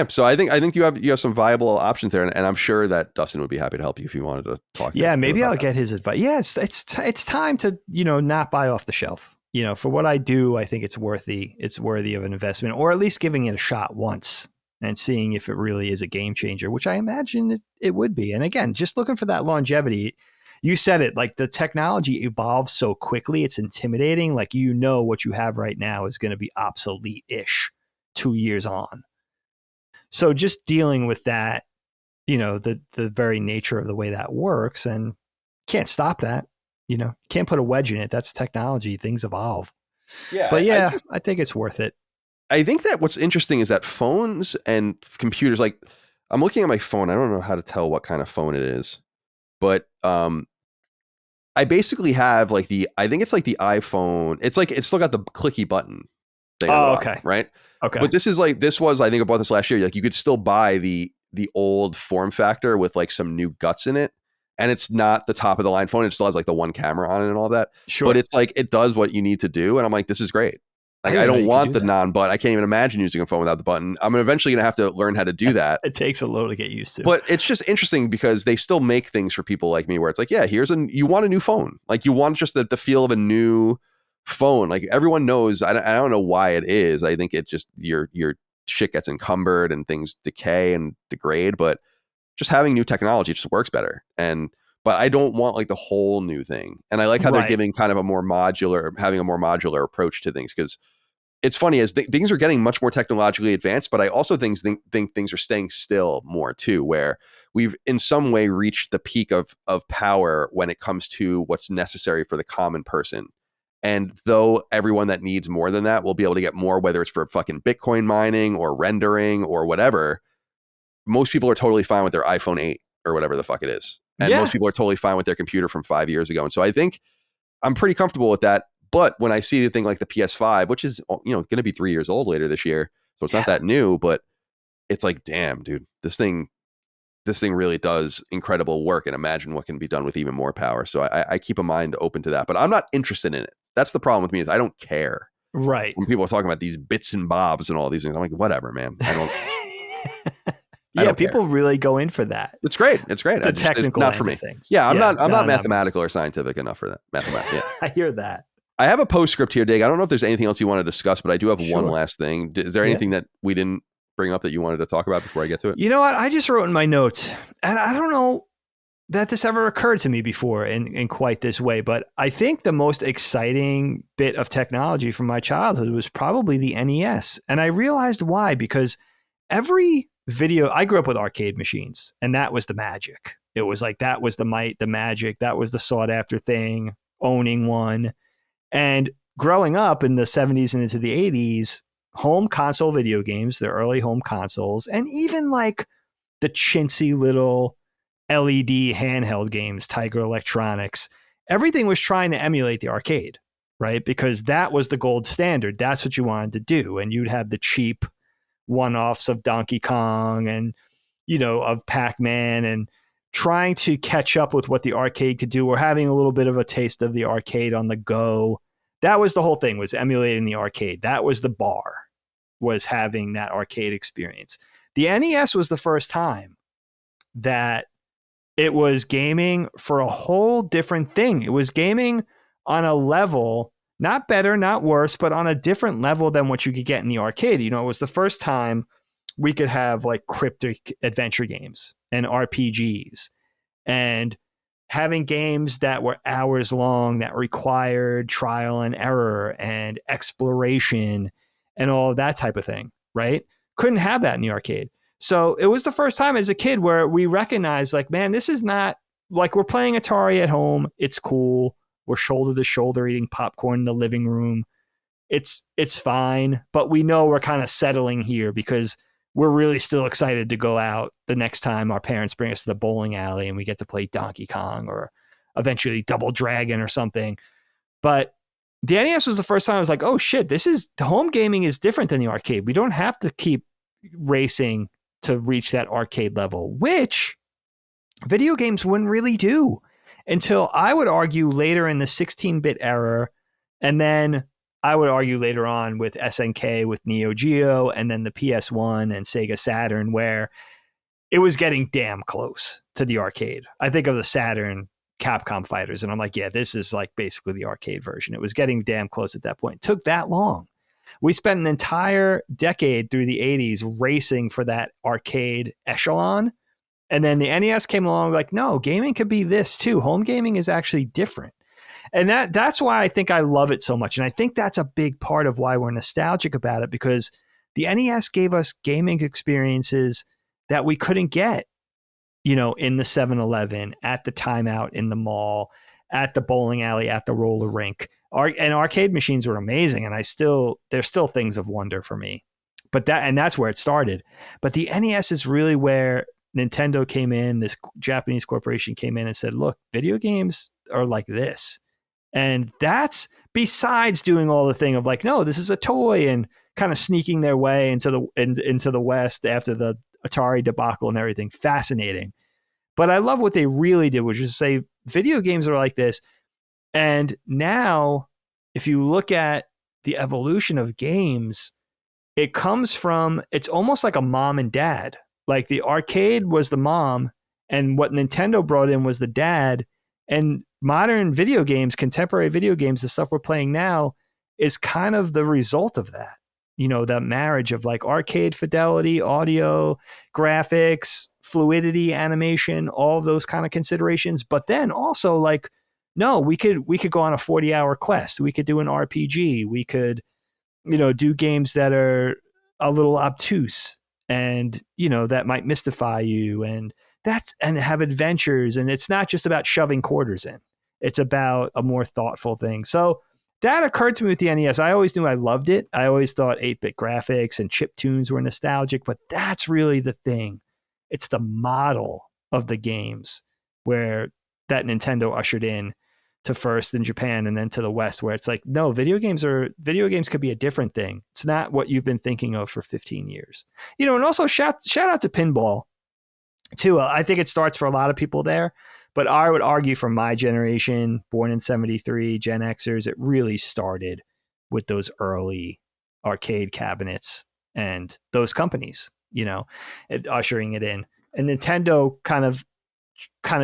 So I think you have some viable options there, and I'm sure that Dustin would be happy to help you if you wanted to talk. Yeah, maybe I'll get his advice. Yeah, it's time to not buy off the shelf. For what I do, I think it's worthy of an investment, or at least giving it a shot once and seeing if it really is a game changer, which I imagine it would be. And again, just looking for that longevity. You said it, like the technology evolves so quickly, it's intimidating. Like, what you have right now is going to be obsolete-ish 2 years on. So just dealing with that, the very nature of the way that works, and can't stop that, can't put a wedge in it. That's technology. Things evolve. Yeah. But I think it's worth it. I think that what's interesting is that phones and computers, like I'm looking at my phone. I don't know how to tell what kind of phone it is, but I basically have like I think it's like the iPhone. It's like, it's still got the clicky button thing. Okay. Right. Okay. But I think I bought this last year. Like you could still buy the old form factor with like some new guts in it. And it's not the top of the line phone. It still has like the one camera on it and all that. Sure. But it's like, it does what you need to do. And I'm like, this is great. Like, I don't want the non-button. I can't even imagine using a phone without the button. I'm eventually going to have to learn how to do that. It takes a little to get used to. But it's just interesting because they still make things for people like me where it's like, yeah, you want a new phone. Like you want just the feel of a new phone. Like everyone knows, I don't know why it is. I think it just, your shit gets encumbered and things decay and degrade, but just having new technology just works better. But I don't want like the whole new thing. And I like how they're giving kind of having a more modular approach to things, because it's funny as things are getting much more technologically advanced, but I also think things are staying still more too, where we've in some way reached the peak of power when it comes to what's necessary for the common person. And though everyone that needs more than that will be able to get more, whether it's for fucking Bitcoin mining or rendering or whatever, most people are totally fine with their iPhone 8 or whatever the fuck it is. And most people are totally fine with their computer from 5 years ago. And so I think I'm pretty comfortable with that. But when I see the thing like the PS5, which is, going to be 3 years old later this year, so it's not that new, but it's like, damn, dude, this thing really does incredible work, and imagine what can be done with even more power. So I keep a mind open to that, but I'm not interested in it. That's the problem with me, is I don't care. Right. When people are talking about these bits and bobs and all these things, I'm like, whatever, man. I don't people care. really go in for that. It's great. It's technical, not for me. Things. Yeah, I'm not mathematical or scientific enough for that. Yeah. I hear that. I have a postscript here, Dig. I don't know if there's anything else you want to discuss, but I do have one last thing. Is there anything that we didn't bring up that you wanted to talk about before I get to it? You know what? I just wrote in my notes, and I don't know that this ever occurred to me before in quite this way, but I think the most exciting bit of technology from my childhood was probably the NES. And I realized why, because every video, I grew up with arcade machines, and that was the magic. It was like, that was the might, the magic, that was the sought after thing, owning one. And growing up in the 70s and into the 80s, home console video games, the early home consoles, and even like the chintzy little LED handheld games, Tiger Electronics, everything was trying to emulate the arcade, right? Because that was the gold standard. That's what you wanted to do. And you'd have the cheap one-offs of Donkey Kong and, of Pac-Man, and trying to catch up with what the arcade could do, or having a little bit of a taste of the arcade on the go. That was the whole thing, was emulating the arcade. That was the bar, was having that arcade experience. The NES was the first time that it was gaming for a whole different thing. It was gaming on a level, not better, not worse, but on a different level than what you could get in the arcade. It was the first time we could have like cryptic adventure games and RPGs, and having games that were hours long, that required trial and error and exploration and all of that type of thing, right? Couldn't have that in the arcade. So it was the first time as a kid where we recognized, like, man, this is not like we're playing Atari at home. It's cool. We're shoulder to shoulder eating popcorn in the living room. It's fine, but we know we're kind of settling here because we're really still excited to go out the next time our parents bring us to the bowling alley and we get to play Donkey Kong or eventually Double Dragon or something. But the NES was the first time I was like, oh shit, the home gaming is different than the arcade. We don't have to keep racing to reach that arcade level, which video games wouldn't really do until, I would argue, later in the 16-bit era. And then I would argue later on with SNK, with Neo Geo, and then the PS1 and Sega Saturn, where it was getting damn close to the arcade. I think of the Saturn Capcom fighters, and I'm like, yeah, this is like basically the arcade version. It was getting damn close at that point. It took that long. We spent an entire decade through the 80s racing for that arcade echelon. And then the NES came along like, no, gaming could be this too. Home gaming is actually different. And that's why I think I love it so much. And I think that's a big part of why we're nostalgic about it, because the NES gave us gaming experiences that we couldn't get, in the 7-Eleven, at the timeout in the mall, at the bowling alley, at the roller rink. And arcade machines were amazing. And there's still things of wonder for me. But that's where it started. But the NES is really where Nintendo came in, this Japanese corporation came in and said, look, video games are like this. And that's besides doing all the thing of like, no, this is a toy, and kind of sneaking their way into the West after the Atari debacle and everything. Fascinating. But I love what they really did, which is say video games are like this. And now, if you look at the evolution of games, it comes from, it's almost like a mom and dad. Like the arcade was the mom, and what Nintendo brought in was the dad. And modern video games, contemporary video games, the stuff we're playing now, is kind of the result of that. That marriage of like arcade fidelity, audio, graphics, fluidity, animation, all of those kind of considerations. But then also like, no, we could go on a 40-hour quest. We could do an RPG. We could, do games that are a little obtuse and, that might mystify you, and have adventures. And it's not just about shoving quarters in. It's about a more thoughtful thing. So that occurred to me with the NES. I always knew I loved it. I always thought 8-bit graphics and chip tunes were nostalgic, but that's really the thing It's the model of the games where that Nintendo ushered in to first in Japan and then to the West, where it's like, no, video games could be a different thing. It's not what you've been thinking of for 15 years. And also shout out to pinball too. I think it starts for a lot of people there, but I would argue from my generation, born in 73, Gen Xers, it really started with those early arcade cabinets and those companies, ushering it in, and Nintendo kind of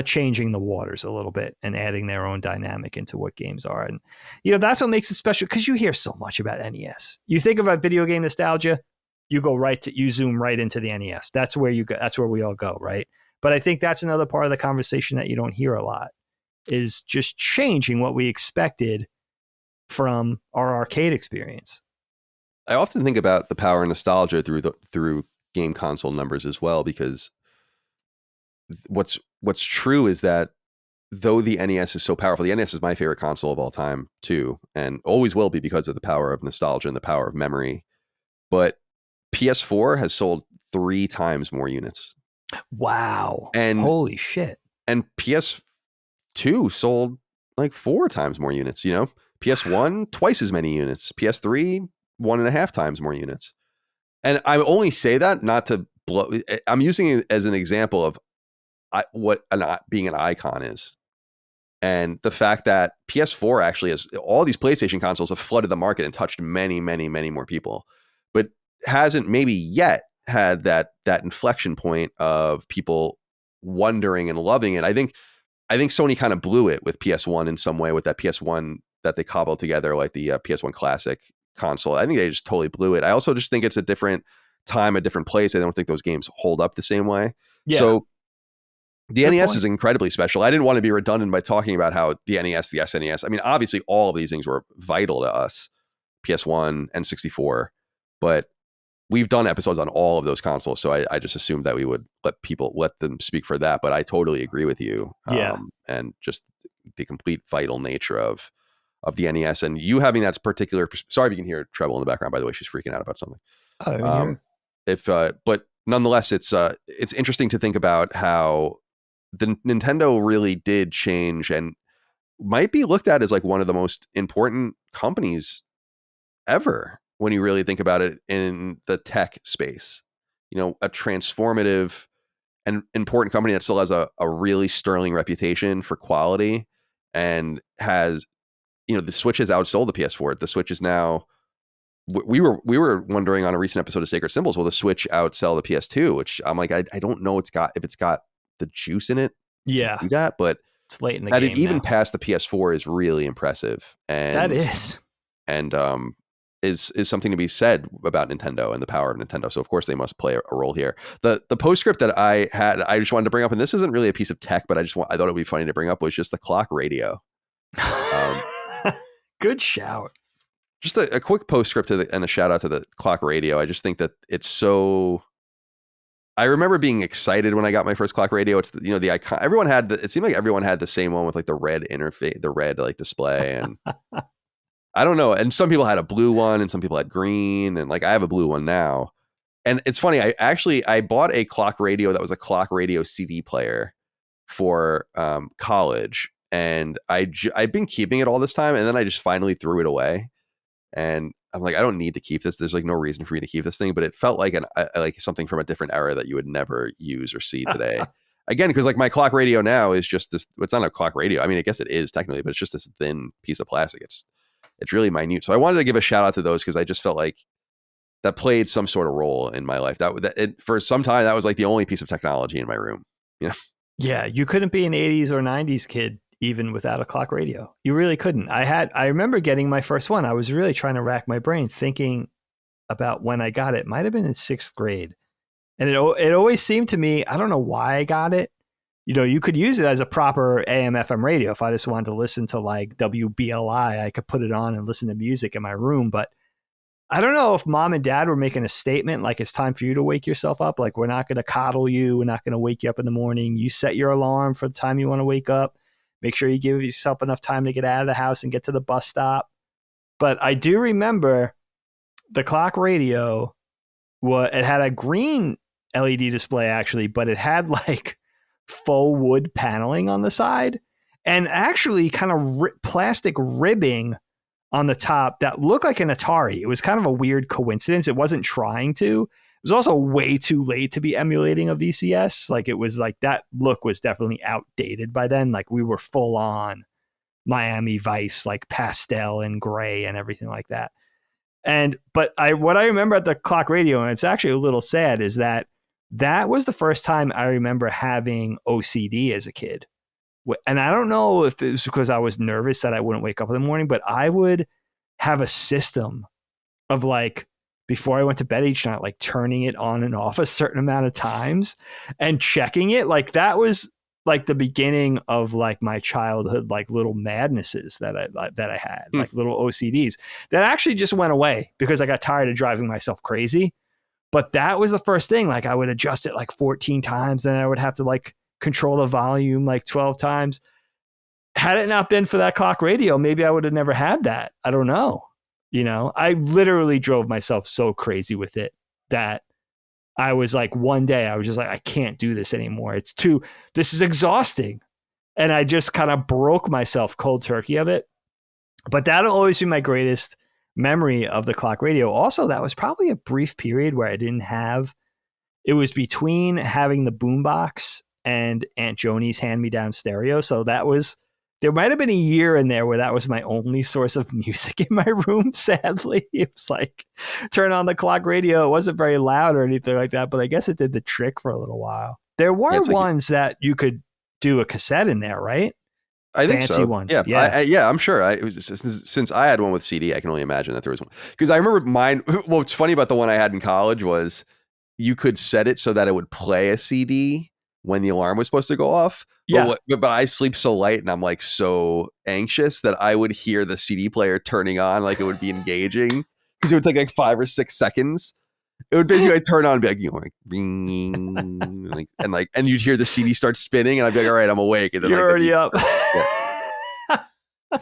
changing the waters a little bit and adding their own dynamic into what games are. And, that's what makes it special, because you hear so much about NES. You think about video game nostalgia, you zoom right into the NES. That's where you go. That's where we all go. Right. But I think that's another part of the conversation that you don't hear a lot, is just changing what we expected from our arcade experience. I often think about the power of nostalgia through game console numbers as well, because what's true is that though the NES is so powerful, the NES is my favorite console of all time too, and always will be, because of the power of nostalgia and the power of memory. But PS4 has sold 3 times more units. Wow. And holy shit. And PS2 sold like 4 times more units, PS1 twice as many units, PS3 1.5 times more units. And I only say that not to blow. I'm using it as an example of what being an icon is. And the fact that PS4 actually has, all these PlayStation consoles have flooded the market and touched many, many, many more people, but hasn't maybe yet had that inflection point of people wondering and loving it. I think Sony kind of blew it with PS1 in some way, with that PS1 that they cobbled together, like the PS1 Classic console. I think they just totally blew it. I also just think it's a different time, a different place. I don't think those games hold up the same way. Yeah. So the NES is incredibly special. I didn't want to be redundant by talking about how the NES, the SNES, I mean, obviously all of these things were vital to us, PS1 and 64, but we've done episodes on all of those consoles. So I just assumed that we would let them speak for that. But I totally agree with you. Yeah. And just the complete vital nature of the NES, and you having that particular, sorry if you can hear Treble in the background, by the way, she's freaking out about something. But nonetheless, it's interesting to think about how the Nintendo really did change and might be looked at as like one of the most important companies ever when you really think about it in the tech space. A transformative and important company that still has a really sterling reputation for quality, and has, the Switch has outsold the PS4. The Switch is now, we were wondering on a recent episode of Sacred Symbols, will the Switch outsell the PS2? Which I'm like, I don't know if it's got the juice in it to do that, but it's late in the game. That it even passed the PS4 is really impressive. And that is. And is something to be said about Nintendo and the power of Nintendo. So of course they must play a role here. The postscript that I had, I just wanted to bring up, and this isn't really a piece of tech, but I thought it would be funny to bring up, was just the clock radio. Good shout. Just a quick postscript and a shout out to the clock radio. I just think that it's so. I remember being excited when I got my first clock radio. It's the icon. Everyone had it seemed like everyone had the same one with like the red interface, the red like display, and I don't know. And some people had a blue one, and some people had green, and like I have a blue one now. And it's funny. I bought a clock radio that was a clock radio CD player for college. And I've been keeping it all this time, and then I just finally threw it away. And I'm like, I don't need to keep this. There's like no reason for me to keep this thing. But it felt like like something from a different era that you would never use or see today. Again, because like my clock radio now is just this. It's not a clock radio. I mean, I guess it is technically, but it's just this thin piece of plastic. It's really minute. So I wanted to give a shout out to those, because I just felt like that played some sort of role in my life. For some time, that was like the only piece of technology in my room. Yeah, you couldn't be an 80s or 90s kid even without a clock radio. You really couldn't. I remember getting my first one. I was really trying to rack my brain thinking about when I got it. Might have been in 6th grade. And it always seemed to me, I don't know why I got it. You could use it as a proper AM FM radio. If I just wanted to listen to like WBLI, I could put it on and listen to music in my room. But I don't know if mom and dad were making a statement like it's time for you to wake yourself up. Like, we're not going to coddle you. We're not going to wake you up in the morning. You set your alarm for the time you want to wake up. Make sure you give yourself enough time to get out of the house and get to the bus stop. But I do remember the clock radio, it had a green LED display actually, but it had like faux wood paneling on the side and actually kind of plastic ribbing on the top that looked like an Atari. It was kind of a weird coincidence. It wasn't trying to. It was also way too late to be emulating a VCS. Like it was like that look was definitely outdated by then. Like we were full on Miami Vice, like pastel and gray and everything like that. But what I remember at the clock radio, and it's actually a little sad, is that was the first time I remember having OCD as a kid. And I don't know if it was because I was nervous that I wouldn't wake up in the morning, but I would have a system of like, before I went to bed each night, like turning it on and off a certain amount of times and checking it. Like that was like the beginning of like my childhood, like little madnesses that I had, like little OCDs that actually just went away because I got tired of driving myself crazy. But that was the first thing. Like I would adjust it like 14 times, then I would have to like control the volume like 12 times. Had it not been for that clock radio, maybe I would have never had that. I don't know. You know, I literally drove myself so crazy with it that I was like, one day I was just like, I can't do this anymore. This is exhausting. And I just kind of broke myself cold turkey of it. But that'll always be my greatest memory of the clock radio. Also, that was probably a brief period where I didn't have, it was between having the boombox and Aunt Joni's hand-me-down stereo. So there might have been a year in there where that was my only source of music in my room, sadly. It was like, turn on the clock radio. It wasn't very loud or anything like that, but I guess it did the trick for a little while. There were ones that you could do a cassette in there, right? I think Fancy so. ones. Yeah, I'm sure. Since I had one with CD, I can only imagine that there was one. Because I remember mine, what's funny about the one I had in college was you could set it so that it would play a CD when the alarm was supposed to go off. Yeah. But I sleep so light and I'm like so anxious that I would hear the CD player turning on like it would be engaging because it would take like 5 or 6 seconds. It would basically turn on and be like, you know, like ring, and you'd hear the CD start spinning and I'd be like, all right, I'm awake. And then, you're already up. Yeah.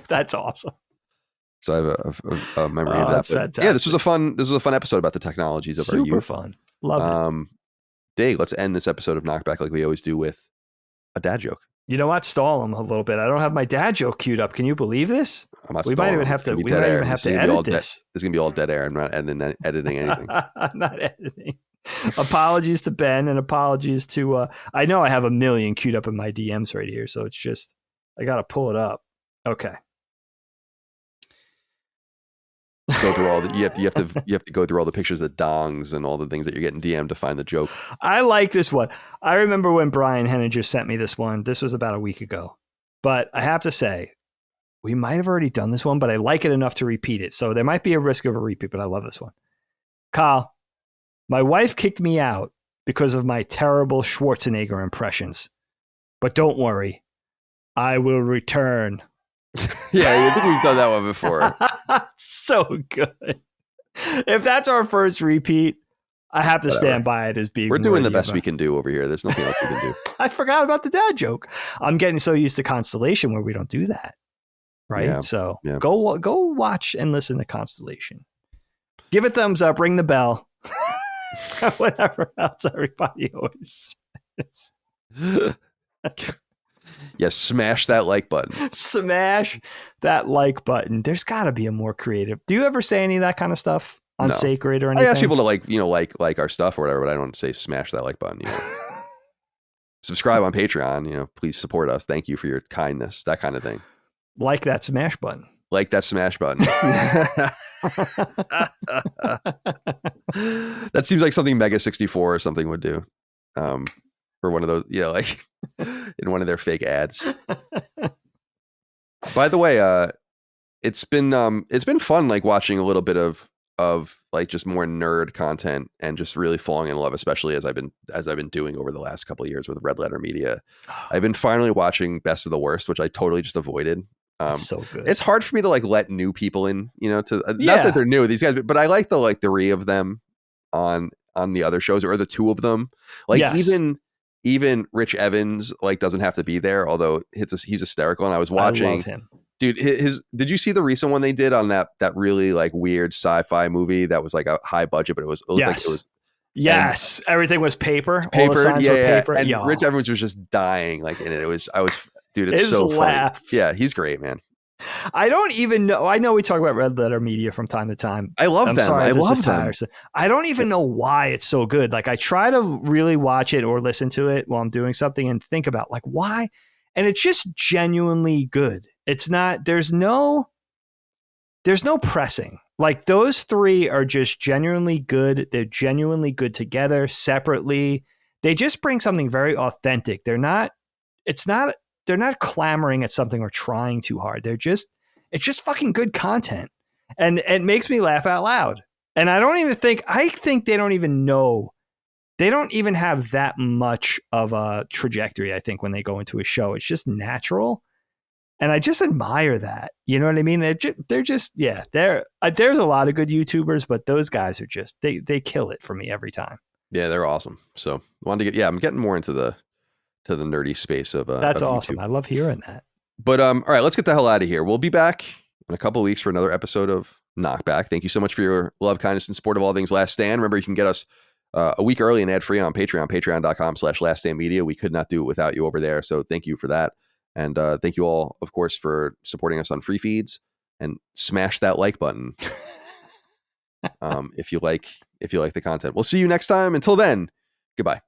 That's awesome. So I have a memory of that. That's fantastic. Yeah, this was a fun episode about the technologies of our youth. Super fun. Love it. Dave, let's end this episode of KnockBack like we always do with a dad joke. You know what? Stall him a little bit. I don't have my dad joke queued up. Can you believe this? We might even have to edit this. It's going to be all dead air. I'm not editing anything. I'm not editing. Apologies to Ben and apologies to, I know I have a million queued up in my DMs right here. So it's just, I got to pull it up. Okay. Go through all the, you have to go through all the pictures of dongs and all the things that you're getting DM'd to find the joke. I like this one. I remember when Brian Henninger sent me this one. This was about a week ago. But I have to say, we might have already done this one, but I like it enough to repeat it. So there might be a risk of a repeat, but I love this one. Kyle, my wife kicked me out because of my terrible Schwarzenegger impressions. But don't worry, I will return. Yeah, I think we've done that one before. So good. If that's our first repeat, I have to stand by it as being. We're doing the best we can do over here. There's nothing else we can do. I forgot about the dad joke. I'm getting so used to Constellation where we don't do that. Right. Yeah, so go watch and listen to Constellation. Give it thumbs up, ring the bell. Whatever else everybody always says. Yes, smash that like button. Smash that like button. There's got to be a more creative. Do you ever say any of that kind of stuff on Sacred or anything? I ask people to like our stuff or whatever, but I don't say smash that like button. You know? Subscribe on Patreon. You know, please support us. Thank you for your kindness. That kind of thing. Like that smash button. Like that smash button. That seems like something Mega 64 or something would do. For one of those, like in one of their fake ads. By the way, it's been fun like watching a little bit of like just more nerd content and just really falling in love, especially as I've been doing over the last couple of years with Red Letter Media. I've been finally watching Best of the Worst, which I totally just avoided. So good. It's hard for me to like let new people in, to not that they're new, these guys, but I like the like 3 of them on the other shows, or the 2 of them. Like even Rich Evans like doesn't have to be there, although he's hysterical. And I was watching, I love him. Dude, did you see the recent one they did on that really like weird sci-fi movie that was like a high budget, but it looked like it was Yes, everything was paper. All the signs were paper. And Rich Evans was just dying like in it. Dude, it's so funny. Yeah, he's great, man. I don't even know. I know we talk about Red Letter Media from time to time. I love them. Sorry, I love them. Tiresome. I don't even know why it's so good. Like I try to really watch it or listen to it while I'm doing something and think about like why. And it's just genuinely good. It's not, there's no pressing. Like those three are just genuinely good. They're genuinely good together, separately. They just bring something very authentic. They're not clamoring at something or trying too hard. It's just fucking good content. And it makes me laugh out loud. And I think they don't even know. They don't even have that much of a trajectory, I think, when they go into a show. It's just natural. And I just admire that. You know what I mean? They're just, yeah, there's a lot of good YouTubers, but those guys are just, they kill it for me every time. Yeah, they're awesome. So I'm getting more into the nerdy space of that's of awesome. YouTube. I love hearing that. But all right, let's get the hell out of here. We'll be back in a couple of weeks for another episode of KnockBack. Thank you so much for your love, kindness, and support of all things Last Stand. Remember, you can get us a week early and ad-free on Patreon, patreon.com/laststandmedia. We could not do it without you over there. So thank you for that. And thank you all, of course, for supporting us on free feeds, and smash that like button if you like the content. We'll see you next time. Until then, goodbye.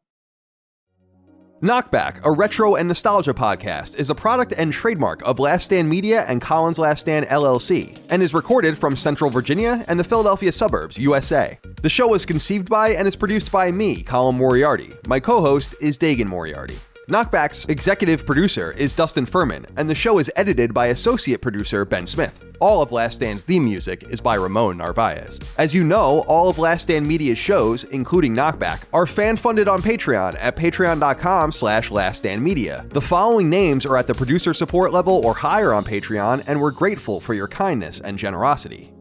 KnockBack, a retro and nostalgia podcast, is a product and trademark of Last Stand Media and Collins Last Stand LLC, and is recorded from Central Virginia and the Philadelphia suburbs, USA. The show was conceived by and is produced by me, Colin Moriarty. My co-host is Dagan Moriarty. KnockBack's executive producer is Dustin Furman, and the show is edited by associate producer Ben Smith. All of Last Stand's theme music is by Ramon Narvaez. As you know, all of Last Stand Media's shows, including KnockBack, are fan-funded on Patreon at patreon.com/laststandmedia. The following names are at the producer support level or higher on Patreon, and we're grateful for your kindness and generosity.